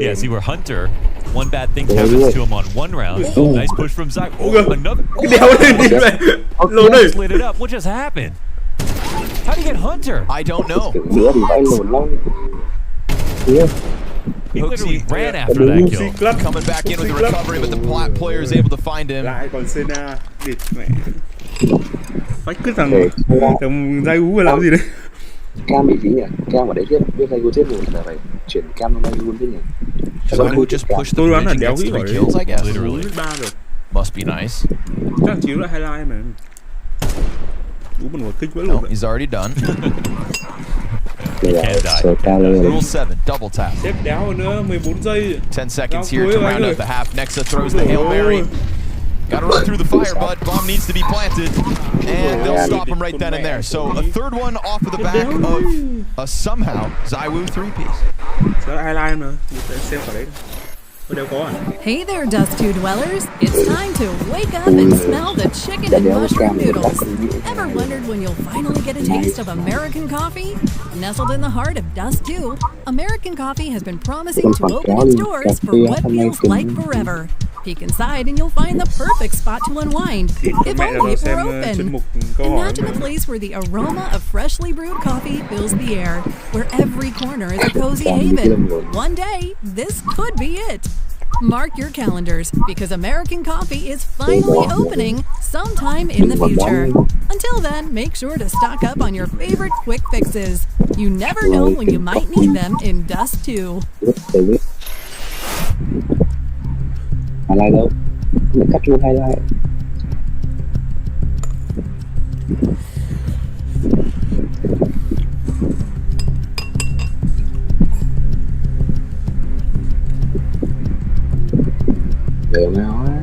Yeah, see where Hunter, one bad thing happens to him on 1 round. Oh, nice push from Zach. Oh, another. Lit it up. What just happened? How do you get Hunter? I don't know. He literally ran after that kill. Coming back in with the recovery, but the plat player is able to find him. Lại còn Sena, địt mẹ. Phải cứ thằng dây ú làm gì đấy? Cam bị gì nhỉ? Cam ở đấy chết, biết dây chết rồi là phải chuyển cam lên luôn chứ nhỉ? Zayu just pushed the bridge and gets 3 kills, I guess. Literally. Must be nice. Chắc chiếu lại highlight mà. Ú mình một kích với No, luôn. he's already done. He can't die. Rule 7, double tap. Xếp đéo nữa, 14 giây. 10 seconds here to round out the half. Nexa throws the Hail Mary. Gotta run through the fire, bud. Bomb needs to be planted. And they'll stop him right then and there. So a third one off of the back of a somehow Zayu 3-piece. Highlight nữa, xem vào đấy. Hey there, Dust 2 dwellers. It's time to wake up and smell the chicken and mushroom noodles. Ever wondered when you'll finally get a taste of American coffee? Nestled in the heart of Dust 2, American coffee has been promising to open its doors for what feels like forever. Peek inside and you'll find the perfect spot to unwind, if only it were open. Imagine a place where the aroma of freshly brewed coffee fills the air, where every corner is a cozy haven. One day, this could be it. Mark your calendars, because American coffee is finally opening sometime in the future. Until then, make sure to stock up on your favorite quick fixes. You never know when you might need them in Dust 2. Highlight đâu? Lại cắt luôn highlight. Được nào á.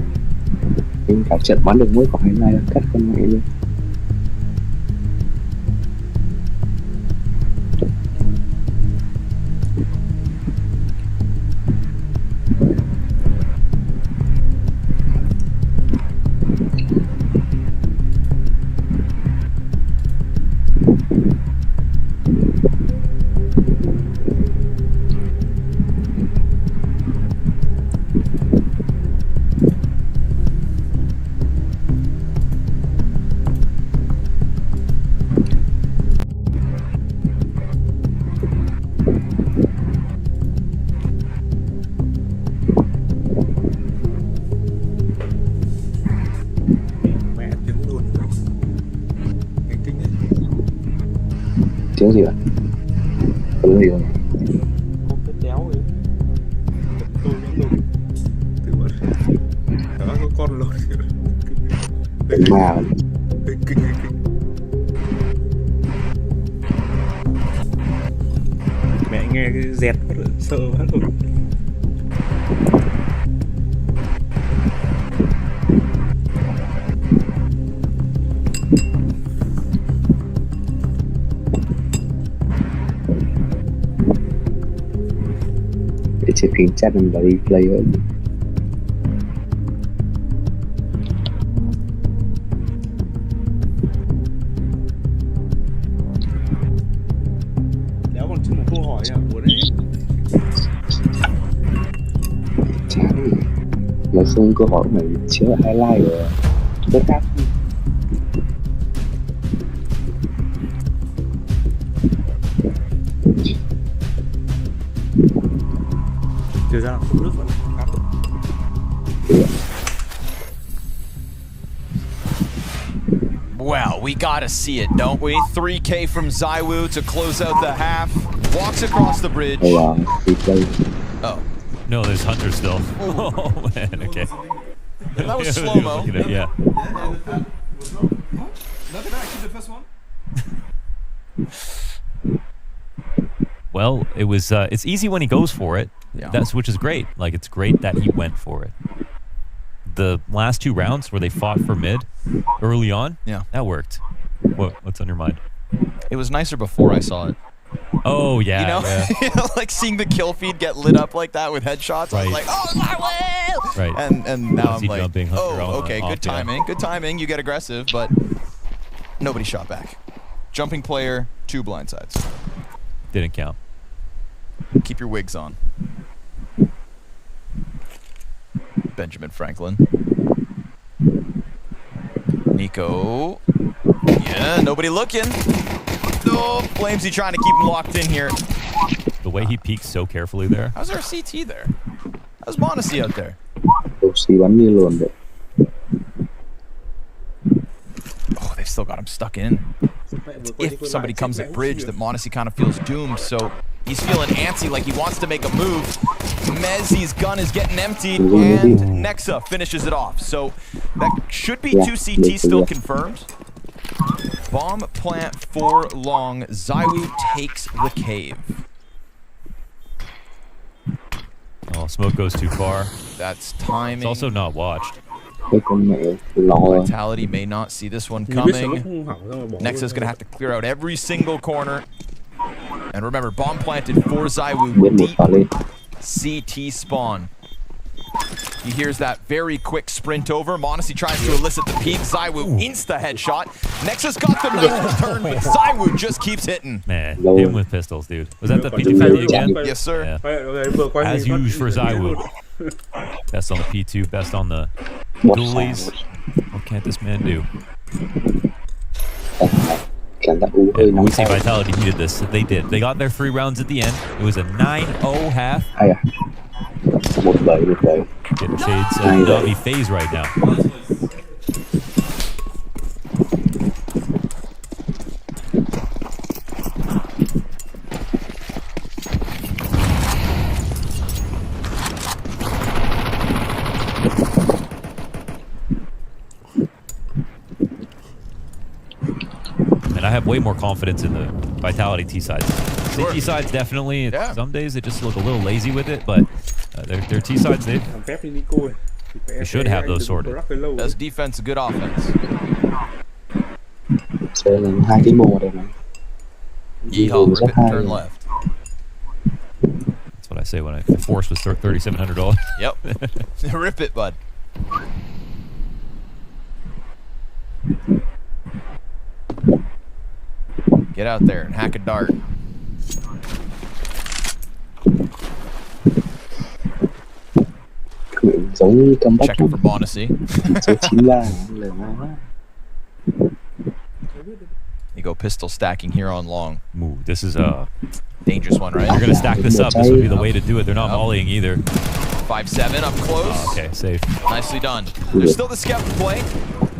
Nhưng cả trận bắn được mỗi quả highlight cắt con mẹ luôn. Tiếng gì ạ? Có gì không? Có cái đéo ấy. Tôi vẫn lột. Từ bật. Đó có con lột. Cái ma. Kinh. Mẹ nghe cái dẹt sợ quá rồi. Sẽ khiến chat mình vào replay hơn. Đéo còn chưa một câu hỏi à? Của đấy. Chán. Là xong câu hỏi này chứa highlight rồi. Rất khác. Thực ra là không nước vẫn khác được. Well, we gotta see it, don't we? 3K from ZywOo to close out the half. Walks across the bridge. Oh. No, there's Hunter still. Oh, man, okay. That was slow-mo. Yeah. Well, it was. It's easy when he goes for it. Yeah. Which is great. Like, it's great that he went for it. The last 2 rounds where they fought for mid early on, yeah, that worked. What's on your mind? It was nicer before I saw it. Oh yeah, you know, yeah. Like seeing the kill feed get lit up like that with headshots. Right. I was like, oh my way! Right. And now I'm like, jumping, oh, okay, good timing, good timing. You get aggressive, but nobody shot back. Jumping player, 2 blindsides. Didn't count. Keep your wigs on. Benjamin Franklin. Nico. Yeah, nobody looking. No, Flamesy trying to keep him locked in here. The way he peeks so carefully there. How's our CT there? How's Monacy out there? Oh, they've still got him stuck in. If somebody comes at bridge, that Monacy kind of feels doomed, so he's feeling antsy, like he wants to make a move. Mezzi's gun is getting emptied, and Nexa finishes it off. So that should be 2 CTs still confirmed. Bomb plant for long. ZywOo takes the cave. Oh, smoke goes too far. That's timing. It's also not watched. Vitality may not see this one coming. Nexa's going to have to clear out every single corner. And remember, bomb planted for ZywOo deep CT spawn. He hears that very quick sprint over. Monacy tries to elicit the peek. ZywOo insta headshot. Nexa's got the nice return, but ZywOo just keeps hitting. Man, him with pistols, dude. Was that the P250 again? Yes, sir. Yeah. As usual for ZywOo. Best on the P2, best on the goalies. What can't this man do? And we see Vitality needed this. They did. They got their 3 rounds at the end. It was a 9-0 half. Getting shades of Navi phase right now. And I have way more confidence in the Vitality T sides. The T sides definitely. Yeah. Some days they just look a little lazy with it, but their T sides they should have those sorted. That's defense, good offense. Yeehaw, rip it and turn left. That's what I say when the force was $3,700. Yep. Rip it, bud. Get out there and hack a dart. Checking for Monacy. You go pistol stacking here on long. Ooh, this is a dangerous one, right? You're gonna stack this up. This would be the way to do it. They're not volleying either. 5-7 up close. Oh, okay, safe. Nicely done. There's still the scout to play,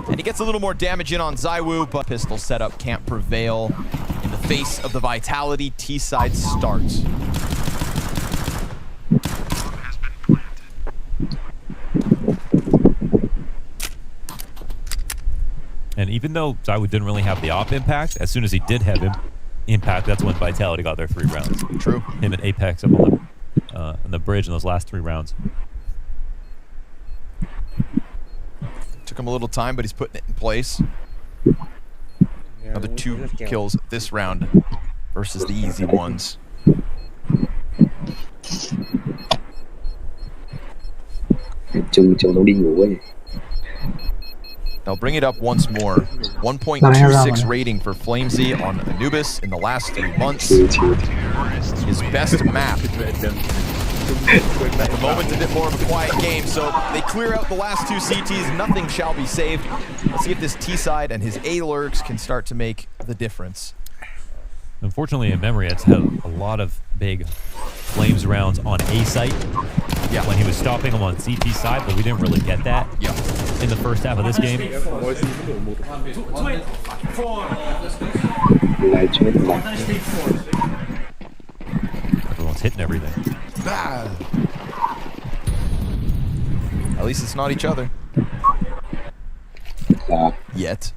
and he gets a little more damage in on ZywOo, but pistol setup can't prevail in the face of the Vitality. T-side starts. And even though ZywOo didn't really have the op impact, as soon as he did have impact, that's when Vitality got their 3 rounds. True. Him and Apex up on the bridge in those last 3 rounds. Took him a little time, but he's putting it in place. Another 2 kills this round versus the easy ones. They'll bring it up once more. 1.26 rating for Flamesy on Anubis in the last 3 months. His best map. At the moment, a bit more of a quiet game, so they clear out the last 2 CTs. Nothing shall be saved. Let's see if this T-side and his A-lurks can start to make the difference. Unfortunately, in memory, it's had a lot of big Flames rounds on A site. Yeah. When he was stopping them on CT side, but we didn't really get that. Yeah. in the first half of this game. Everyone's hitting everything. At least it's not each other. Yet.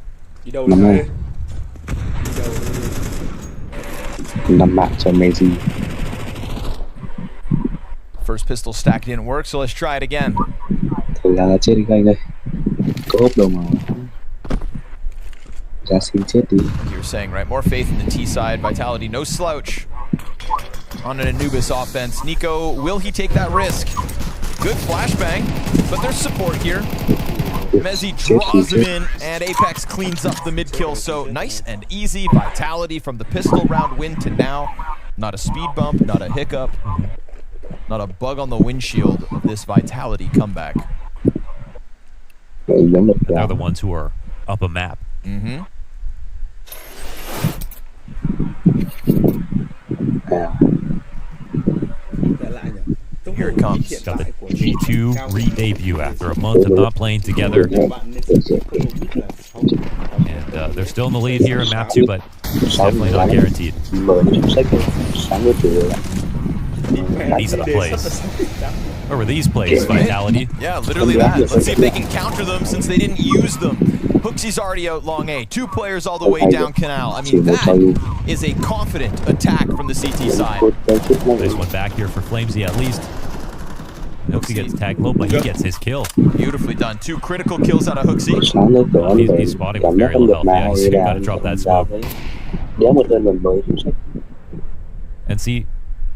First pistol stack didn't work, so let's try it again. You're saying, right? More faith in the T side. Vitality, no slouch on an Anubis offense. Nico, will he take that risk? Good flashbang, but there's support here. Mezzi draws him in, and Apex cleans up the mid-kill, so nice and easy. Vitality from the pistol round win to now. Not a speed bump, not a hiccup, not a bug on the windshield of this Vitality comeback. They're the ones who are up a map. Mm-hmm. Here it comes. Got the G2 re-debut after a month of not playing together. And they're still in the lead here in map 2, but it's definitely not guaranteed. These are the plays. Where were these plays, Vitality? Yeah, literally that. Let's see if they can counter them since they didn't use them. Hooksy's already out long A. 2 players all the way down canal. I mean, that is a confident attack from the CT side. Nice one back here for Flamesy at least. Hooksy gets tagged low, but he gets his kill. Beautifully done. 2 critical kills out of Hooksy. He's spotting with very little health. Yeah, he's got to drop that smoke. And see,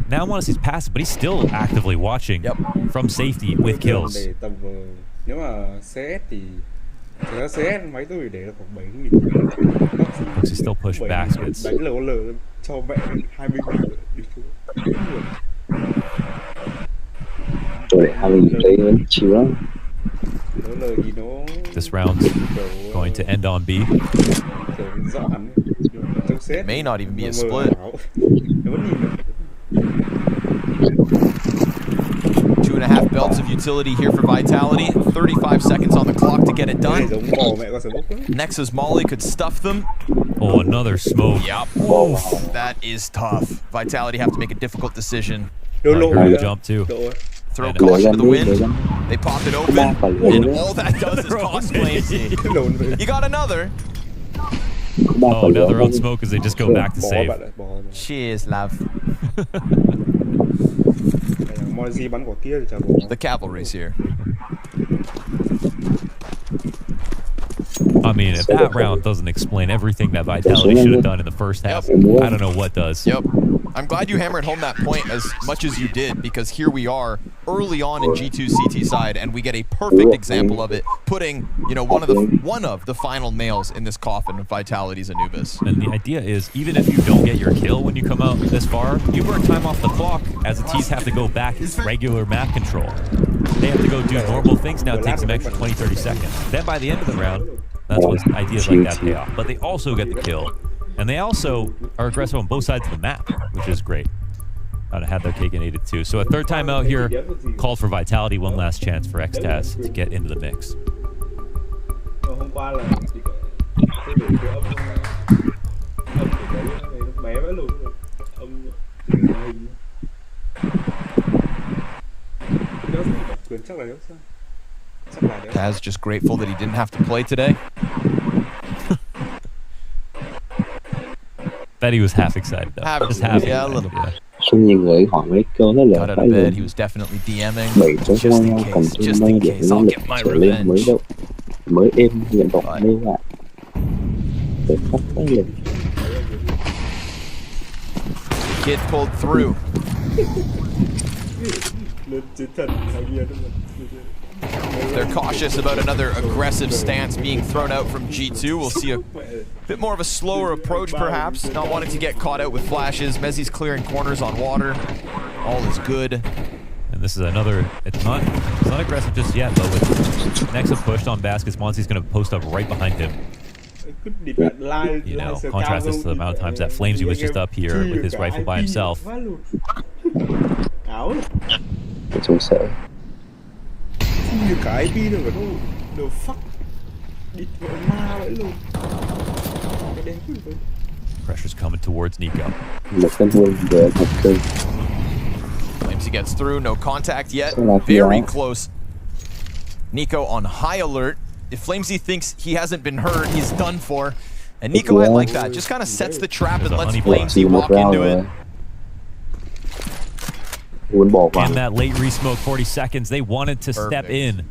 now Monacy's passive, but he's still actively watching from safety with kills. He's still push baskets. This round's going to end on B. It may not even be a split. 2.5 belts of utility here for Vitality. 35 seconds on the clock to get it done. Nexus Molly could stuff them. Oh, another smoke. Yep. That is tough. Vitality have to make a difficult decision. Jump too. Throw caution to the wind. They pop it open, and all that does is cost Flamesy. You got another. Oh, now they're on smoke as they just go back to save. Cheers, love. The cavalry's here. I mean, if that round doesn't explain everything that Vitality should have done in the first half, I don't know what does. Yep. I'm glad you hammered home that point as much as you did, because here we are early on in G2 CT side, and we get a perfect example of it, putting, you know, one of the final nails in this coffin of Vitality's Anubis. And the idea is, even if you don't get your kill when you come out this far, you burn time off the clock as the T's have to go back regular map control. They have to go do normal things now. It takes them extra 20-30 seconds. Then by the end of the round, that's when ideas like that pay off. But they also get the kill. And they also are aggressive on both sides of the map, which is great. Had their cake and ate it too. So a third time out here, called for Vitality, one last chance for Xtaz to get into the mix. Taz just grateful that he didn't have to play today. Bet he was half excited though. Just half. Yeah, a little bit. Got out of bed, he was definitely DMing. Just in case, I'll get my revenge. Kid pulled through. They're cautious about another aggressive stance being thrown out from G2. We'll see a bit more of a slower approach, perhaps. Not wanting to get caught out with flashes. Mezzi's clearing corners on water. All is good. And this is another, it's not aggressive just yet, but with Nexa pushed on baskets, Monty's going to post up right behind him. You know, contrast this to the amount of times that Flamesy was just up here with his rifle by himself. The fuck? Địt mẹ ma vậy luôn. Cái đen cứ vậy. Pressure's coming towards Nico. Flamesy gets through, no contact yet. Very close. Nico on high alert. If Flamesy thinks he hasn't been heard, he's done for. And Nico, I like that. Just kind of sets the trap and lets Flamesy walk into it. In that late resmoke 40 seconds, they wanted to step in.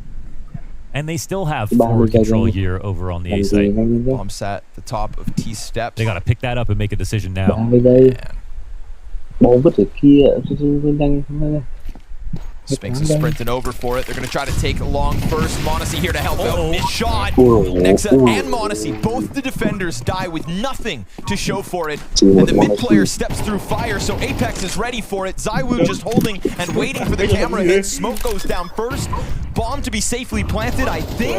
And they still have forward control here over on the A site. Bomb sat the top of T steps. They got to pick that up and make a decision now. Spinks is sprinting over for it. They're going to try to take long first. Monacy here to help out. Missed shot. Nexa and Monacy, both the defenders die with nothing to show for it. And the mid player steps through fire, so Apex is ready for it. ZywOo just holding and waiting for the camera hit. Smoke goes down first. Bomb to be safely planted, I think.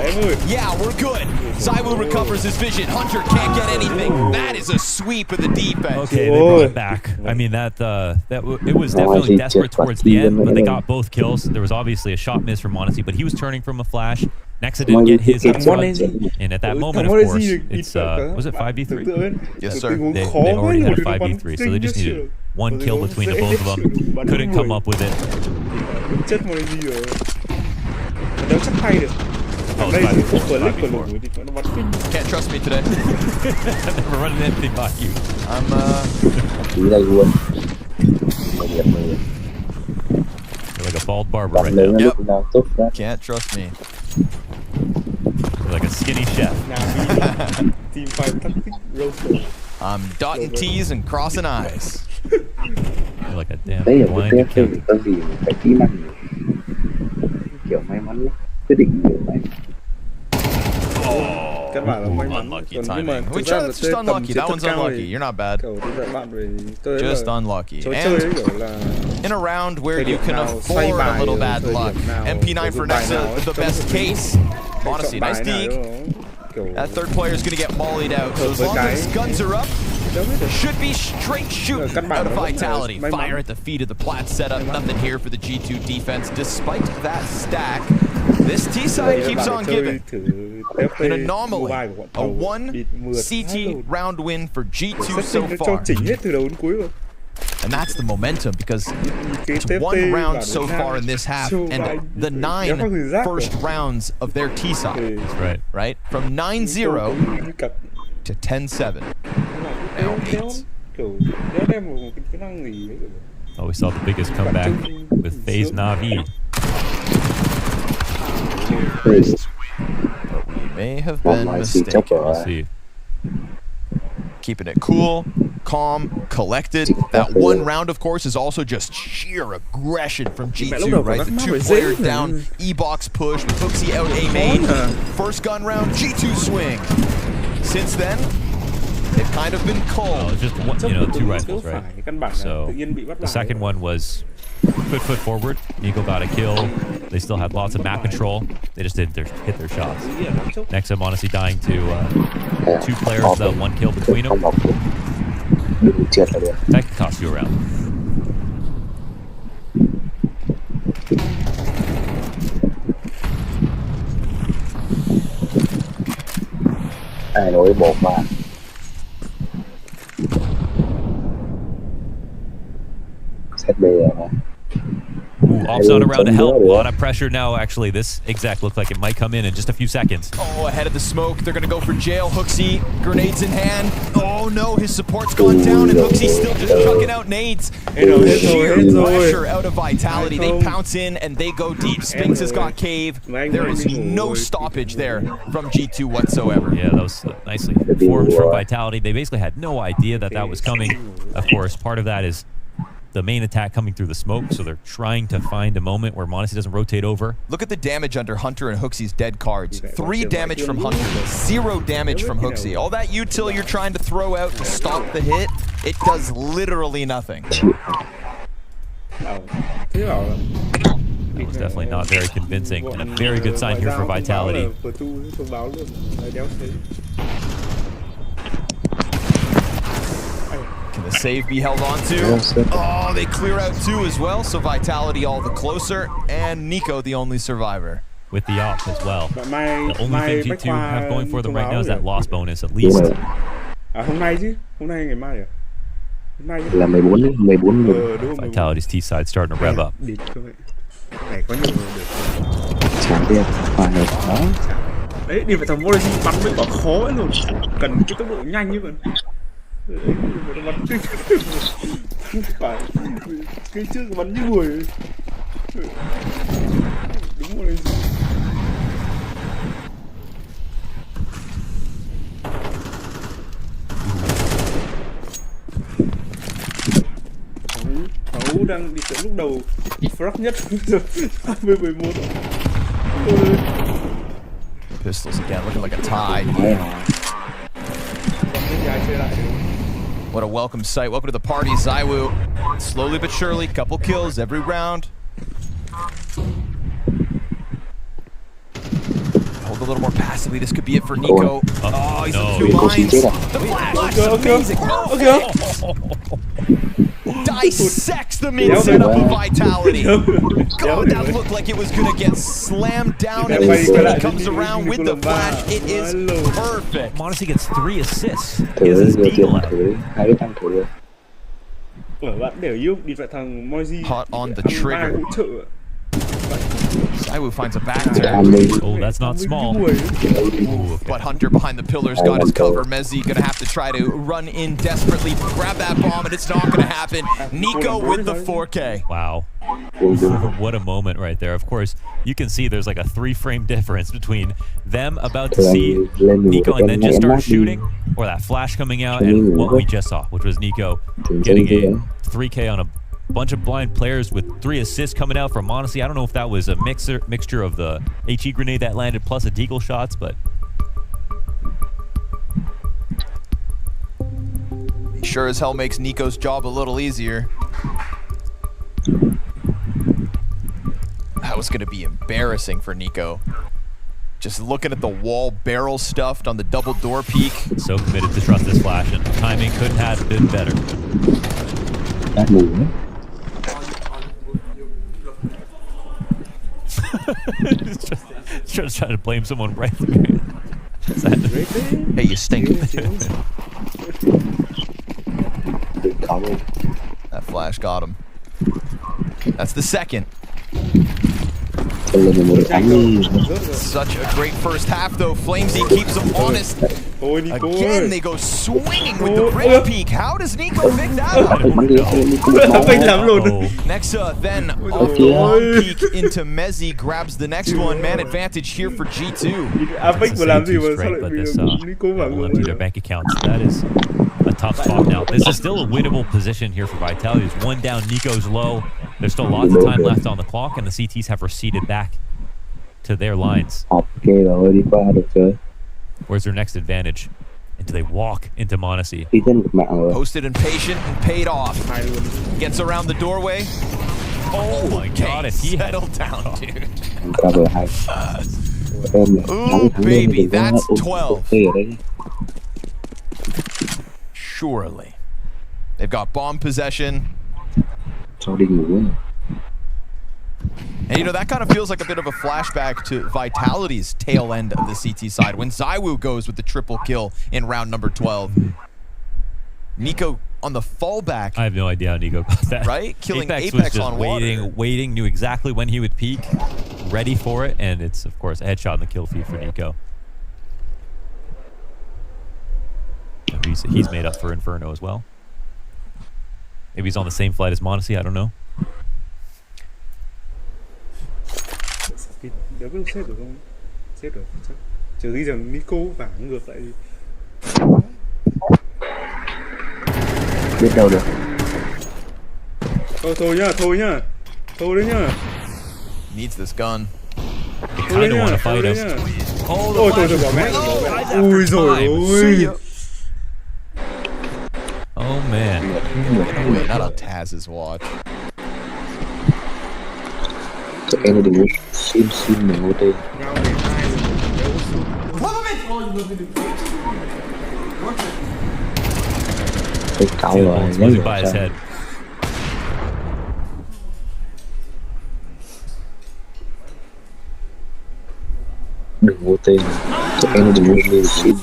Yeah, we're good. ZywOo recovers his vision. Hunter can't get anything. That is a sweep of the defense. Okay, they brought it back. I mean, it was definitely desperate towards the end, but they got both kills. There was obviously a shot miss from Monacy, but he was turning from a flash. Nexa didn't get his up front, and at that moment, of course, it's was it 5v3? Yes, sir. They already had a 5v3, so they just needed one kill between the both of them. Couldn't come up with it. Đâu chắc hay được. Oh, Đây thì không clip của 5v4. lùi thì nó bắn kinh. Can't trust me today. Never running anything by you. I'm You're like a bald barber right now. Yep. Can't trust me. You're like a skinny chef. Team fight tactic roaster. I'm dotting T's and crossing I's. You're like a damn blind kid. Kiểu may mắn quyết định nhiều này. Các bạn là may mắn. Unlucky timing. Just unlucky. That one's unlucky. You're not bad. Just unlucky. And in a round where you can afford a little bad luck. MP9 for Nexa, the best case. Monacy, nice dig. That third player is going to get mollied out. So as long as guns are up, should be straight shooting out of Vitality. Fire at the feet of the plat setup. Nothing here for the G2 defense. Despite that stack, this T side keeps on giving. An anomaly. A 1 CT round win for G2 so far. And that's the momentum, because it's 1 round so far in this half and the 9 first rounds of their T side. Right. Right? From 9-0 to 10-7. Now 8. Oh, we saw the biggest comeback with FaZe Na'Vi. But we may have been mistaken. We'll see. Keeping it cool, calm, collected. That 1 round, of course, is also just sheer aggression from G2, right? The 2 players down, E-box push, with Hooksy out A main. First gun round, G2 swing. Since then, they've kind of been cold. It's just one, 2 rifles, right? So the second one was good foot forward. Nico got a kill. They still had lots of map control. They just didn't hit their shots. Next, I'm honestly dying to 2 players without 1 kill between them. That could cost you a round. Ai nổi bột mà. Set B này. Ooh, offzone around to help. A lot of pressure now. Actually, this exec looked like it might come in just a few seconds. Oh, ahead of the smoke. They're going to go for jail. Hooksy, grenades in hand. Oh, no, his support's gone down, and Hooksy's still just chucking out nades. Sheer pressure out of Vitality. They pounce in, and they go deep. Spinks has got cave. There is no stoppage there from G2 whatsoever. Yeah, that was nicely formed from Vitality. They basically had no idea that was coming. Of course, part of that is the main attack coming through the smoke, so they're trying to find a moment where Monacy doesn't rotate over. Look at the damage under Hunter and Hooksy's dead cards. 3 damage from Hunter, 0 damage from Hooksy. All that util you're trying to throw out to stop the hit, it does literally nothing. That was definitely not very convincing, and a very good sign here for Vitality. Can the save be held on to? Oh, they clear out 2 as well, so Vitality all the closer, and Nico the only survivor. with the op as well. Bạn Mai The only Mai thing Bách G2 Khoa have going for them thông right now báo is that nhỉ? loss bonus at Đúng least. rồi. À hôm nay chứ, hôm nay ngày mai à? Hôm nay chứ. Là 14 đấy, 14 Đúng rồi. Vitality's T side starting to rev up. Địt các bạn. Này có nhiều người được. chán tiền phải đó. Đấy, đi phải thằng Morrissey bắn mới bảo khó ấy luôn. Cần cái tốc độ nhanh như vậy. Đấy, bắn phải cái trước bắn như người. Đúng rồi. Thấu đang đi tới lúc đầu frag nhất rồi 2011. Pistols again, looking like a tie. What a welcome sight. Welcome to the party, ZywOo. Slowly but surely, couple kills every round. Hold a little more passively. This could be it for Nico. Oh, he's in two lines. The flash is amazing. Okay. Dissects the mid setup of Vitality. God, that looked like it was going to get slammed down, and he comes around with the flash. It is perfect. Modesty gets 3 assists. He has his deagle out. Bạn để yêu đi phải thằng Moisey. Hot on the trigger. ZywOo finds a back turn. Oh, that's not small. But Hunter behind the pillars got his cover. Mezzi gonna have to try to run in desperately, grab that bomb, and it's not gonna happen. Nico with the 4K. Wow. What a moment right there. Of course, you can see there's like a 3-frame difference between them about to see Nico and then just start shooting, or that flash coming out, and what we just saw, which was Nico getting a 3K on a bunch of blind players with 3 assists coming out from Modesty. I don't know if that was a mixture of the HE grenade that landed plus a deagle shots, but he sure as hell makes Nico's job a little easier. That was going to be embarrassing for Nico. Just looking at the wall, barrel stuffed on the double door peak. So committed to trust this flash, and timing couldn't have been better. just trying to blame someone right there. Hey, you stink. That flash got him. That's the second. Such a great first half, though. Flamesy keeps them honest. Again, they go swinging with the great peak. How does Nico pick that up? Next, then, off the long peak into Mezzi, grabs the next one. Man advantage here for G2. But this will empty their bank accounts. That is a tough spot now. This is still a winnable position here for Vitality. There's one down, Nico's low. There's still lots of time left on the clock, and the CTs have receded back to their lines. Where's their next advantage? And do they walk into Monacy? Posted and patient and paid off. Gets around the doorway. Oh my god, if he settled down, dude. Ooh, baby, that's 12. Surely. They've got bomb possession. And you know, that kind of feels like a bit of a flashback to Vitality's tail end of the CT side when ZywOo goes with the triple kill in round number 12. Nico on the fallback. I have no idea how Nico got that. Right? Killing Apex Apex was just on waiting, knew exactly when he would peak, ready for it, and it's, of course, a headshot in the kill feed for Nico. He's made up for Inferno as well. Maybe he's on the same flight as Monacy, I don't know. Đéo biết xếp được không? Xếp được chắc. Trừ khi rằng Nico vả ngược lại đi. Biết đâu được. Thôi nhá. Thôi đấy nhá. Needs this gun. I don't want to fight us. Ôi thôi bỏ mẹ. Ui rồi ôi. Oh man. Wait, not on Taz's watch. Em đừng xin mình OT. Cái cậu rồi, nhớ by his head. Đừng vô tên. Tụi em đừng vô tên.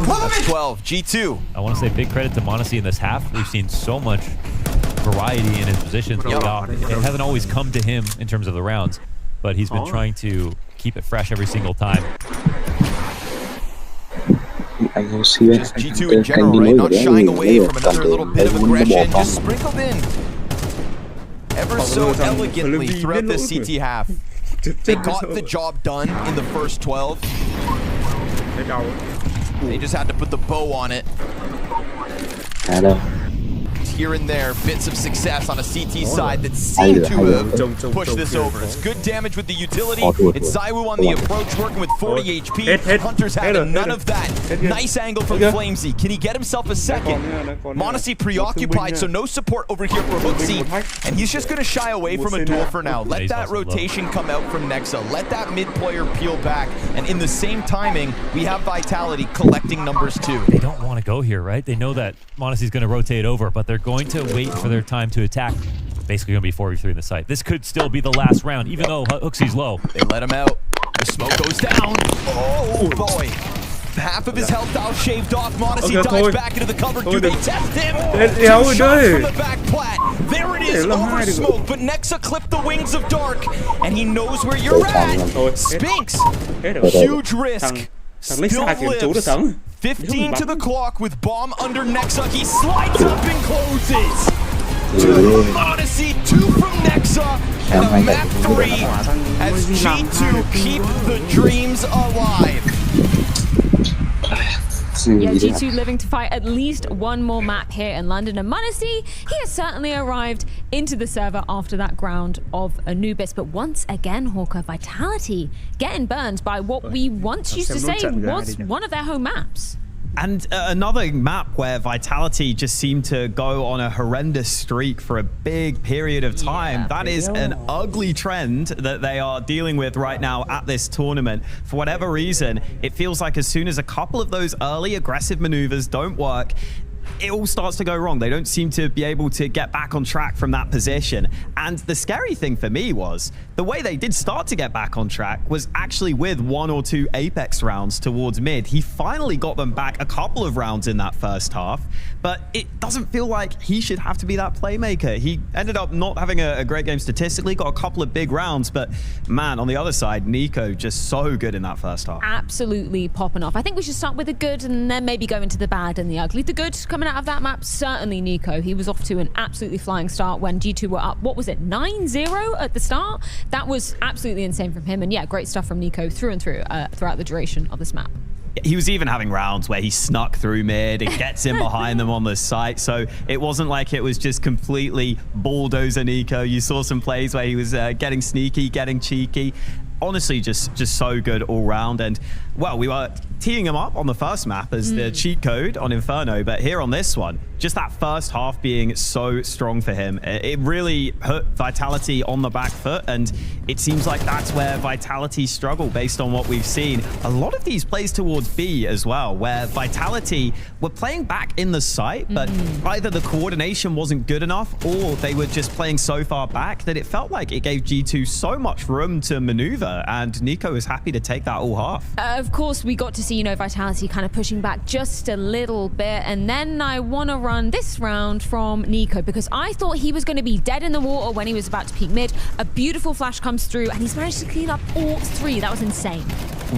That's 12. G2. I want to say big credit to Monacy in this half. We've seen so much variety in his positions. It hasn't always come to him in terms of the rounds, but he's been trying to keep it fresh every single time. Just G2 in general, right? Not shying away from another little bit of aggression, just sprinkled in ever so elegantly throughout this CT half. They got the job done in the first 12. They just had to put the bow on it. Here and there, bits of success on a CT side that seem to have pushed this over. It's good damage with the utility. It's Zywoo on the approach, working with 40 HP. Hunter's had none of that. Nice angle from Flamesy. Can he get himself a second? Monacy preoccupied, so no support over here for Hooksy. And he's just going to shy away from a duel for now. Let that rotation come out from Nexa. Let that mid player peel back. And in the same timing, we have Vitality collecting numbers too. They don't want to go here, right? They know that Monacy's going to rotate over, but they're going to wait for their time to attack. Basically going to be 4v3 in the site. This could still be the last round, even though Hooksy's low. They let him out. The smoke goes down. Oh boy. Half of his health now shaved off. Monacy dives back into the cover. Do they test him? Two shots from the back plat. There it is, over smoke. But Nexa clipped the wings of Dark, and he knows where you're at. Spinks. Huge risk. Still lives. 15 to the clock with bomb under Nexa. He slides up and closes. 2 from Odyssey, 2 from Nexa. And a map 3 as G2 keep the dreams alive. Yeah, G2 living to fight at least one more map here in London. And Monacy, he has certainly arrived into the server after that ground of Anubis. But once again, Hawker, Vitality getting burned by what we once used to say was one of their home maps. And another map where Vitality just seemed to go on a horrendous streak for a big period of time. That is an ugly trend that they are dealing with right now at this tournament. For whatever reason, it feels like as soon as a couple of those early aggressive maneuvers don't work, it all starts to go wrong. They don't seem to be able to get back on track from that position. And the scary thing for me was the way they did start to get back on track was actually with 1 or 2 Apex rounds towards mid. He finally got them back a couple of rounds in that first half, but it doesn't feel like he should have to be that playmaker. He ended up not having a great game statistically, got a couple of big rounds, but man, on the other side, Nico just so good in that first half. Absolutely popping off. I think we should start with the good and then maybe go into the bad and the ugly. The good coming out of that map, certainly Nico. He was off to an absolutely flying start when G2 were up, what was it, 9-0 at the start? That was absolutely insane from him. And yeah, great stuff from Nico through and through throughout the duration of this map. He was even having rounds where he snuck through mid and gets in behind them on the site. So it wasn't like it was just completely bulldozer Nico. You saw some plays where he was getting sneaky, getting cheeky. Honestly, just so good all round. And well, we were teeing him up on the first map as the cheat code on Inferno, but here on this one, just that first half being so strong for him, it really hurt Vitality on the back foot, and it seems like that's where Vitality struggle based on what we've seen. A lot of these plays towards B as well, where Vitality were playing back in the site, but either the coordination wasn't good enough or they were just playing so far back that it felt like it gave G2 so much room to maneuver, and Nico was happy to take that all half. Of course, we got to see, Vitality kind of pushing back just a little bit. And then I want to run this round from Nico because I thought he was going to be dead in the water when he was about to peek mid. A beautiful flash comes through and he's managed to clean up all 3. That was insane.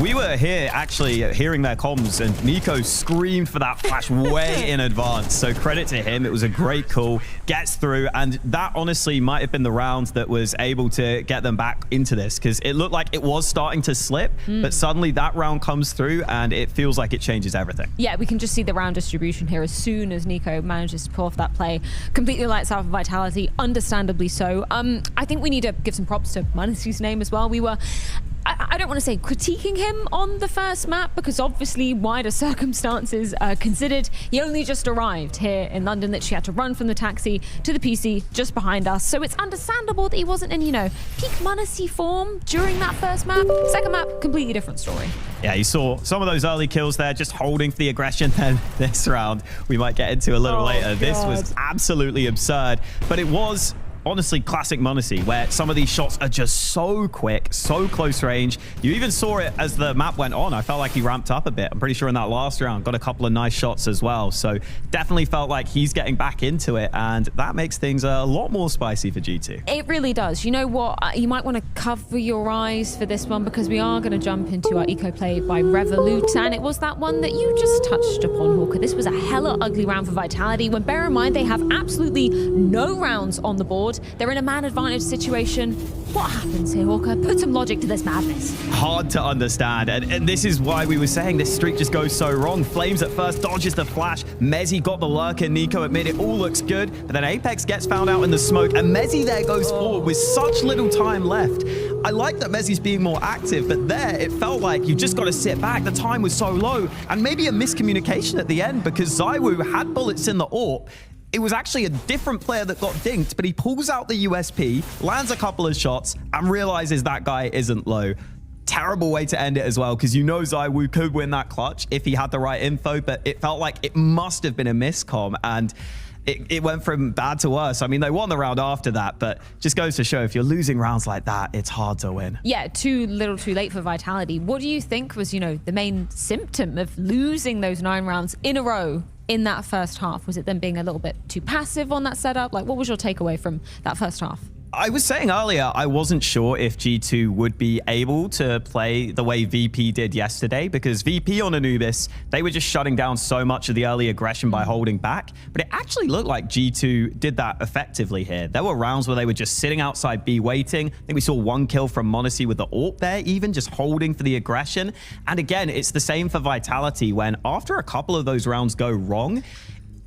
We were here actually hearing their comms and Nico screamed for that flash way in advance. So credit to him. It was a great call, gets through, and that honestly might have been the round that was able to get them back into this because it looked like it was starting to slip, but suddenly that round comes through and it feels like it changes everything. Yeah, we can just see the round distribution here as soon as Nico manages to pull off that play. Completely lights out Vitality, understandably so. I think we need to give some props to Monacy's name as well. We were, I don't want to say critiquing him on the first map because obviously wider circumstances considered. He only just arrived here in London, that she had to run from the taxi to the PC just behind us. So it's understandable that he wasn't in, peak Monacy form during that first map. Second map, completely different story. Yeah, you saw some of those early kills there, just holding for the aggression. Then this round, we might get into a little later. God. This was absolutely absurd, but it was honestly classic Monacy, where some of these shots are just so quick, so close range. You even saw it as the map went on. I felt like he ramped up a bit. I'm pretty sure in that last round got a couple of nice shots as well. So definitely felt like he's getting back into it, and that makes things a lot more spicy for G2. It really does. You know what? You might want to cover your eyes for this one, because we are going to jump into our eco play by Revolut, and it was that one that you just touched upon, Hawker. This was a hella ugly round for Vitality, when bear in mind they have absolutely no rounds on the board. They're in a man advantage situation. What happens here, Hawker? Put some logic to this madness. Hard to understand, and this is why we were saying this streak just goes so wrong. Flames at first dodges the flash. Mezzy got the lurker. Nico admit it all looks good, but then Apex gets found out in the smoke, and Mezzy there goes forward with such little time left. I like that Mezzy's being more active, but there it felt like you just got to sit back. The time was so low, and maybe a miscommunication at the end, because ZywOo had bullets in the AWP. It was actually a different player that got dinked, but he pulls out the USP, lands a couple of shots, and realizes that guy isn't low. Terrible way to end it as well, because you know ZywOo could win that clutch if he had the right info, but it felt like it must have been a miscomm, and it went from bad to worse. I mean, they won the round after that, but just goes to show if you're losing rounds like that, it's hard to win. Yeah, too little too late for Vitality. What do you think was, you know, the main symptom of losing those 9 rounds in a row in that first half? Was it them being a little bit too passive on that setup? Like, what was your takeaway from that first half? I was saying earlier, I wasn't sure if G2 would be able to play the way VP did yesterday, because VP on Anubis, they were just shutting down so much of the early aggression by holding back, but it actually looked like G2 did that effectively here. There were rounds where they were just sitting outside B waiting. I think we saw 1 kill from Monacy with the AWP there, even just holding for the aggression. And again, it's the same for Vitality, when after a couple of those rounds go wrong,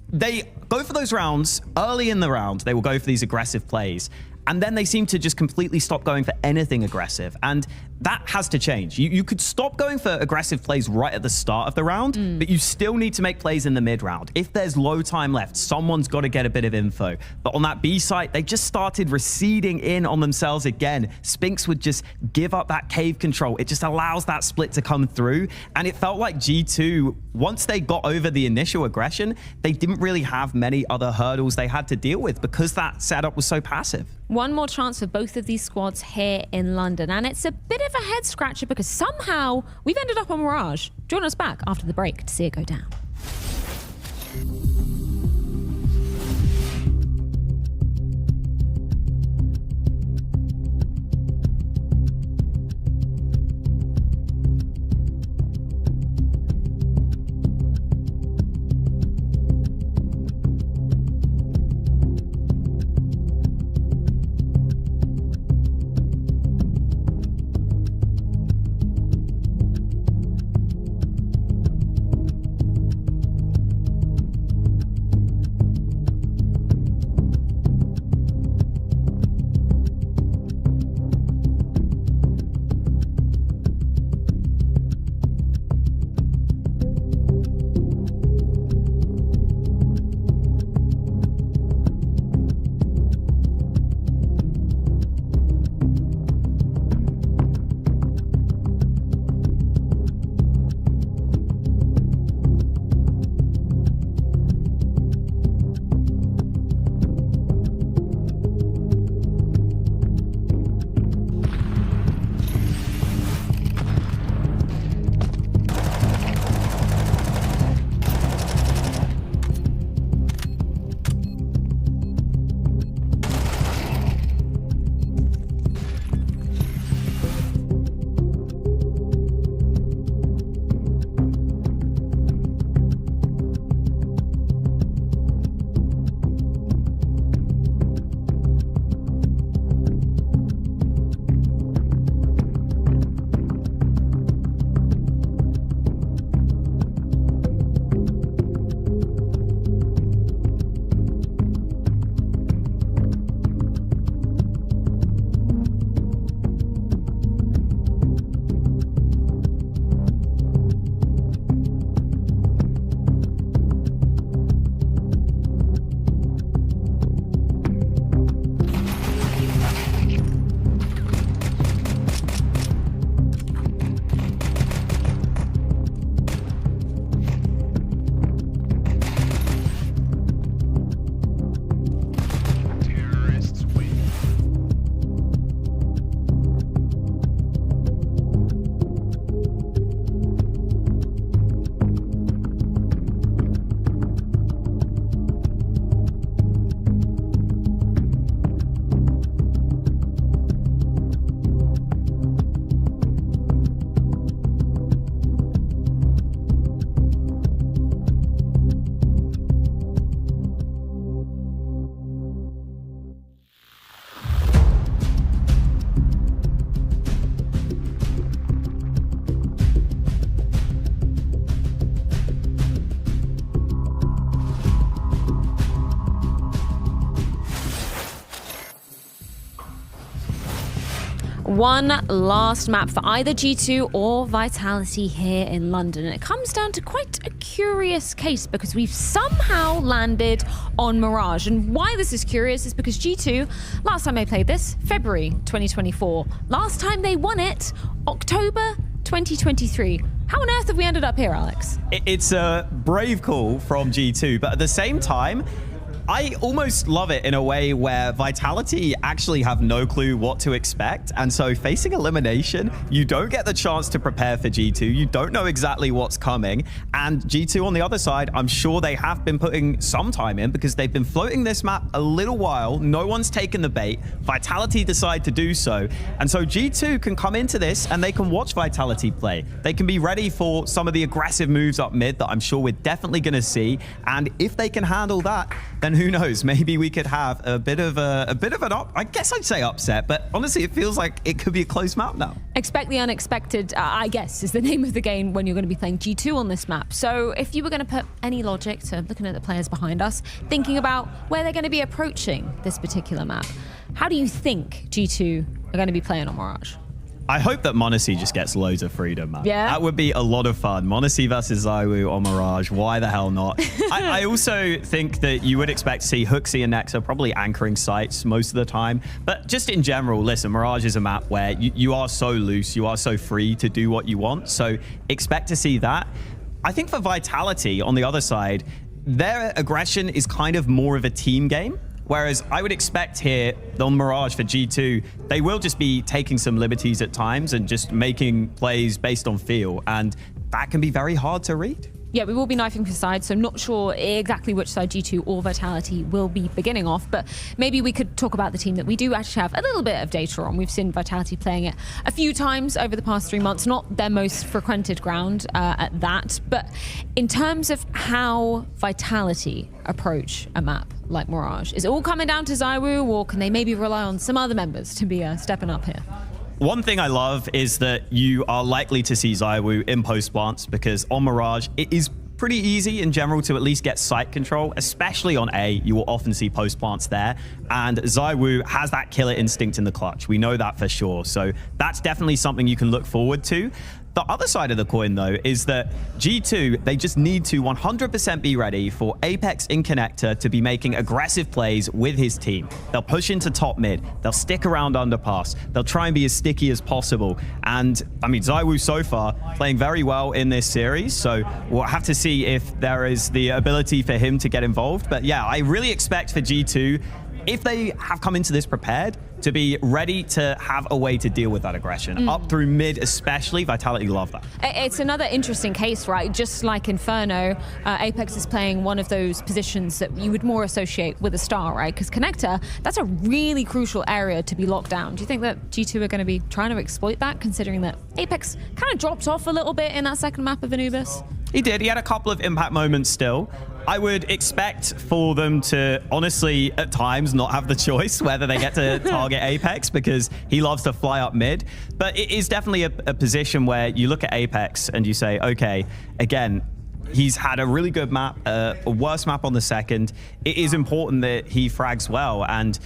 they go for those rounds early in the round. They will go for these aggressive plays. And then they seem to just completely stop going for anything aggressive. And that has to change. You could stop going for aggressive plays right at the start of the round, but you still need to make plays in the mid round. If there's low time left, someone's got to get a bit of info. But on that B site, they just started receding in on themselves again. Spinks would just give up that cave control. It just allows that split to come through. And it felt like G2, once they got over the initial aggression, they didn't really have many other hurdles they had to deal with, because that setup was so passive. One more chance for both of these squads here in London, and it's a bit of a head scratcher because somehow we've ended up on Mirage. Join us back after the break to see it go down. One last map for either G2 or Vitality here in London. And it comes down to quite a curious case because we've somehow landed on Mirage. And why this is curious is because G2, last time they played this, February 2024. Last time they won it, October 2023. How on earth have we ended up here, Alex? It's a brave call from G2, but at the same time, I almost love it in a way where Vitality actually have no clue what to expect. And so facing elimination, you don't get the chance to prepare for G2. You don't know exactly what's coming. And G2 on the other side, I'm sure they have been putting some time in because they've been floating this map a little while. No one's taken the bait. Vitality decide to do so. And so G2 can come into this and they can watch Vitality play. They can be ready for some of the aggressive moves up mid that I'm sure we're definitely going to see. And if they can handle that, then who knows? Maybe we could have a bit of an I guess I'd say upset, but honestly, it feels like it could be a close map now. Expect the unexpected, I guess, is the name of the game when you're going to be playing G2 on this map. So if you were going to put any logic to looking at the players behind us, thinking about where they're going to be approaching this particular map, how do you think G2 are going to be playing on Mirage? I hope that m0NESY just gets loads of freedom, man. Yeah. That would be a lot of fun. m0NESY versus ZywOo on Mirage. Why the hell not? I also think that you would expect to see HooXi and Nexa probably anchoring sites most of the time. But just in general, listen, Mirage is a map where you are so loose, you are so free to do what you want. So expect to see that. I think for Vitality on the other side, their aggression is kind of more of a team game. Whereas I would expect here on Mirage for G2, they will just be taking some liberties at times and just making plays based on feel. And that can be very hard to read. Yeah, we will be knifing for sides, so I'm not sure exactly which side G2 or Vitality will be beginning off, but maybe we could talk about the team that we do actually have a little bit of data on. We've seen Vitality playing it a few times over the past 3 months, not their most frequented ground at that, but in terms of how Vitality approach a map like Mirage, is it all coming down to ZywOo, or can they maybe rely on some other members to be stepping up here? One thing I love is that you are likely to see ZywOo in post plants because on Mirage, it is pretty easy in general to at least get site control, especially on A. You will often see post plants there. And ZywOo has that killer instinct in the clutch. We know that for sure. So that's definitely something you can look forward to. The other side of the coin, though, is that G2, they just need to 100% be ready for Apex in connector to be making aggressive plays with his team. They'll push into top mid. They'll stick around underpass. They'll try and be as sticky as possible. And, I mean, ZywOo so far playing very well in this series, so we'll have to see if there is the ability for him to get involved. But yeah, I really expect for G2, if they have come into this prepared, to be ready to have a way to deal with that aggression. Up through mid especially, Vitality love that. It's another interesting case, right? Just like Inferno, Apex is playing one of those positions that you would more associate with a star, right? Because connector, that's a really crucial area to be locked down. Do you think that G2 are going to be trying to exploit that, considering that Apex kind of dropped off a little bit in that second map of Anubis? He did. He had a couple of impact moments still. I would expect for them to honestly, at times, not have the choice whether they get to target Apex because he loves to fly up mid. But it is definitely a position where you look at Apex and you say, okay, again, he's had a really good map, a worse map on the second. It is important that he frags well. And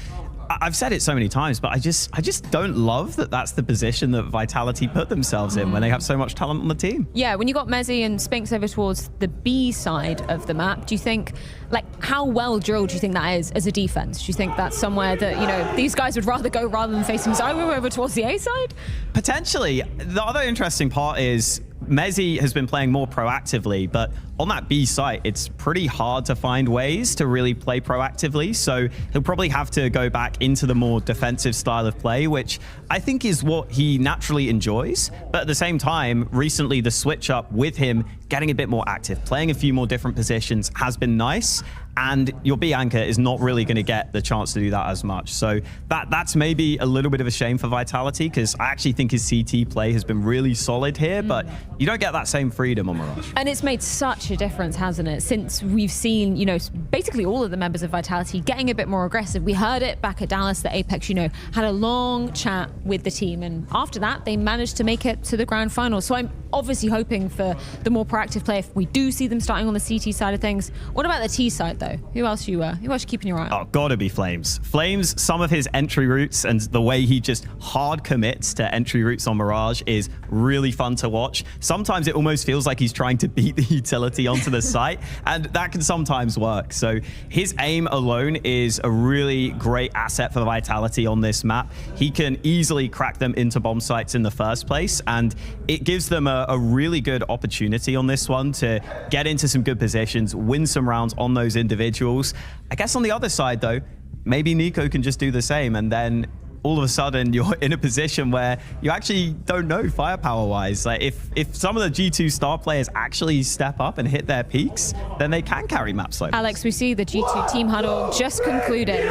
I've said it so many times, but I just don't love that that's the position that Vitality put themselves in when they have so much talent on the team. Yeah, when you got Mezzy and Spinks over towards the B side of the map, do you think, like, how well drilled do you think that is as a defense? Do you think that's somewhere that, you know, these guys would rather go rather than facing ZywOo over towards the A side? Potentially. The other interesting part is Mezzy has been playing more proactively, but on that B site, it's pretty hard to find ways to really play proactively. So he'll probably have to go back into the more defensive style of play, which I think is what he naturally enjoys. But at the same time, recently the switch up with him getting a bit more active, playing a few more different positions has been nice. And your B anchor is not really going to get the chance to do that as much. So that's maybe a little bit of a shame for Vitality, because I actually think his CT play has been really solid here, but you don't get that same freedom on Mirage. And it's made such a difference, hasn't it? Since we've seen, you know, basically all of the members of Vitality getting a bit more aggressive. We heard it back at Dallas that Apex, you know, had a long chat with the team. And after that, they managed to make it to the grand final. So I'm obviously hoping for the more proactive play if we do see them starting on the CT side of things. What about the T side? though? Who else you keeping your eye on? Oh, gotta be Flames. Flames, some of his entry routes and the way he just hard commits to entry routes on Mirage is really fun to watch. Sometimes it almost feels like he's trying to beat the utility onto the site, and that can sometimes work. So his aim alone is a really great asset for Vitality on this map. He can easily crack them into bomb sites in the first place, and it gives them a really good opportunity on this one to get into some good positions, win some rounds on those individuals. I guess on the other side though, maybe NiKo can just do the same, and then all of a sudden you're in a position where you actually don't know firepower wise. Like if some of the G2 star players actually step up and hit their peaks, then they can carry maps like Alex, we see the G2 team huddle just concluding.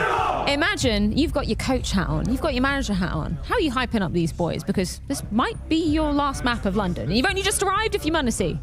Imagine you've got your coach hat on, you've got your manager hat on. How are you hyping up these boys? Because this might be your last map of London, and you've only just arrived if you Manassi.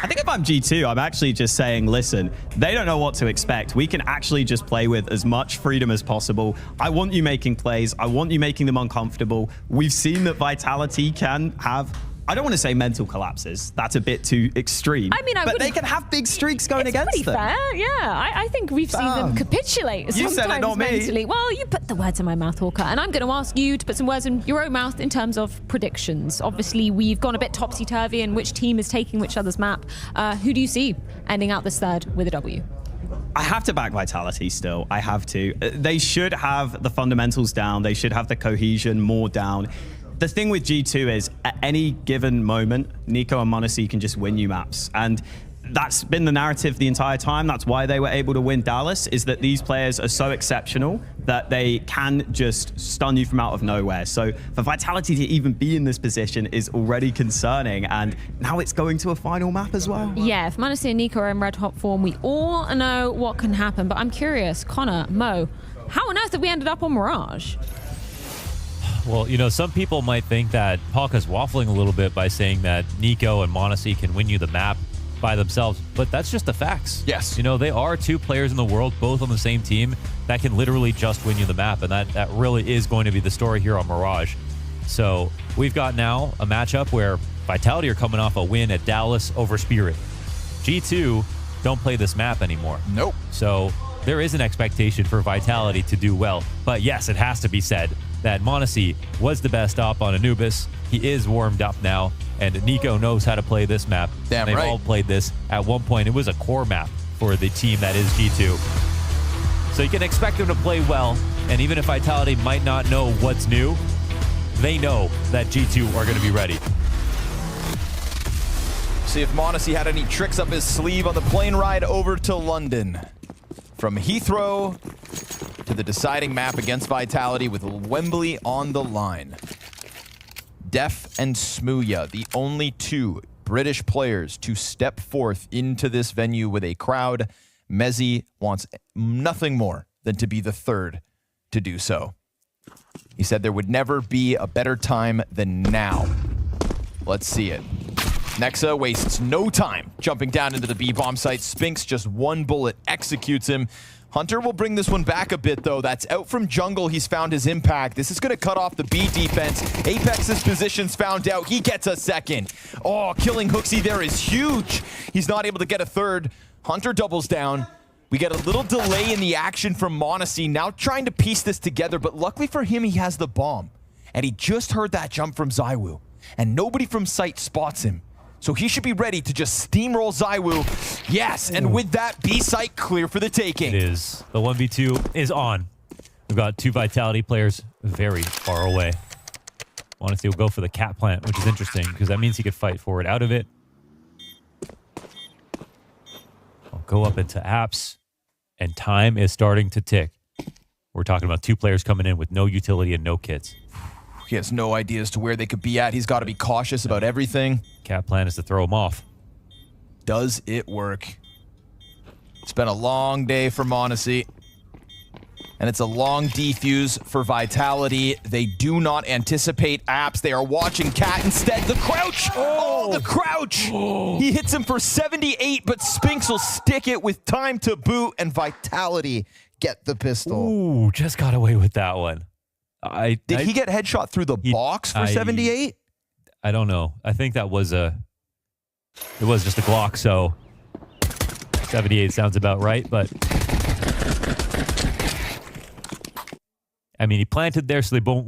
I think if I'm G2, I'm actually just saying, listen, they don't know what to expect. We can actually just play with as much freedom as possible. I want you making plays. I want you making them uncomfortable. We've seen that Vitality can have, I don't want to say mental collapses. That's a bit too extreme. I mean, but they can have big streaks going against them. Fair, yeah. I think we've seen them capitulate You sometimes said it, not me. mentally. Well, you put the words in my mouth, Hawker, and I'm going to ask you to put some words in your own mouth in terms of predictions. Obviously, we've gone a bit topsy-turvy in which team is taking which other's map. Who do you see ending out this third with a W? I have to back Vitality still. I have to. They should have the fundamentals down. They should have the cohesion more down. The thing with G2 is at any given moment, NiKo and Manassi can just win you maps. And that's been the narrative the entire time. That's why they were able to win Dallas, is that these players are so exceptional that they can just stun you from out of nowhere. So for Vitality to even be in this position is already concerning. And now it's going to a final map as well. Yeah, if Manassi and NiKo are in red hot form, we all know what can happen. But I'm curious, Connor, Mo, how on earth have we ended up on Mirage? Well, you know, some people might think that Palka's waffling a little bit by saying that NiKo and Manassi can win you the map by themselves, but that's just the facts. Yes. You know, they are two players in the world, both on the same team, that can literally just win you the map, and that really is going to be the story here on Mirage. So we've got now a matchup where Vitality are coming off a win at Dallas over Spirit. G2 don't play this map anymore. Nope. So there is an expectation for Vitality to do well, but yes, it has to be said that Manassi was the best op on Anubis. He is warmed up now, and NiKo knows how to play this map. Damn They've right. all played this. At one point, it was a core map for the team that is G2. So you can expect them to play well, and even if Vitality might not know what's new, they know that G2 are going to be ready. See if Manassi had any tricks up his sleeve on the plane ride over to London. From Heathrow to the deciding map against Vitality with Wembley on the line. Def and Smooya, the only two British players to step forth into this venue with a crowd. Mezzi wants nothing more than to be the third to do so. He said there would never be a better time than now. Let's see it. Nexa wastes no time jumping down into the B-bomb site. Spinks just one bullet executes him. Hunter will bring this one back a bit, though. That's out from jungle. He's found his impact. This is going to cut off the B defense. Apex's position's found out. He gets a second. Oh, killing Hooksy there is huge. He's not able to get a third. Hunter doubles down. We get a little delay in the action from Manassi, now trying to piece this together, but luckily for him, he has the bomb. And he just heard that jump from ZywOo, and nobody from site spots him. So he should be ready to just steamroll ZywOo. Yes, and with that, B site clear for the taking. It is. The 1v2 is on. We've got two Vitality players very far away. Honestly, we'll go for the cat plant, which is interesting because that means he could fight forward out of it. I'll go up into apps, and time is starting to tick. We're talking about two players coming in with no utility and no kits. He has no idea as to where they could be at. He's got to be cautious about everything. Cat plan is to throw him off. Does it work? It's been a long day for Manassi. And it's a long defuse for Vitality. They do not anticipate apps. They are watching Cat instead. The crouch! Oh, the crouch! He hits him for 78, but Spinks will stick it with time to boot, and Vitality get the pistol. Ooh, just got away with that one. Did he get headshot through the box for 78? I don't know. I think that was it was just a Glock, so 78 sounds about right, but I mean, he planted there, so they both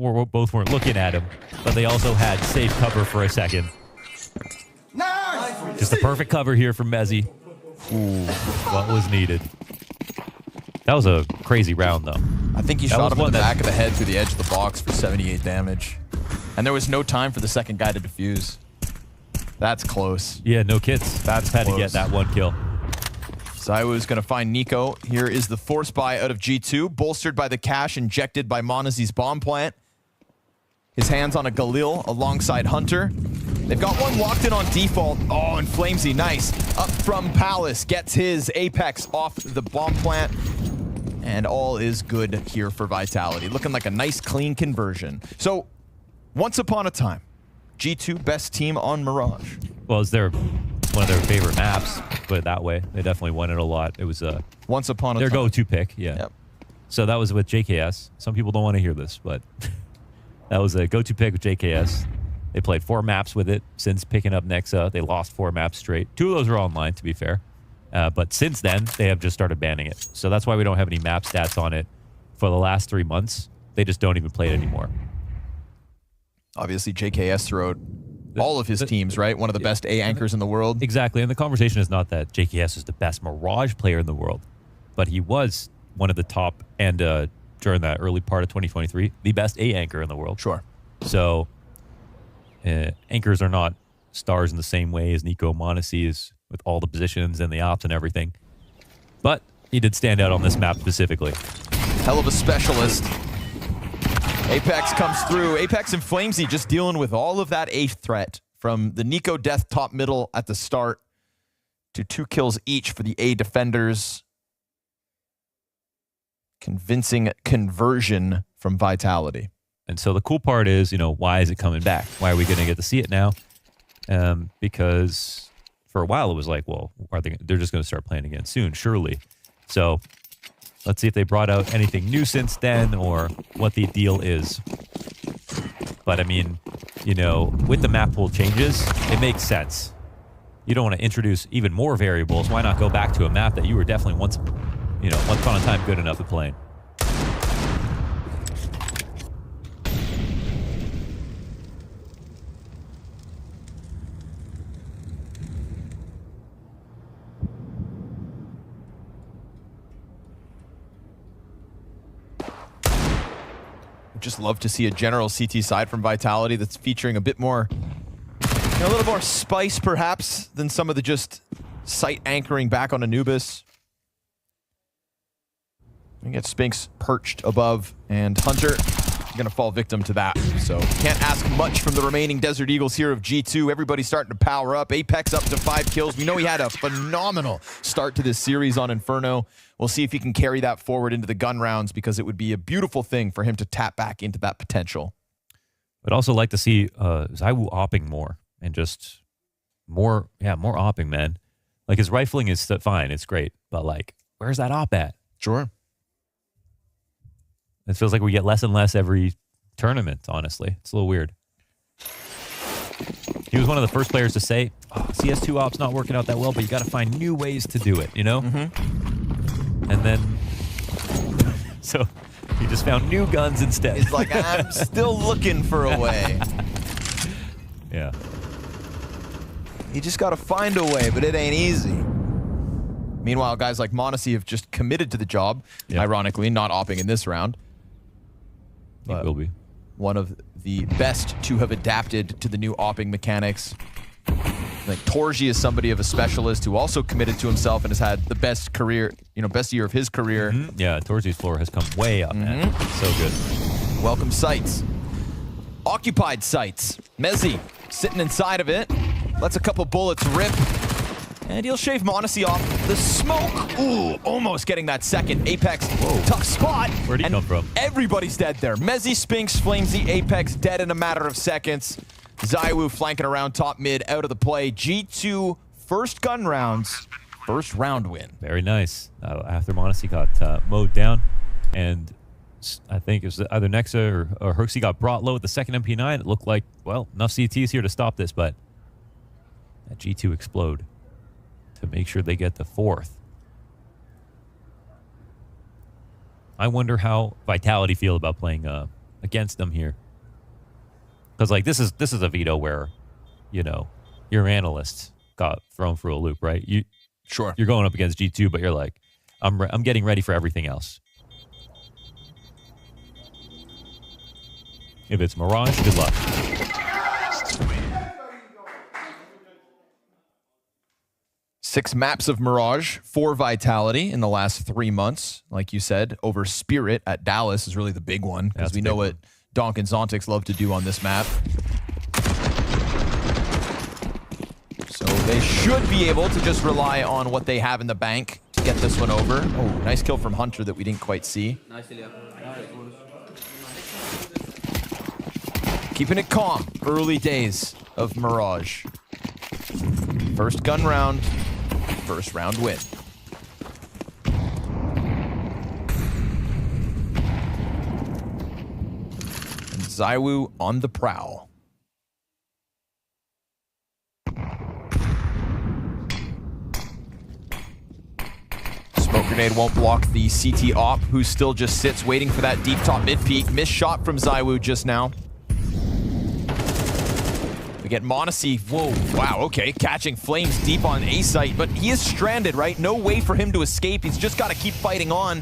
weren't looking at him, but they also had safe cover for a second. Just the perfect cover here from Mezzy. Ooh, what was needed. That was a crazy round, though. I think he shot him in the back of the head through the edge of the box for 78 damage. And there was no time for the second guy to defuse. That's close. Yeah, no kits. That's had close. to get that one kill. Zywoo's going to find Nico. Here is the force buy out of G2, bolstered by the cash injected by Monazy's bomb plant. His hands on a Galil alongside Hunter. They've got one locked in on default. Oh, and Flamesy, nice. Up from Palace, gets his Apex off the bomb plant. And all is good here for Vitality. Looking like a nice, clean conversion. So, once upon a time, G2 best team on Mirage. Well, it's one of their favorite maps, put it that way. They definitely won it a lot. It was once upon a their time. go-to pick, yeah. Yep. So that was with JKS. Some people don't want to hear this, but that was a go-to pick with JKS. They played 4 maps with it since picking up Nexa. They lost 4 maps straight. 2 of those were online, to be fair. But since then, they have just started banning it. So that's why we don't have any map stats on it for the last 3 months. They just don't even play it anymore. Obviously, JKS throughout all of his teams, right? One of the best A anchors in the world. Exactly. And the conversation is not that JKS is the best Mirage player in the world, but he was one of the top, and during that early part of 2023, the best A anchor in the world. Sure. So anchors are not stars in the same way as Nico Monacy is with all the positions and the ops and everything. But he did stand out on this map specifically. Hell of a specialist. Apex comes through. Apex and Flamesy just dealing with all of that A threat from the Nico death top middle at the start to 2 kills each for the A defenders. Convincing conversion from Vitality. And so the cool part is, why is it coming back? Why are we going to get to see it now? Because for a while it was like, well, they're just going to start playing again soon, surely. So let's see if they brought out anything new since then or what the deal is. But I mean, with the map pool changes, it makes sense. You don't want to introduce even more variables. Why not go back to a map that you were definitely once upon a time good enough at playing? Just love to see a general CT side from Vitality that's featuring a bit more, a little more spice perhaps than some of the just site anchoring back on Anubis. We get Spinks perched above, and Hunter going to fall victim to that. So can't ask much from the remaining Desert Eagles here of G2. Everybody's starting to power up. Apex up to 5 kills. We know he had a phenomenal start to this series on Inferno. We'll see if he can carry that forward into the gun rounds, because it would be a beautiful thing for him to tap back into that potential. I'd also like to see Zywoo opping more and just more opping, man. Like, his rifling is fine, it's great, but like, where's that op at? Sure. It feels like we get less and less every tournament, honestly. It's a little weird. He was one of the first players to say, CS2 op's not working out that well, but you got to find new ways to do it, Mm-hmm. And then, so he just found new guns instead. He's like, I'm still looking for a way. Yeah. You just got to find a way, but it ain't easy. Meanwhile, guys like Monacy have just committed to the job, ironically, not opping in this round. It will be. One of the best to have adapted to the new opping mechanics. Like, Torji is somebody of a specialist who also committed to himself and has had the best career, best year of his career. Mm-hmm. Yeah, Torji's floor has come way up, man. So good. Welcome sites. Occupied sites. Mezzy sitting inside of it. Lets a couple bullets rip. And he'll shave Monacy off the smoke. Ooh, almost getting that second. Apex, tough spot. Where'd he come from? Everybody's dead there. Mezzy, Spinks, Flamesy, Apex dead in a matter of seconds. Zywoo flanking around top mid, out of the play. G2 first gun rounds, first round win. Very nice. After Monacy got mowed down, and I think it was either Nexa or Herxy got brought low at the second MP9. It looked like, well, enough CTs here to stop this, but that G2 explode to make sure they get the fourth. I wonder how Vitality feel about playing against them here. Because like this is a veto where, you know, your analyst got thrown for a loop, right? You're going up against G2, but you're like, I'm getting ready for everything else. If it's Mirage, good luck. Six maps of Mirage for Vitality in the last 3 months. Like you said, over Spirit at Dallas is really the big one, because we know what Donk and Zontix love to do on this map. So they should be able to just rely on what they have in the bank to get this one over. Oh, nice kill from Hunter that we didn't quite see. Keeping it calm. Early days of Mirage. First gun round. First round win. And ZywOo on the prowl. Smoke grenade won't block the CT op, who still just sits waiting for that deep top mid peek. Missed shot from ZywOo just now. We get m0NESY. Whoa, wow, okay. Catching flames deep on A site, but he is stranded, right? No way for him to escape. He's just got to keep fighting on.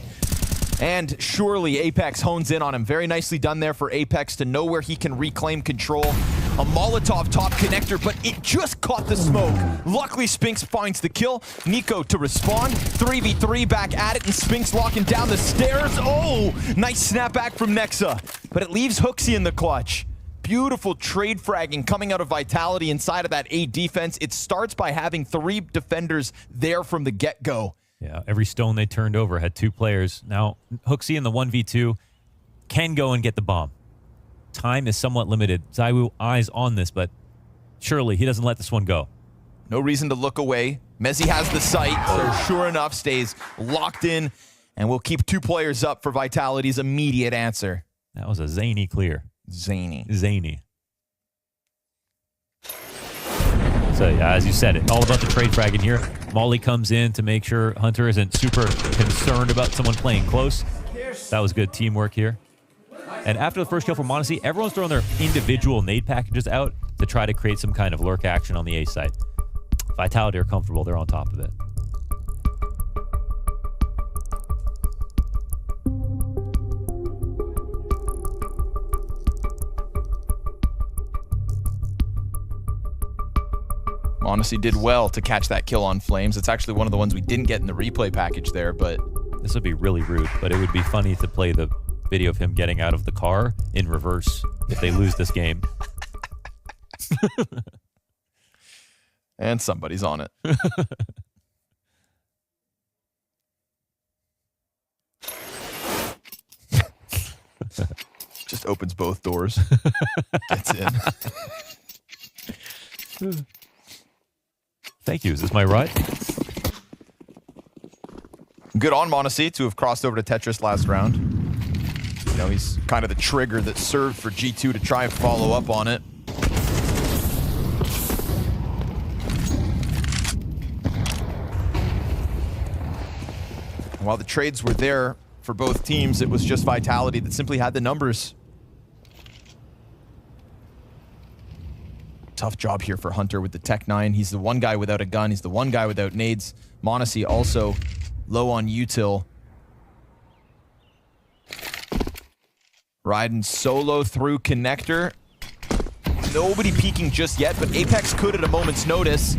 And surely Apex hones in on him. Very nicely done there for Apex to know where he can reclaim control. A Molotov top connector, but it just caught the smoke. Luckily, Spinks finds the kill. Nico to respond. 3v3 back at it, and Spinks locking down the stairs. Oh, nice snapback from Nexa. But it leaves Hooksy in the clutch. Beautiful trade fragging coming out of Vitality inside of that A defense. It starts by having 3 defenders there from the get-go. Yeah, every stone they turned over had 2 players. Now, Hooksy in the 1v2 can go and get the bomb. Time is somewhat limited. ZywOo eyes on this, but surely he doesn't let this one go. No reason to look away. Mezzy has the sight, so sure enough stays locked in, and will keep 2 players up for Vitality's immediate answer. That was a zany clear. Zany. So yeah, as you said, it all about the trade frag in here. Molly comes in to make sure Hunter isn't super concerned about someone playing close. That was good teamwork here. And after the first kill from m0NESY, everyone's throwing their individual nade packages out to try to create some kind of lurk action on the A side. Vitality are comfortable. They're on top of it. m0NESY did well to catch that kill on Flames. It's actually one of the ones we didn't get in the replay package there, but... This would be really rude, but it would be funny to play the video of him getting out of the car in reverse if they lose this game. And somebody's on it. Just opens both doors. Gets in. Thank you. Is this my ride? Good on m0NESY to have crossed over to Tetris last round. You know, he's kind of the trigger that served for G2 to try and follow up on it. While the trades were there for both teams, it was just Vitality that simply had the numbers. Tough job here for Hunter with the Tech 9. He's the one guy without a gun. He's the one guy without nades. m0NESY also low on util. Riding solo through connector. Nobody peeking just yet, but Apex could at a moment's notice.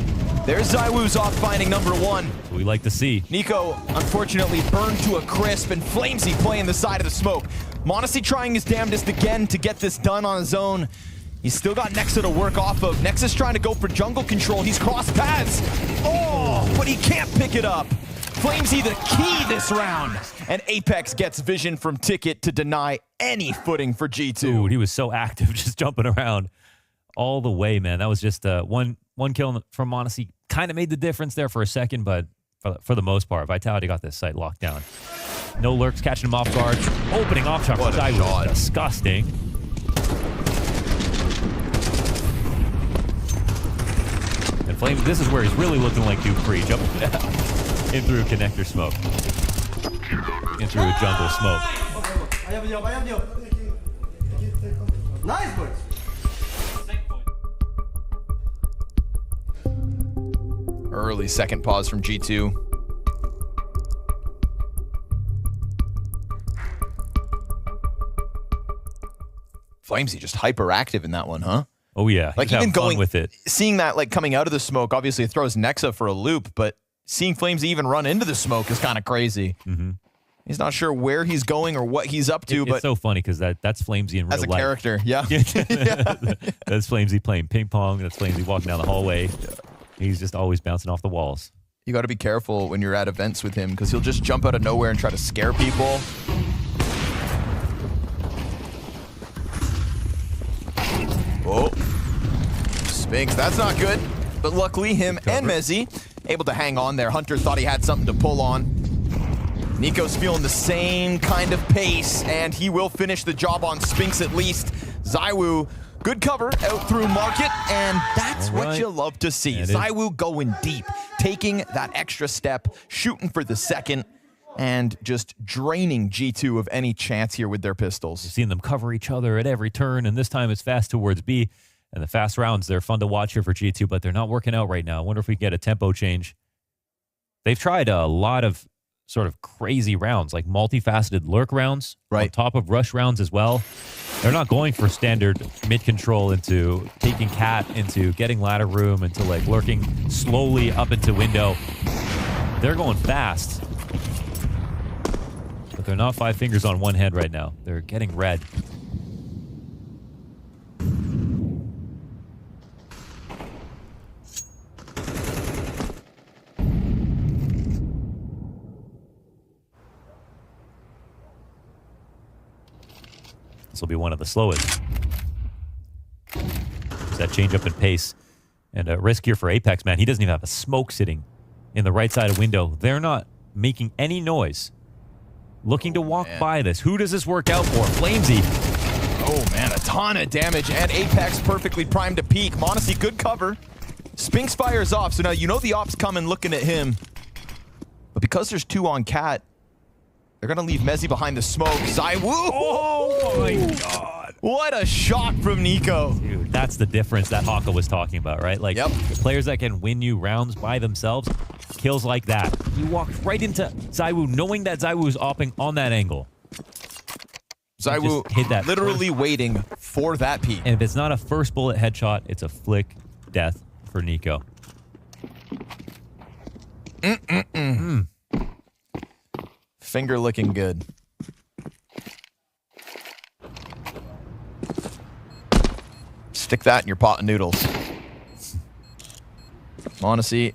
There's ZywOo's off finding number 1. We like to see. Nico, unfortunately, burned to a crisp, and Flamesy playing the side of the smoke. m0NESY trying his damnedest again to get this done on his own. He's still got Nexa to work off of. Nexa's trying to go for jungle control. He's crossed paths. Oh, but he can't pick it up. Flamesy the key this round. And Apex gets vision from Ticket to deny any footing for G2. Dude, he was so active, just jumping around all the way, man. That was just one kill from m0NESY. Kind of made the difference there for a second, but for the most part, Vitality got this site locked down. No lurks, catching him off guard. Opening off shot. What a shot. Disgusting. And Flame, this is where he's really looking like Dupree, jumping down in through connector smoke. into a jungle smoke. Nice, boys. Early second pause from G2. Flamesy just hyperactive in that one, huh? Oh yeah, like he's even going with it. Seeing that like coming out of the smoke, obviously it throws Nexa for a loop, but seeing Flamesy even run into the smoke is kind of crazy. He's not sure where he's going or what he's up to, but it's so funny because that's Flamesy in real life. as a character, yeah. That's Flamesy playing ping pong. That's Flamesy walking down the hallway. He's just always bouncing off the walls. You got to be careful when you're at events with him because he'll just jump out of nowhere and try to scare people. Oh, Spinks, that's not good. But luckily, him and Mezzy able to hang on there. Hunter thought he had something to pull on. Nico's feeling the same kind of pace, and he will finish the job on Spinks at least. ZywOo, good cover out through Market, and that's what you love to see. ZywOo going deep, taking that extra step, shooting for the second, and just draining G2 of any chance here with their pistols. You've seen them cover each other at every turn, and this time it's fast towards B. And the fast rounds, they're fun to watch here for G2, but they're not working out right now. I wonder if we get a tempo change. They've tried a lot of sort of crazy rounds, like multifaceted lurk rounds, on top of rush rounds as well. They're not going for standard mid control into taking cat, into getting ladder room, into like lurking slowly up into window. They're going fast. But they're not 5 fingers on one hand right now. They're getting red. This will be one of the slowest. There's that change up in pace. And riskier for Apex, man. He doesn't even have a smoke sitting in the right side of window. They're not making any noise. Looking to walk by this. Who does this work out for? Flamesy. Oh, man, a ton of damage. And Apex perfectly primed to peek. m0NESY, good cover. Spinks fires off. So now you know the op's coming looking at him. But because there's 2 on cat, they're going to leave Mezzy behind the smoke. ZywOo! Oh, my God. What a shot from Nico. Dude, that's the difference that Haka was talking about, right? Like, the players that can win you rounds by themselves, kills like that. He walked right into ZywOo, knowing that ZywOo was opping on that angle. ZywOo hit that literally waiting for that peak. And if it's not a first bullet headshot, it's a flick death for Nico. Finger looking good. Stick that in your pot of noodles. m0NESY.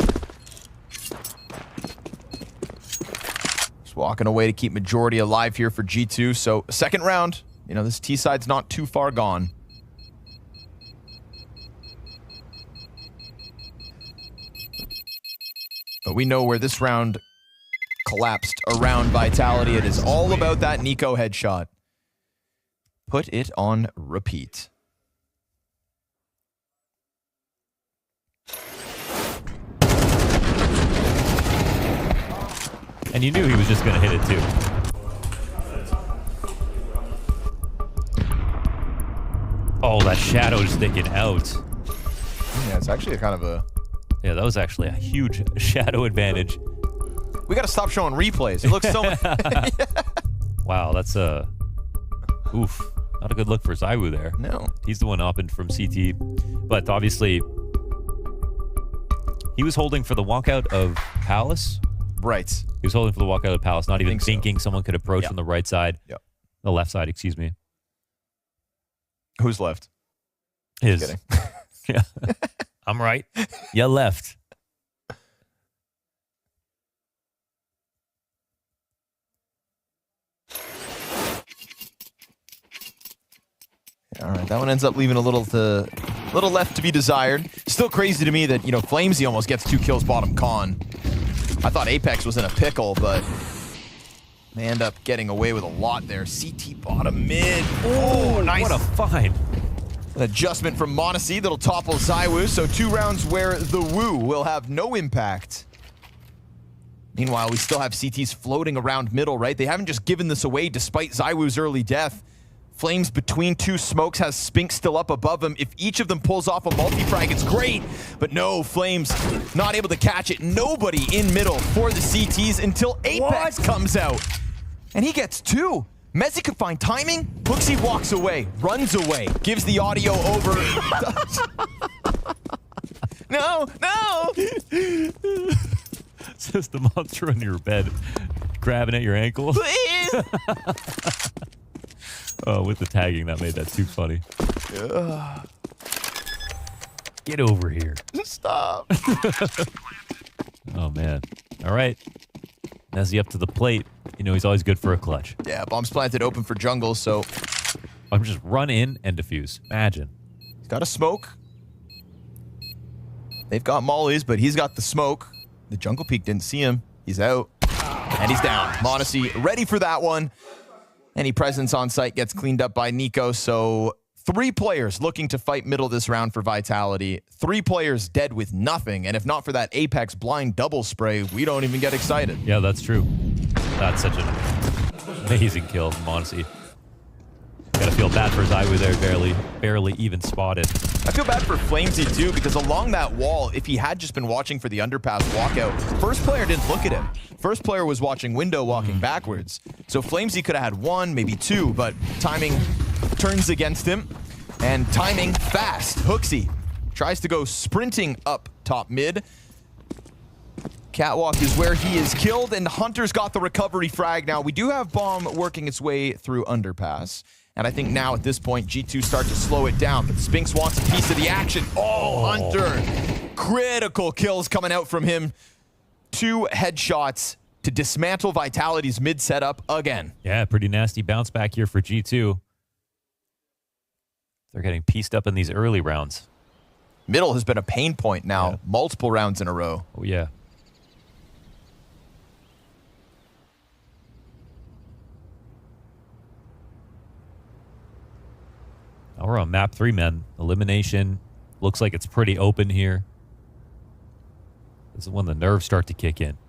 Just walking away to keep majority alive here for G2. So, second round. You know, this T side's not too far gone. But we know where this round collapsed around Vitality. It is all about that Nico headshot. Put it on repeat. And you knew he was just going to hit it too. Oh, that shadow sticking out. Yeah, it's actually a kind of a... Yeah, that was actually a huge shadow advantage. We got to stop showing replays. It looks so... Wow, that's a... Oof. Not a good look for ZywOo there. No. He's the one upping from CT. But obviously, he was holding for the walkout of Palace. Right. He was holding for the walkout of Palace, not even thinking someone could approach from the right side. Yep. The left side, excuse me. Who's left? His. Just Yeah. I'm right. You left. All right, that one ends up leaving a little left to be desired. Still crazy to me that, you know, Flamesy almost gets 2 kills bottom con. I thought Apex was in a pickle, but they end up getting away with a lot there. CT bottom mid. Oh, nice. What a find. An adjustment from m0NESY that'll topple ZywOo. So 2 rounds where the Woo will have no impact. Meanwhile, we still have CTs floating around middle, right? They haven't just given this away despite ZywOo's early death. Flames between two smokes, has Spink still up above him. If each of them pulls off a multi-frag, it's great. But no, Flames not able to catch it. Nobody in middle for the CTs until Apex comes out. And he gets two. Mezzi could find timing. Hooksy walks away, runs away, gives the audio over. No, no! Says the monster on your bed, grabbing at your ankle. Please! Oh, with the tagging, that made that too funny. Get over here. Stop. Oh, man. All right. Mezzi up to the plate. You know, he's always good for a clutch. Yeah, bombs planted open for jungle, so... I'm just run in and defuse. Imagine. He's got a smoke. They've got mollies, but he's got the smoke. The jungle peak didn't see him. He's out. And he's down. Monacy ready for that one. Any presence on site gets cleaned up by Nico, so 3 players looking to fight middle this round for Vitality. 3 players dead with nothing, and if not for that Apex blind double spray, we don't even get excited. Yeah, that's true. That's such an amazing kill from Monacy. Gotta feel bad for ZywOo there, barely even spotted. I feel bad for Flamesy too, because along that wall, if he had just been watching for the underpass walkout, first player didn't look at him. First player was watching window walking backwards. So Flamesy could have had 1, maybe 2, but timing turns against him. And timing fast. Hooksy tries to go sprinting up top mid. Catwalk is where he is killed, and Hunter's got the recovery frag now. We do have bomb working its way through underpass. And I think now at this point, G2 start to slow it down, but Spinks wants a piece of the action. Oh, Hunter. Critical kills coming out from him. 2 headshots to dismantle Vitality's mid setup again. Yeah, pretty nasty bounce back here for G2. They're getting pieced up in these early rounds. Middle has been a pain point now, multiple rounds in a row. Oh, yeah. Now we're on map 3, men. Elimination. Looks like it's pretty open here. This is when the nerves start to kick in.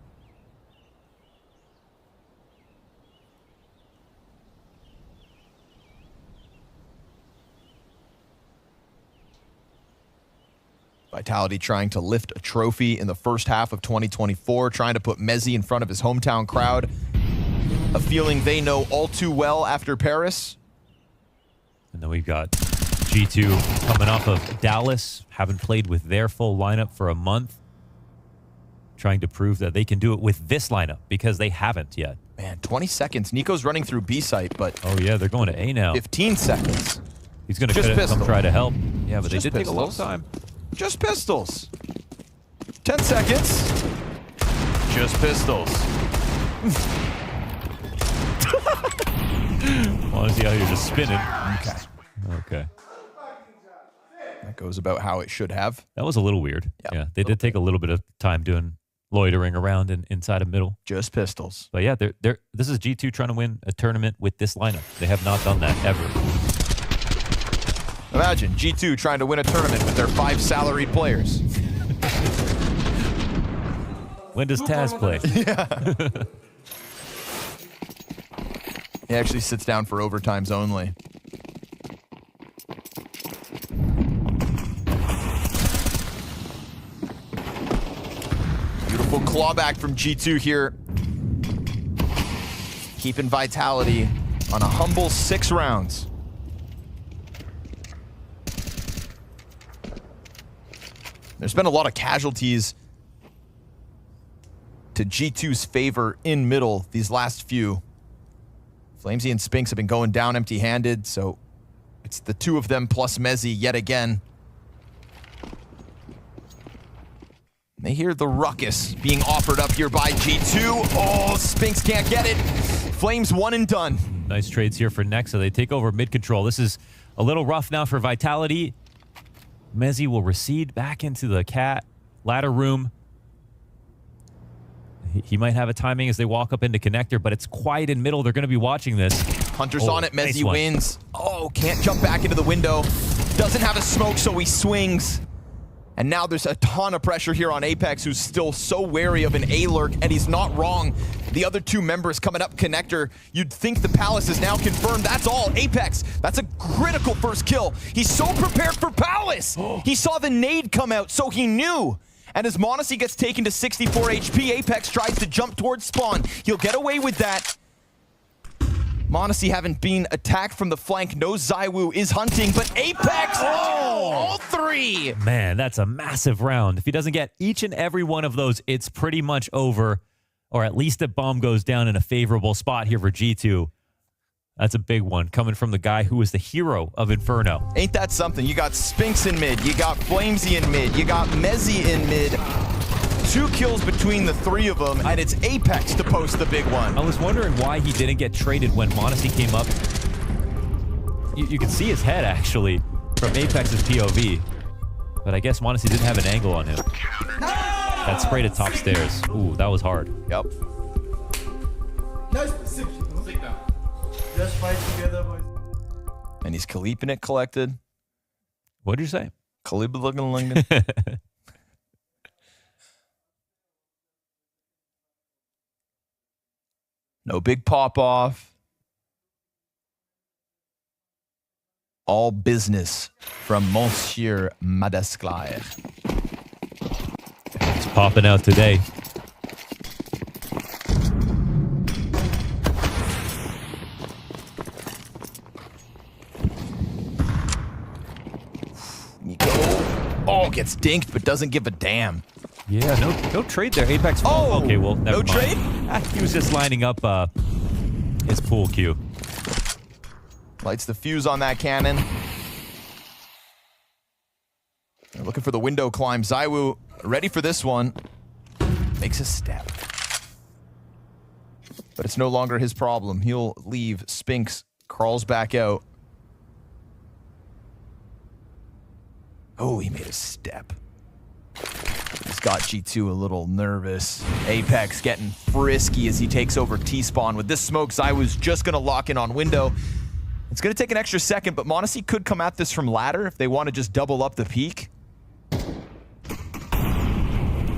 Vitality trying to lift a trophy in the first half of 2024, trying to put Mezzi in front of his hometown crowd. A feeling they know all too well after Paris. And then we've got G2 coming off of Dallas, haven't played with their full lineup for a month, trying to prove that they can do it with this lineup because they haven't yet. Man, 20 seconds. Nico's running through B site, but... Oh, yeah, they're going to A now. 15 seconds. He's going to come try to help. Yeah, but they did take a long pistols. time. Just pistols. 10 seconds. Just pistols. Honestly, out here just spinning. Okay. Okay. That goes about how it should have. That was a little weird. Yep. Yeah, they did take a little bit of time doing loitering around inside of middle. Just pistols. But yeah, this is G2 trying to win a tournament with this lineup. They have not done that ever. Imagine G2 trying to win a tournament with their 5 salaried players. When does Taz play? Yeah. He actually sits down for overtimes only. Beautiful clawback from G2 here. Keeping Vitality on a humble 6 rounds. There's been a lot of casualties to G2's favor in middle these last few. Flamesy and Spinks have been going down empty-handed, so it's the 2 of them plus Mezzi yet again. And they hear the ruckus being offered up here by G2. Oh, Spinks can't get it. Flames 1 and done. Nice trades here for Nexa. They take over mid-control. This is a little rough now for Vitality. Mezzi will recede back into the cat ladder room. He might have a timing as they walk up into connector, but it's quiet in middle. They're going to be watching this. Hunter's on it. Mezzi nice wins. Oh, can't jump back into the window. Doesn't have a smoke, so he swings. And now there's a ton of pressure here on Apex, who's still so wary of an A-lurk, and he's not wrong. The other two members coming up connector. You'd think the Palace is now confirmed. That's all. Apex, that's a critical first kill. He's so prepared for Palace. He saw the nade come out, so he knew. And as m0NESY gets taken to 64 HP, Apex tries to jump towards spawn. He'll get away with that. m0NESY having been attacked from the flank. No ZywOo is hunting, but Apex, all three. Man, that's a massive round. If he doesn't get each and every one of those, it's pretty much over. Or at least a bomb goes down in a favorable spot here for G2. That's a big one, coming from the guy who was the hero of Inferno. Ain't that something? You got Spinx in mid, you got Flamesy in mid, you got Mezzy in mid. 2 kills between the 3 of them, and it's Apex to post the big one. I was wondering why he didn't get traded when m0NESY came up. You can see his head, actually, from Apex's POV. But I guess m0NESY didn't have an angle on him. That sprayed at top stairs. Ooh, that was hard. Yep. Just fight together, boys. And he's Khaliping it collected. What did you say? Khalib-looking. No big pop-off. All business from Monsieur Madesclair. It's popping out today. Oh, gets dinked, but doesn't give a damn. Yeah, no trade there. Apex. Oh, okay, well, never no mind. trade? He was just lining up his pool cue. Lights the fuse on that cannon. They're looking for the window climb. ZywOo ready for this one. Makes a step. But it's no longer his problem. He'll leave. Spinx crawls back out. Oh, he made a step. He's got G2 a little nervous. Apex getting frisky as he takes over T-spawn. With this smoke, ZywOo's just going to lock in on window. It's going to take an extra second, but m0NESY could come at this from ladder if they want to just double up the peak.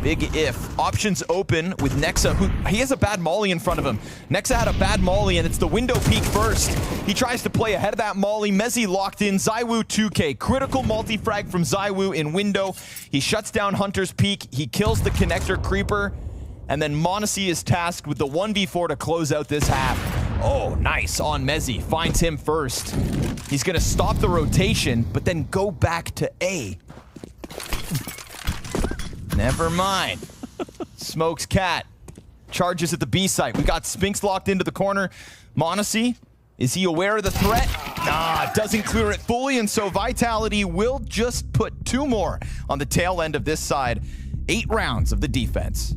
Big if. Options open with Nexa, who he has a bad molly in front of him. Nexa had a bad molly, and it's the window peak first. He tries to play ahead of that molly. Mezzy locked in. ZywOo 2K. Critical multi-frag from ZywOo in window. He shuts down Hunter's peak. He kills the connector creeper. And then m0NESY is tasked with the 1v4 to close out this half. Oh, nice on Mezzy. Finds him first. He's going to stop the rotation, but then go back to A. Never mind. Smokes cat. Charges at the B site. We got Spinx locked into the corner. m0NESY, is he aware of the threat? Nah, doesn't clear it fully, and so Vitality will just put 2 more on the tail end of this side. 8 rounds of the defense.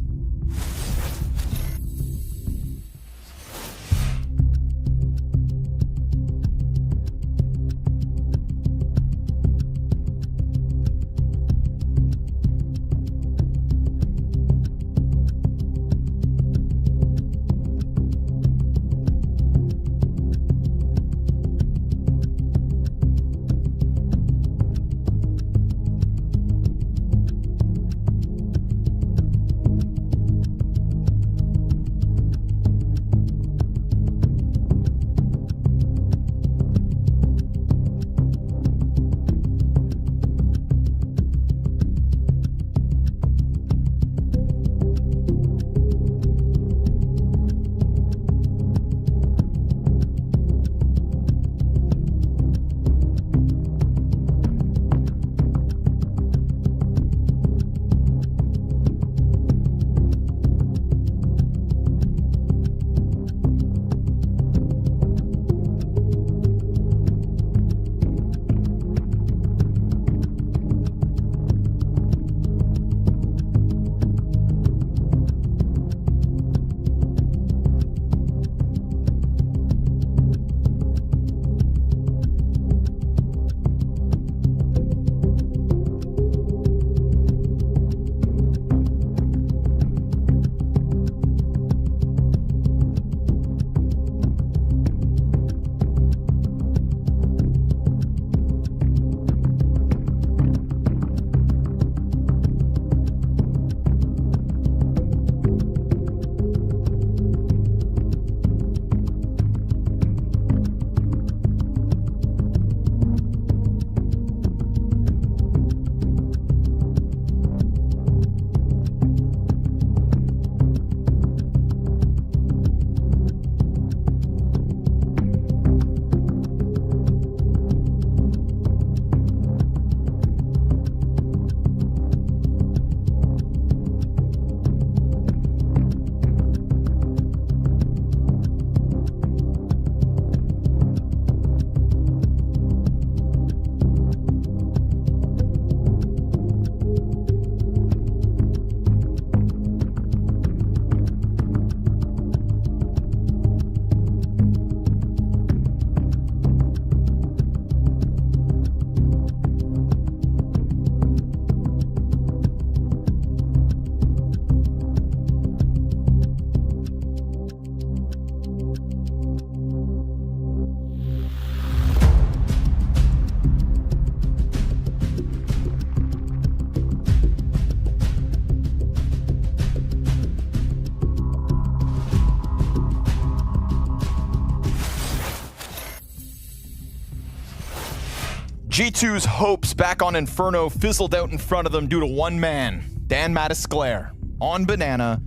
G2's hopes back on Inferno fizzled out in front of them due to one man, Dan Matisclair, on Banana,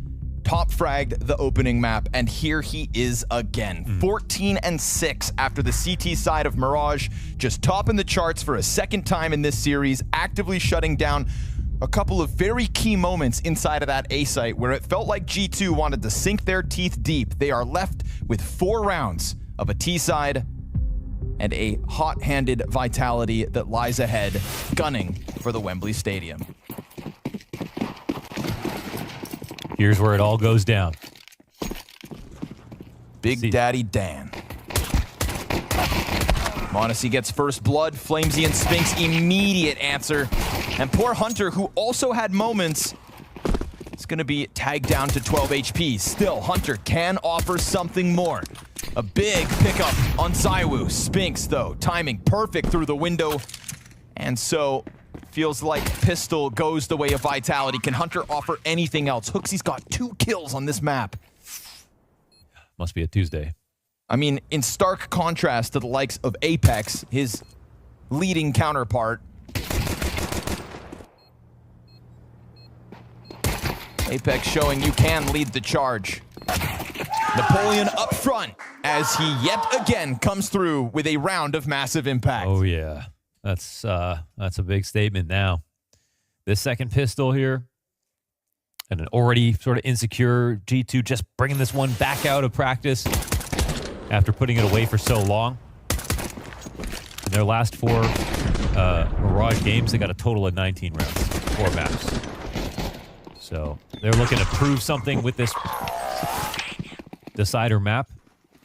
top fragged the opening map, and here he is again. 14-6 after the CT side of Mirage, just topping the charts for a second time in this series, actively shutting down a couple of very key moments inside of that A site where it felt like G2 wanted to sink their teeth deep. They are left with 4 rounds of a T side and a hot-handed Vitality that lies ahead, gunning for the Wembley Stadium. Here's where it all goes down. Big Daddy Dan. m0NESY gets first blood, Flamesy and Spinks immediate answer. And poor Hunter, who also had moments, is gonna be tagged down to 12 HP. Still, Hunter can offer something more. A big pickup on ZywOo. Spinks, though, timing perfect through the window. And so, feels like Pistol goes the way of Vitality. Can Hunter offer anything else? Hooksy's got 2 kills on this map. Must be a Tuesday. I mean, in stark contrast to the likes of Apex, his leading counterpart. Apex showing you can lead the charge. Napoleon up front as he yet again comes through with a round of massive impact. Oh yeah, that's a big statement now. This second pistol here, and an already sort of insecure G2 just bringing this one back out of practice after putting it away for so long. In their last 4 Mirage games, they got a total of 19 rounds, 4 maps. So they're looking to prove something with this decider map.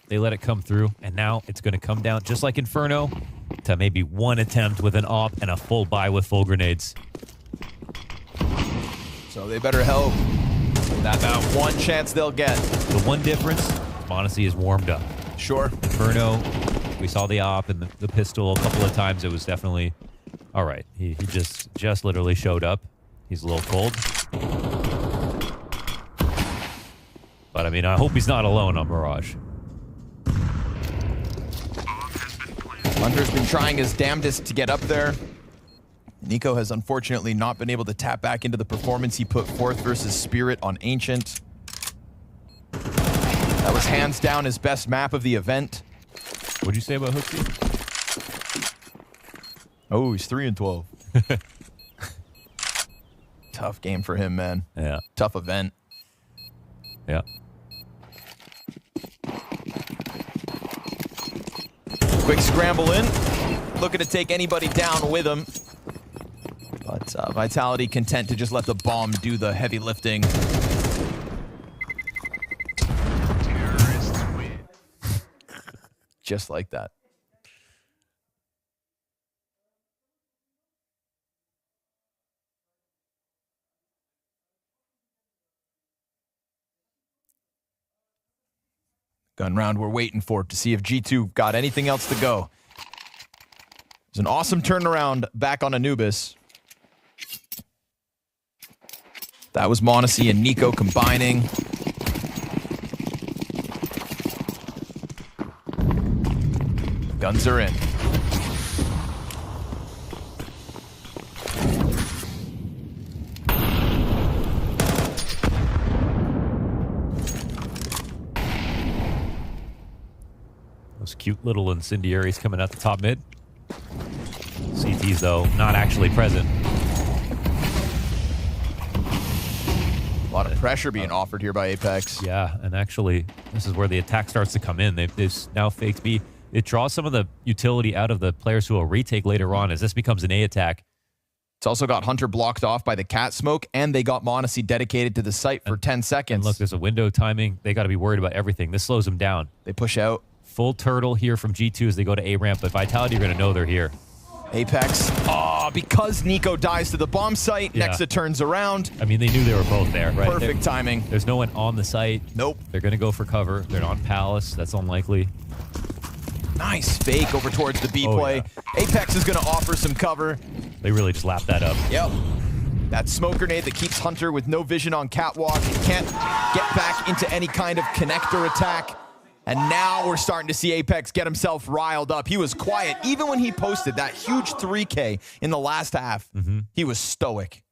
They let it come through, and now it's going to come down, just like Inferno, to maybe 1 attempt with an AWP and a full buy with full grenades. So they better hope that one chance they'll get. The one difference, m0NESY is warmed up. Sure. Inferno, we saw the AWP and the pistol a couple of times. It was definitely all right. He just literally showed up. He's a little cold. But I mean, I hope he's not alone on Mirage. Hunter's been trying his damnedest to get up there. Nico has unfortunately not been able to tap back into the performance he put forth versus Spirit on Ancient. That was hands down his best map of the event. What'd you say about Hooksy? Oh, he's 3-12. Tough game for him, man. Yeah. Tough event. Yeah. Quick scramble in. Looking to take anybody down with him. But Vitality content to just let the bomb do the heavy lifting. Just like that. Gun round we're waiting for to see if G2 got anything else to go. It's an awesome turnaround back on Anubis. That was m0NESY and Nico combining. Guns are in. Those cute little incendiaries coming out the top mid. CTs, though, not actually present. A lot of pressure being offered here by Apex. Yeah, and actually, this is where the attack starts to come in. They've now faked B. It draws some of the utility out of the players who will retake later on as this becomes an A attack. It's also got Hunter blocked off by the cat smoke, and they got m0NESY dedicated to the site for 10 seconds. And look, there's a window timing. They got to be worried about everything. This slows them down. They push out. Full turtle here from G2 as they go to A ramp, but Vitality are going to know they're here. Apex. Oh, because Nico dies to the bomb site, Nexa turns around. I mean, they knew they were both there, right? Perfect timing. There's no one on the site. Nope. They're going to go for cover. They're on Palace. That's unlikely. Nice fake over towards the B play. Yeah. Apex is going to offer some cover. They really just lapped that up. Yep. That smoke grenade that keeps Hunter with no vision on catwalk. He can't get back into any kind of connector attack. And now we're starting to see Apex get himself riled up. He was quiet. Even when he posted that huge 3K in the last half, he was stoic.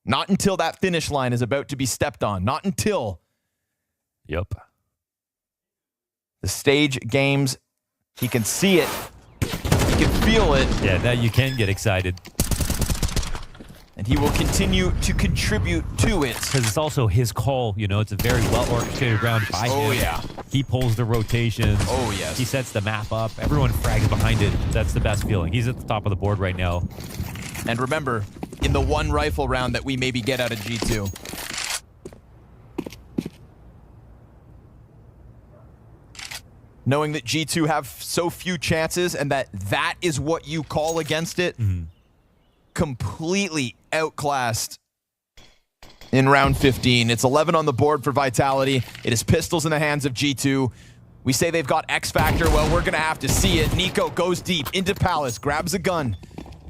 Not until that finish line is about to be stepped on. Not until. Yep. The stage games, he can see it. He can feel it. Yeah, now you can get excited. And he will continue to contribute to it. Because it's also his call, you know, it's a very well-orchestrated round by him. Oh, yeah. He pulls the rotations. Oh, yes. He sets the map up. Everyone frags behind it. That's the best feeling. He's at the top of the board right now. And remember, in the one rifle round that we maybe get out of G2. Knowing that G2 have so few chances and that is what you call against it. Completely outclassed in round 15. It's 11 on the board for Vitality. It is pistols in the hands of G2. We say they've got X Factor. Well, we're going to have to see it. Nico goes deep into Palace, grabs a gun,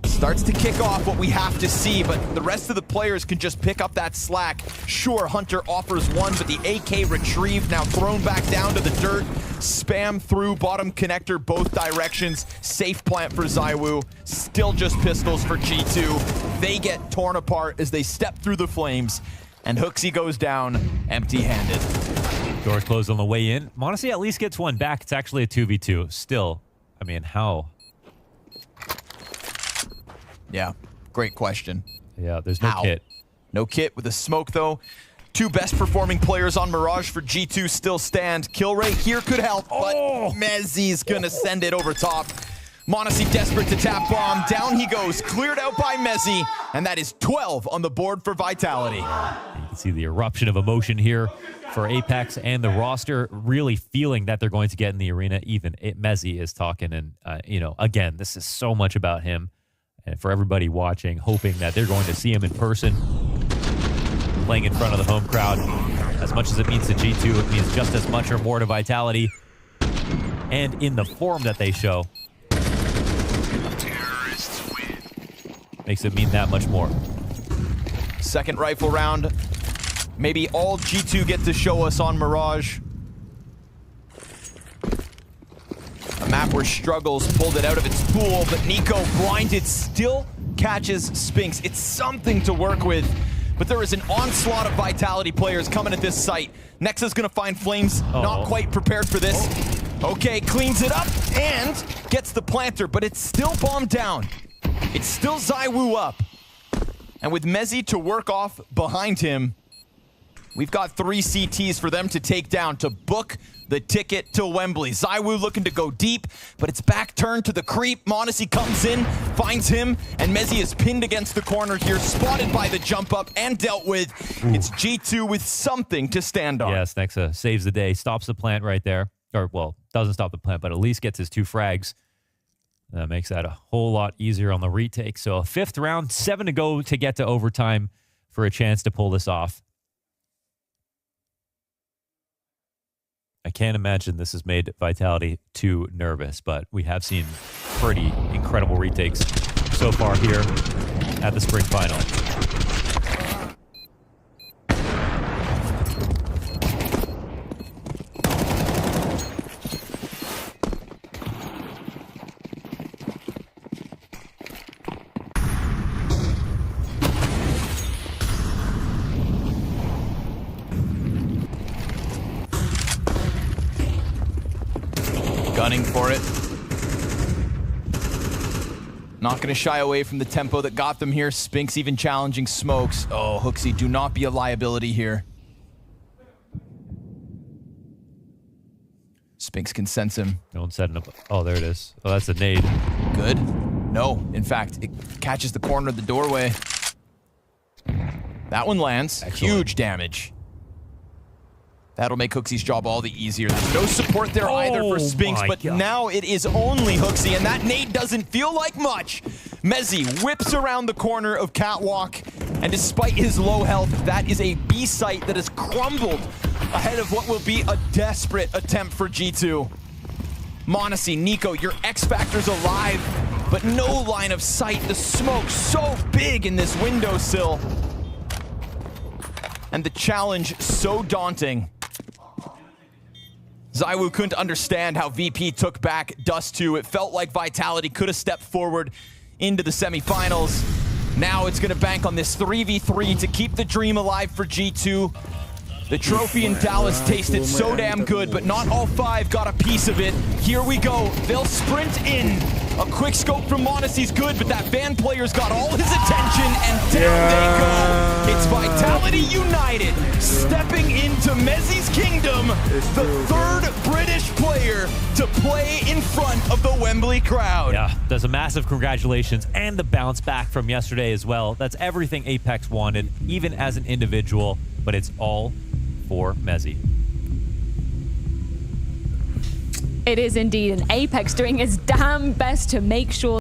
starts to kick off what we have to see, but the rest of the players can just pick up that slack. Sure, Hunter offers one, but the AK retrieved, now thrown back down to the dirt. Spam through bottom connector both directions. Safe plant for ZywOo. Still just pistols for G2. They get torn apart as they step through the flames, and Hooksy goes down empty-handed. Doors closed on the way in. m0NESY at least gets one back. It's actually a 2v2. Still, I mean, how? Yeah, great question. Yeah, there's no kit. No kit with a smoke, though. Two best performing players on Mirage for G2 still stand. Kill rate here could help, but Mezzy's gonna send it over top. m0NESY desperate to tap bomb. Down he goes, cleared out by Mezzy, and that is 12 on the board for Vitality. You can see the eruption of emotion here for Apex and the roster, really feeling that they're going to get in the arena. Even Mezzy is talking, and you know, again, this is so much about him. And for everybody watching, hoping that they're going to see him in person, playing in front of the home crowd. As much as it means to G2, it means just as much or more to Vitality. And in the form that they show, makes it mean that much more. Second rifle round. Maybe all G2 get to show us on Mirage. A map where Struggles pulled it out of its pool, but Nico, blinded, still catches Spinks. It's something to work with, but there is an onslaught of Vitality players coming at this site. Nexa's gonna find Flames, not quite prepared for this. Okay, cleans it up and gets the planter, but it's still bombed down. It's still ZywOo up. And with Mezzy to work off behind him, we've got 3 CTs for them to take down to book the ticket to Wembley. ZywOo looking to go deep, but it's back turned to the creep. m0NESY comes in, finds him, and Mezzy is pinned against the corner here, spotted by the jump up and dealt with. It's G2 with something to stand on. Yes, Nexa saves the day, stops the plant right there. Or, well, doesn't stop the plant, but at least gets his 2 frags. That makes that a whole lot easier on the retake. So a 5th round, 7 to go to get to overtime for a chance to pull this off. I can't imagine this has made Vitality too nervous, but we have seen pretty incredible retakes so far here at the spring final. Gunning for it. Not going to shy away from the tempo that got them here. Spinks even challenging smokes. Oh, Hooksy, do not be a liability here. Spinks can sense him. No one's setting up. Oh, there it is. Oh, that's a nade. Good. No, in fact, it catches the corner of the doorway. That one lands. Excellent. Huge damage. That'll make Hooksy's job all the easier. There's no support there either for Spinks, but God. now it is only Hooksy, and that nade doesn't feel like much. Mezzy whips around the corner of Catwalk, and despite his low health, that is a B site that has crumbled ahead of what will be a desperate attempt for G2. m0NESY, Nico, your X Factor's alive, but no line of sight. The smoke so big in this windowsill. And the challenge so daunting. ZywOo couldn't understand how VP took back Dust 2. It felt like Vitality could have stepped forward into the semifinals. Now it's going to bank on this 3v3 to keep the dream alive for G2. The trophy in Dallas tasted so damn good, but not all 5 got a piece of it. Here we go. They'll sprint in. A quick scope from Monacy's good, but that Van player's got all his attention, and down they go. It's Vitality United stepping into Mezzi's kingdom, the 3rd British player to play in front of the Wembley crowd. Yeah, that's a massive congratulations and the bounce back from yesterday as well. That's everything Apex wanted, even as an individual, but it's all for Mezzi. It is indeed, and Apex doing his damn best to make sure